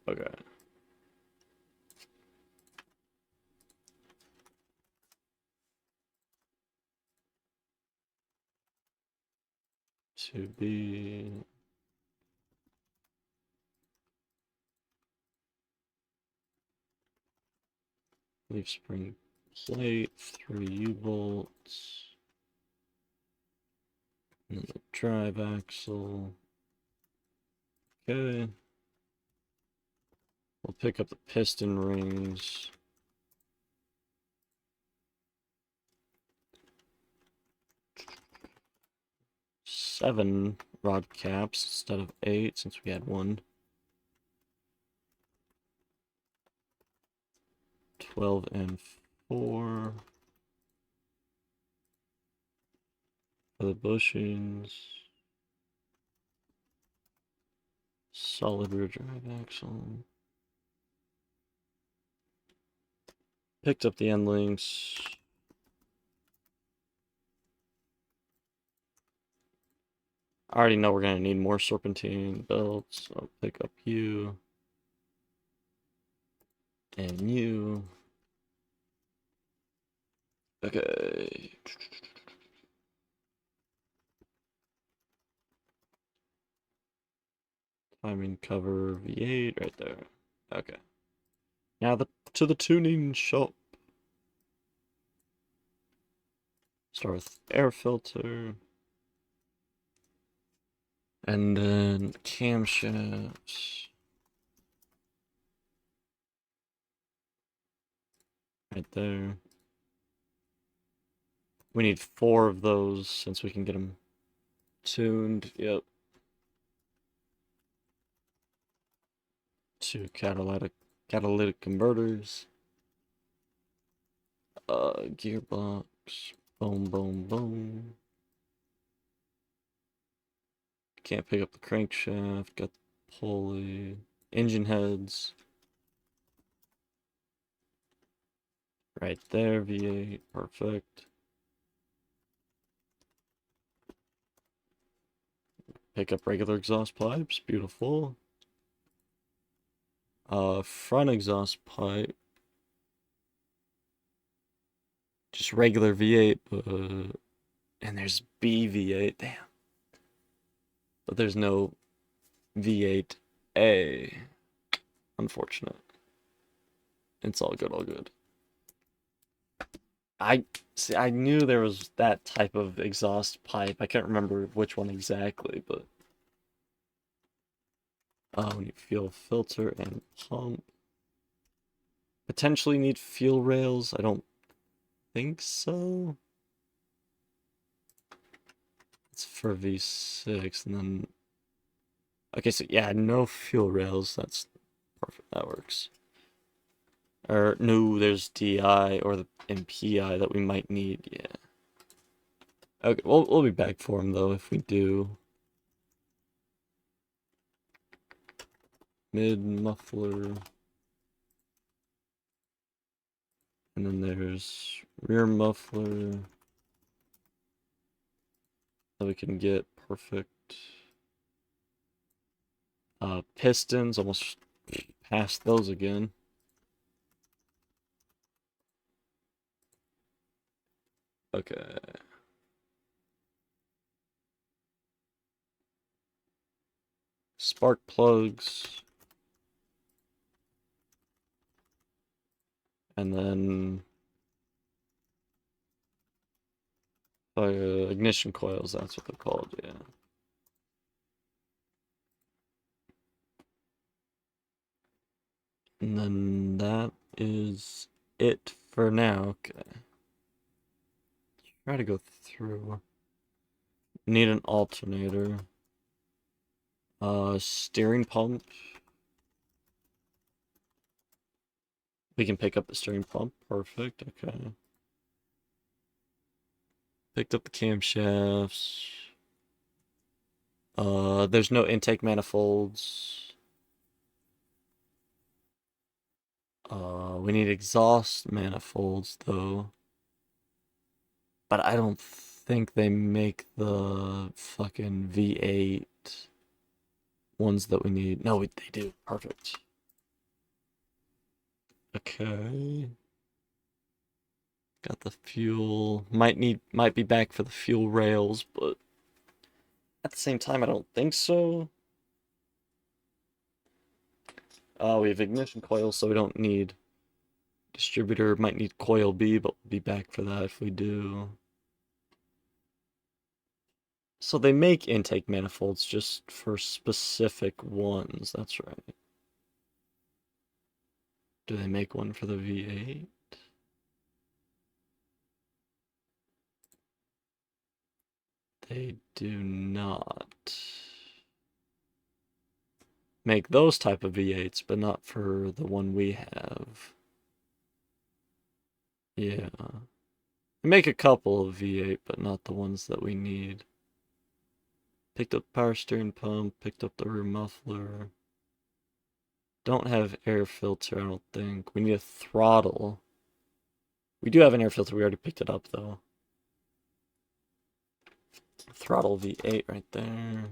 Speaker 1: Okay. To be leaf spring plate, 3 U-bolts, and then the drive axle. Okay. We'll pick up the piston rings. Seven rod caps instead of 8 since we had 1. 12 and 4 for the bushings. Solid rear drive axle. Picked up the end links. I already know we're going to need more serpentine belts. I'll pick up you. And you. Okay. Timing cover V8 right there. Okay. Now to the tuning shop. Start with air filter. And then camshafts. Right there. We need 4 of those since we can get them tuned. Yep. 2 catalytic converters. Gearbox. Boom, boom, boom. Can't pick up the crankshaft. Got the pulley. Engine heads. Right there, V8. Perfect. Pick up regular exhaust pipes. Beautiful. Front exhaust pipe. Just regular V8, and there's B V8. Damn. But there's no V8A. Unfortunate. It's all good, all good. I knew there was that type of exhaust pipe. I can't remember which one exactly, but we need fuel filter and pump. Potentially need fuel rails. I don't think so. It's for V6, and then okay, so yeah, no fuel rails. That's Perfect, that works. Or, no, there's DI or the MPI that we might need, yeah. Okay, we'll be back for him, though, if we do. Mid muffler. And then there's rear muffler that we can get. Perfect. Pistons, almost passed those again. Okay. Spark plugs. And then ignition coils, that's what they're called, yeah. And then that is it for now. Okay. Try to go through. Need an alternator. Steering pump. We can pick up the steering pump. Perfect, okay. Picked up the camshafts. There's no intake manifolds. We need exhaust manifolds, though. But I don't think they make the fucking V8 ones that we need. No, they do. Perfect. Okay. Got the fuel. Might be back for the fuel rails, but at the same time, I don't think so. We have ignition coils, so we don't need distributor. Might need coil B, but we'll be back for that if we do. So they make intake manifolds just for specific ones. That's right. Do they make one for the V8? They do not make those type of V8s, but not for the one we have. Yeah. They make a couple of V8, but not the ones that we need. Picked up power steering pump, picked up the rear muffler. Don't have air filter, I don't think. We need a throttle. We do have an air filter, we already picked it up though. Throttle V8 right there.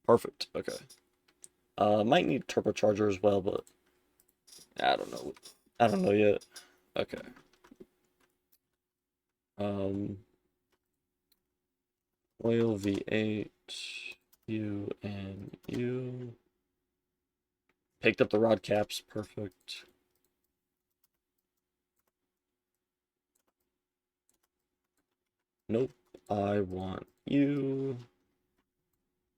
Speaker 1: Perfect, okay. Might need turbocharger as well, but I don't know. I don't know yet. Okay. Oil V8, U and U. Picked up the rod caps, perfect. Nope, I want you.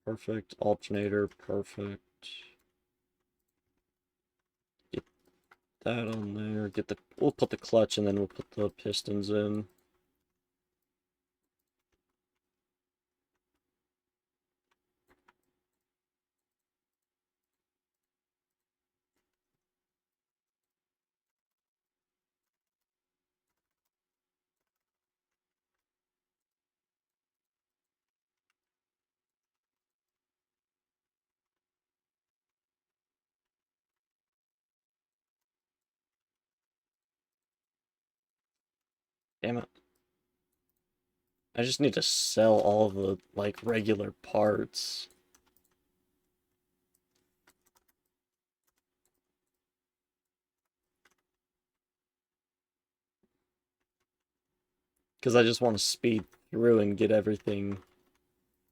Speaker 1: Perfect, alternator, perfect. Get that on there, we'll put the clutch and then we'll put the pistons in. Damn it. I just need to sell all the, like, regular parts. Because I just want to speed through and get everything,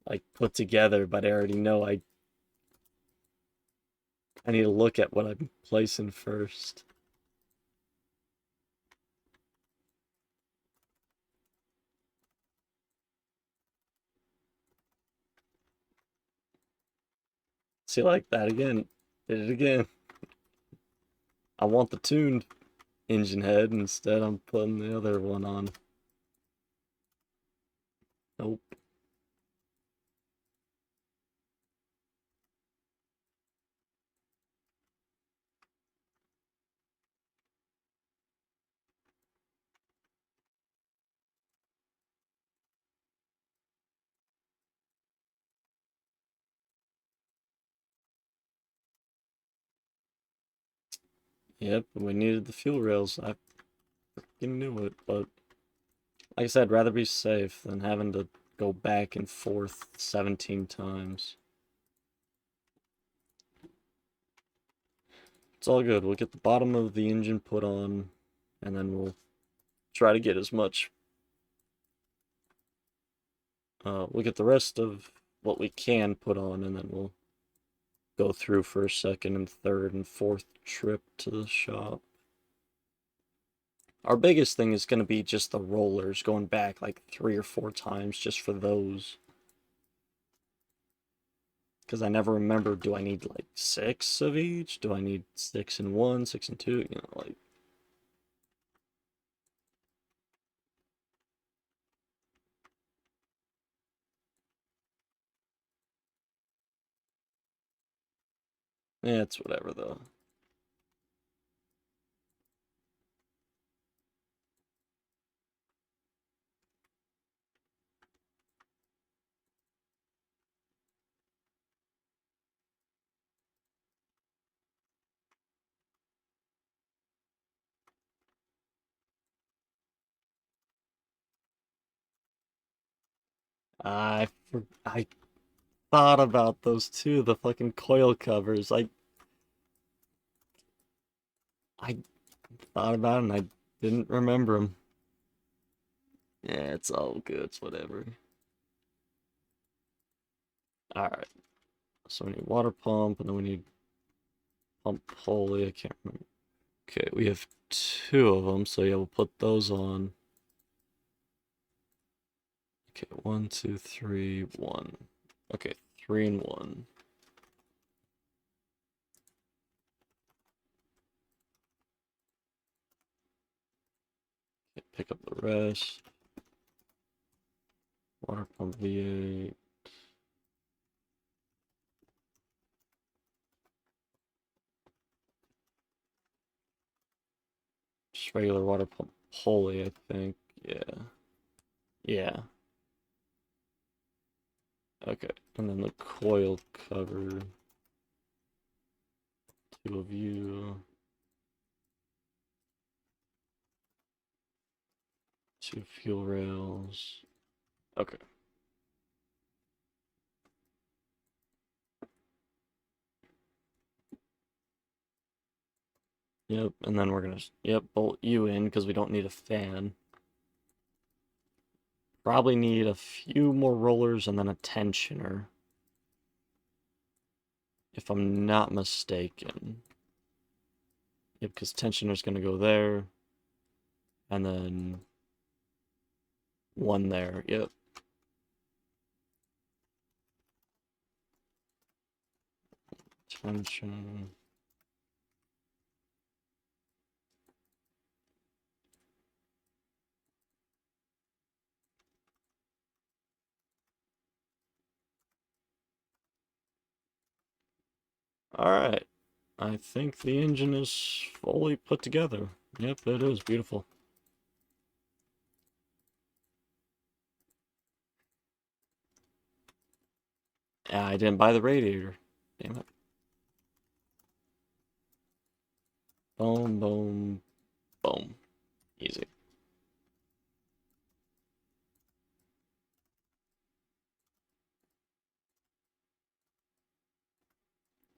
Speaker 1: like, put together, but I already know I need to look at what I'm placing first. See, like that again. Did it again. I want the tuned engine head, instead I'm putting the other one on. Nope. Yep, we needed the fuel rails. I freaking knew it, but like I said, rather be safe than having to go back and forth 17 times. It's all good. We'll get the bottom of the engine put on, and then we'll try to get as much. We'll get the rest of what we can put on, and then we'll go through for a second and third and fourth trip to the shop. Our biggest thing is going to be just the rollers, going back like 3 or 4 times just for those. Because I never remember, do I need like 6 of each? Do I need 6 and 1, 6 and 2? You know, like. Yeah, it's whatever though. I thought about those too, the fucking coil covers. I thought about it and I didn't remember them. Yeah, it's all good. It's whatever. Alright. So we need water pump, and then we need pump pulley. I can't remember. Okay, we have 2 of them, so yeah, we'll put those on. Okay, 1, 2, 3, 1. Okay, 3 and 1. Okay, pick up the rest. Water pump V8. Just regular water pump pulley, I think. Yeah. Yeah. Okay, and then the coil cover. 2 of you. 2 fuel rails. Okay. Yep, and then we're gonna, yep, bolt you in because we don't need a fan. Probably need a few more rollers and then a tensioner, if I'm not mistaken. Yep, because tensioner's gonna go there, and then 1 there, yep. Tension. Alright. I think the engine is fully put together. Yep, it is beautiful. Yeah, I didn't buy the radiator. Damn it. Boom, boom, boom. Easy.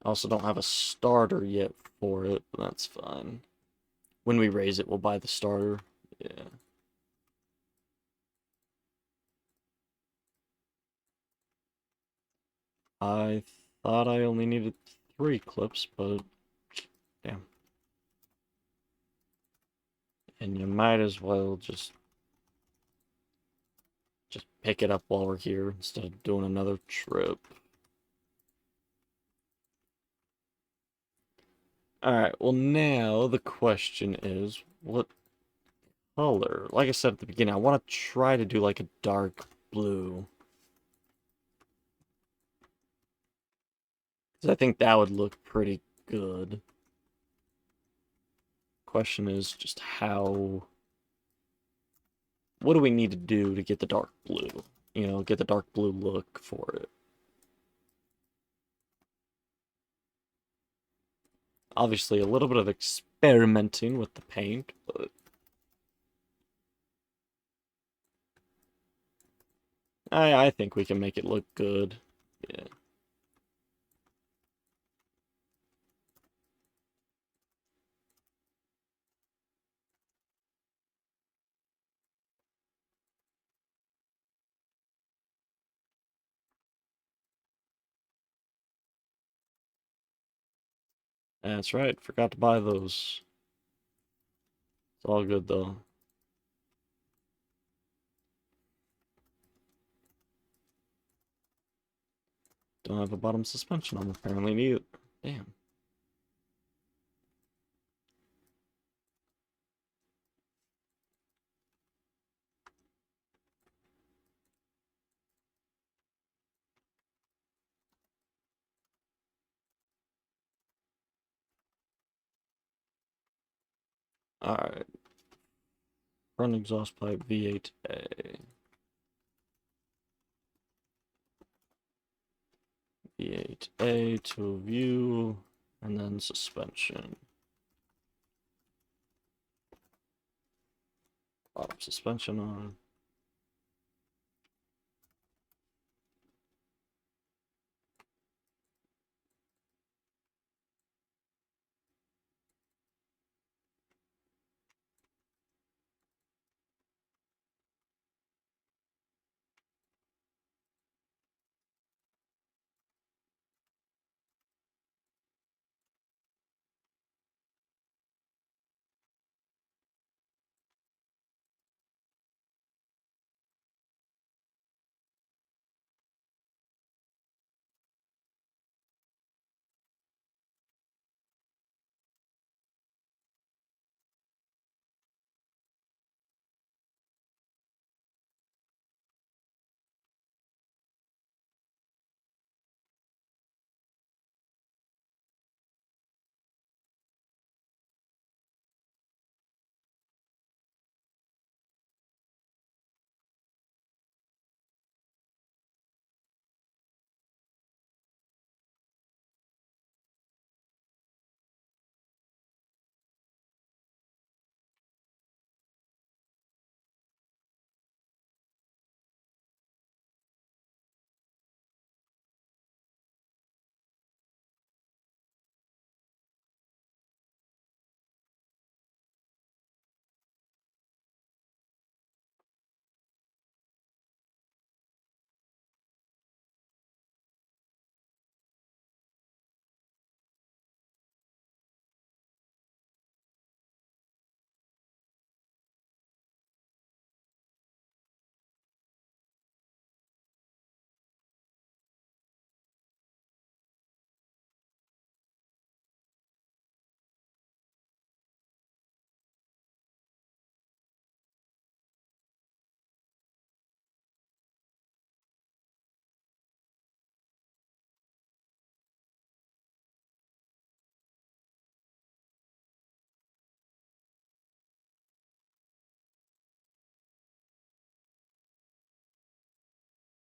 Speaker 1: I also don't have a starter yet for it, but that's fine. When we raise it, we'll buy the starter. Yeah. I thought I only needed 3 clips, but damn. And you might as well just pick it up while we're here instead of doing another trip. Alright, well now the question is, what color? Like I said at the beginning, I want to try to do like a dark blue. Because I think that would look pretty good. Question is just how... What do we need to do to get the dark blue? You know, get the dark blue look for it. Obviously, a little bit of experimenting with the paint, but I think we can make it look good. Yeah. That's right. Forgot to buy those. It's all good though. Don't have a bottom suspension on apparently neither. Damn. Alright. Front exhaust pipe V8A. V8A to view, and then suspension. Bottom suspension on.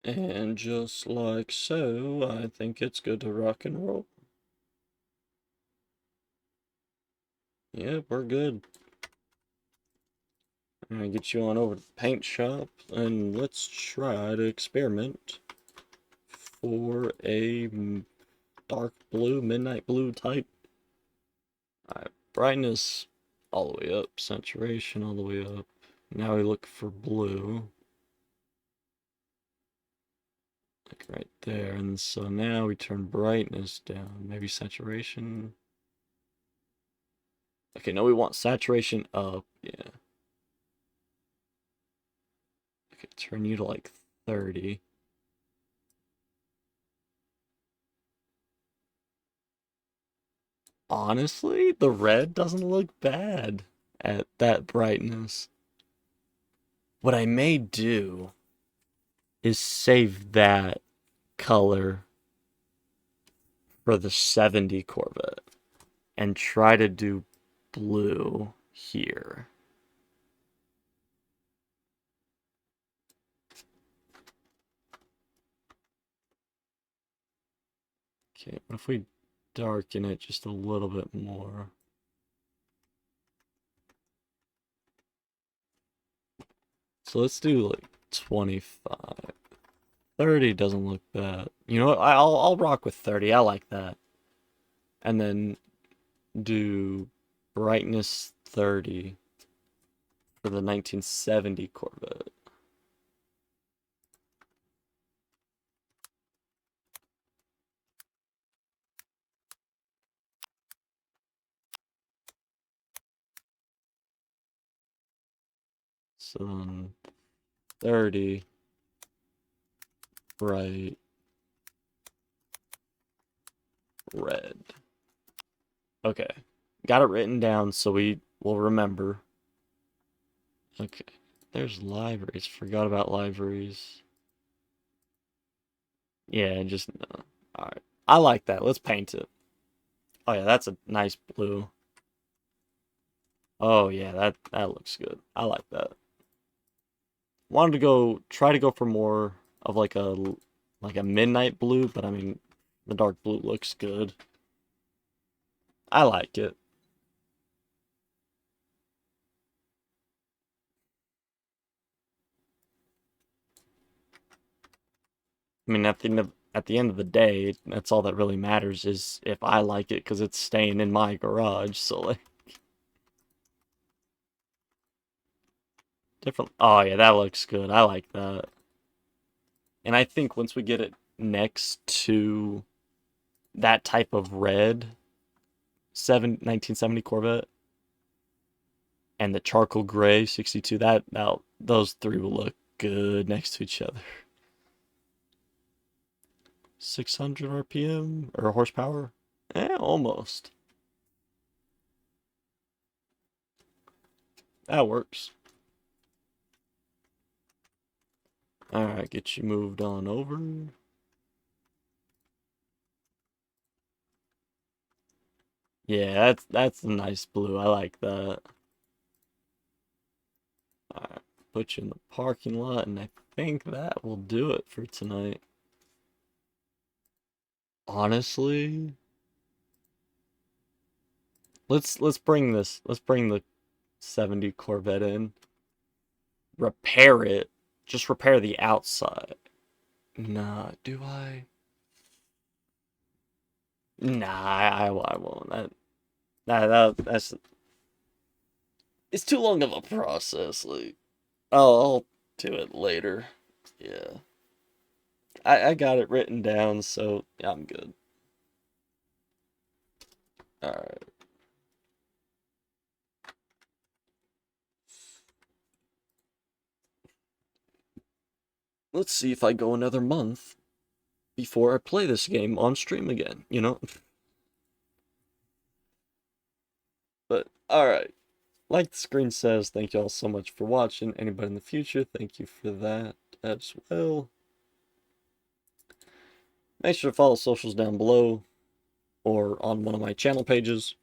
Speaker 1: And just like so, I think it's good to rock and roll. Yep, we're good. I'm gonna get you on over to the paint shop and let's try to experiment for a dark blue, midnight blue type. Alright, brightness all the way up, saturation all the way up. Now we look for blue. Like right there, and so now we turn brightness down, maybe saturation. Okay, no, we want saturation up, yeah. Okay, turn you to like 30. Honestly, the red doesn't look bad at that brightness. What I may do is save that color for the 70 Corvette and try to do blue here. Okay, what if we darken it just a little bit more. So let's do like 25. 30 doesn't look bad. You know what? I'll rock with 30. I like that. And then do brightness 30 for the 1970 Corvette. So then 30 bright red. Okay. Got it written down so we will remember. Okay. There's libraries. Forgot about libraries. Yeah, just no. Alright. I like that. Let's paint it. Oh yeah, that's a nice blue. Oh yeah, that looks good. I like that. Wanted to try to go for more of like a midnight blue, but I mean the dark blue looks good. I like it. I mean at the end of the day, that's all that really matters is if I like it because it's staying in my garage. So like different. Oh yeah, that looks good. I like that. And I think once we get it next to that type of red 1970 Corvette and the charcoal gray 62, that now those three will look good next to each other. 600 RPM or horsepower? Almost. That works. Alright, get you moved on over. Yeah, that's a nice blue. I like that. Alright, put you in the parking lot, and I think that will do it for tonight. Honestly, let's bring the 70 Corvette in. Repair it. Just repair the outside. Nah, do I? Nah, I won't. That's it's too long of a process. Like, I'll do it later. Yeah, I got it written down, so yeah, I'm good. All right. Let's see if I go another month before I play this game on stream again. You know. But all right. Like the screen says, thank you all so much for watching. Anybody in the future, thank you for that as well. Make sure to follow socials down below or on one of my channel pages.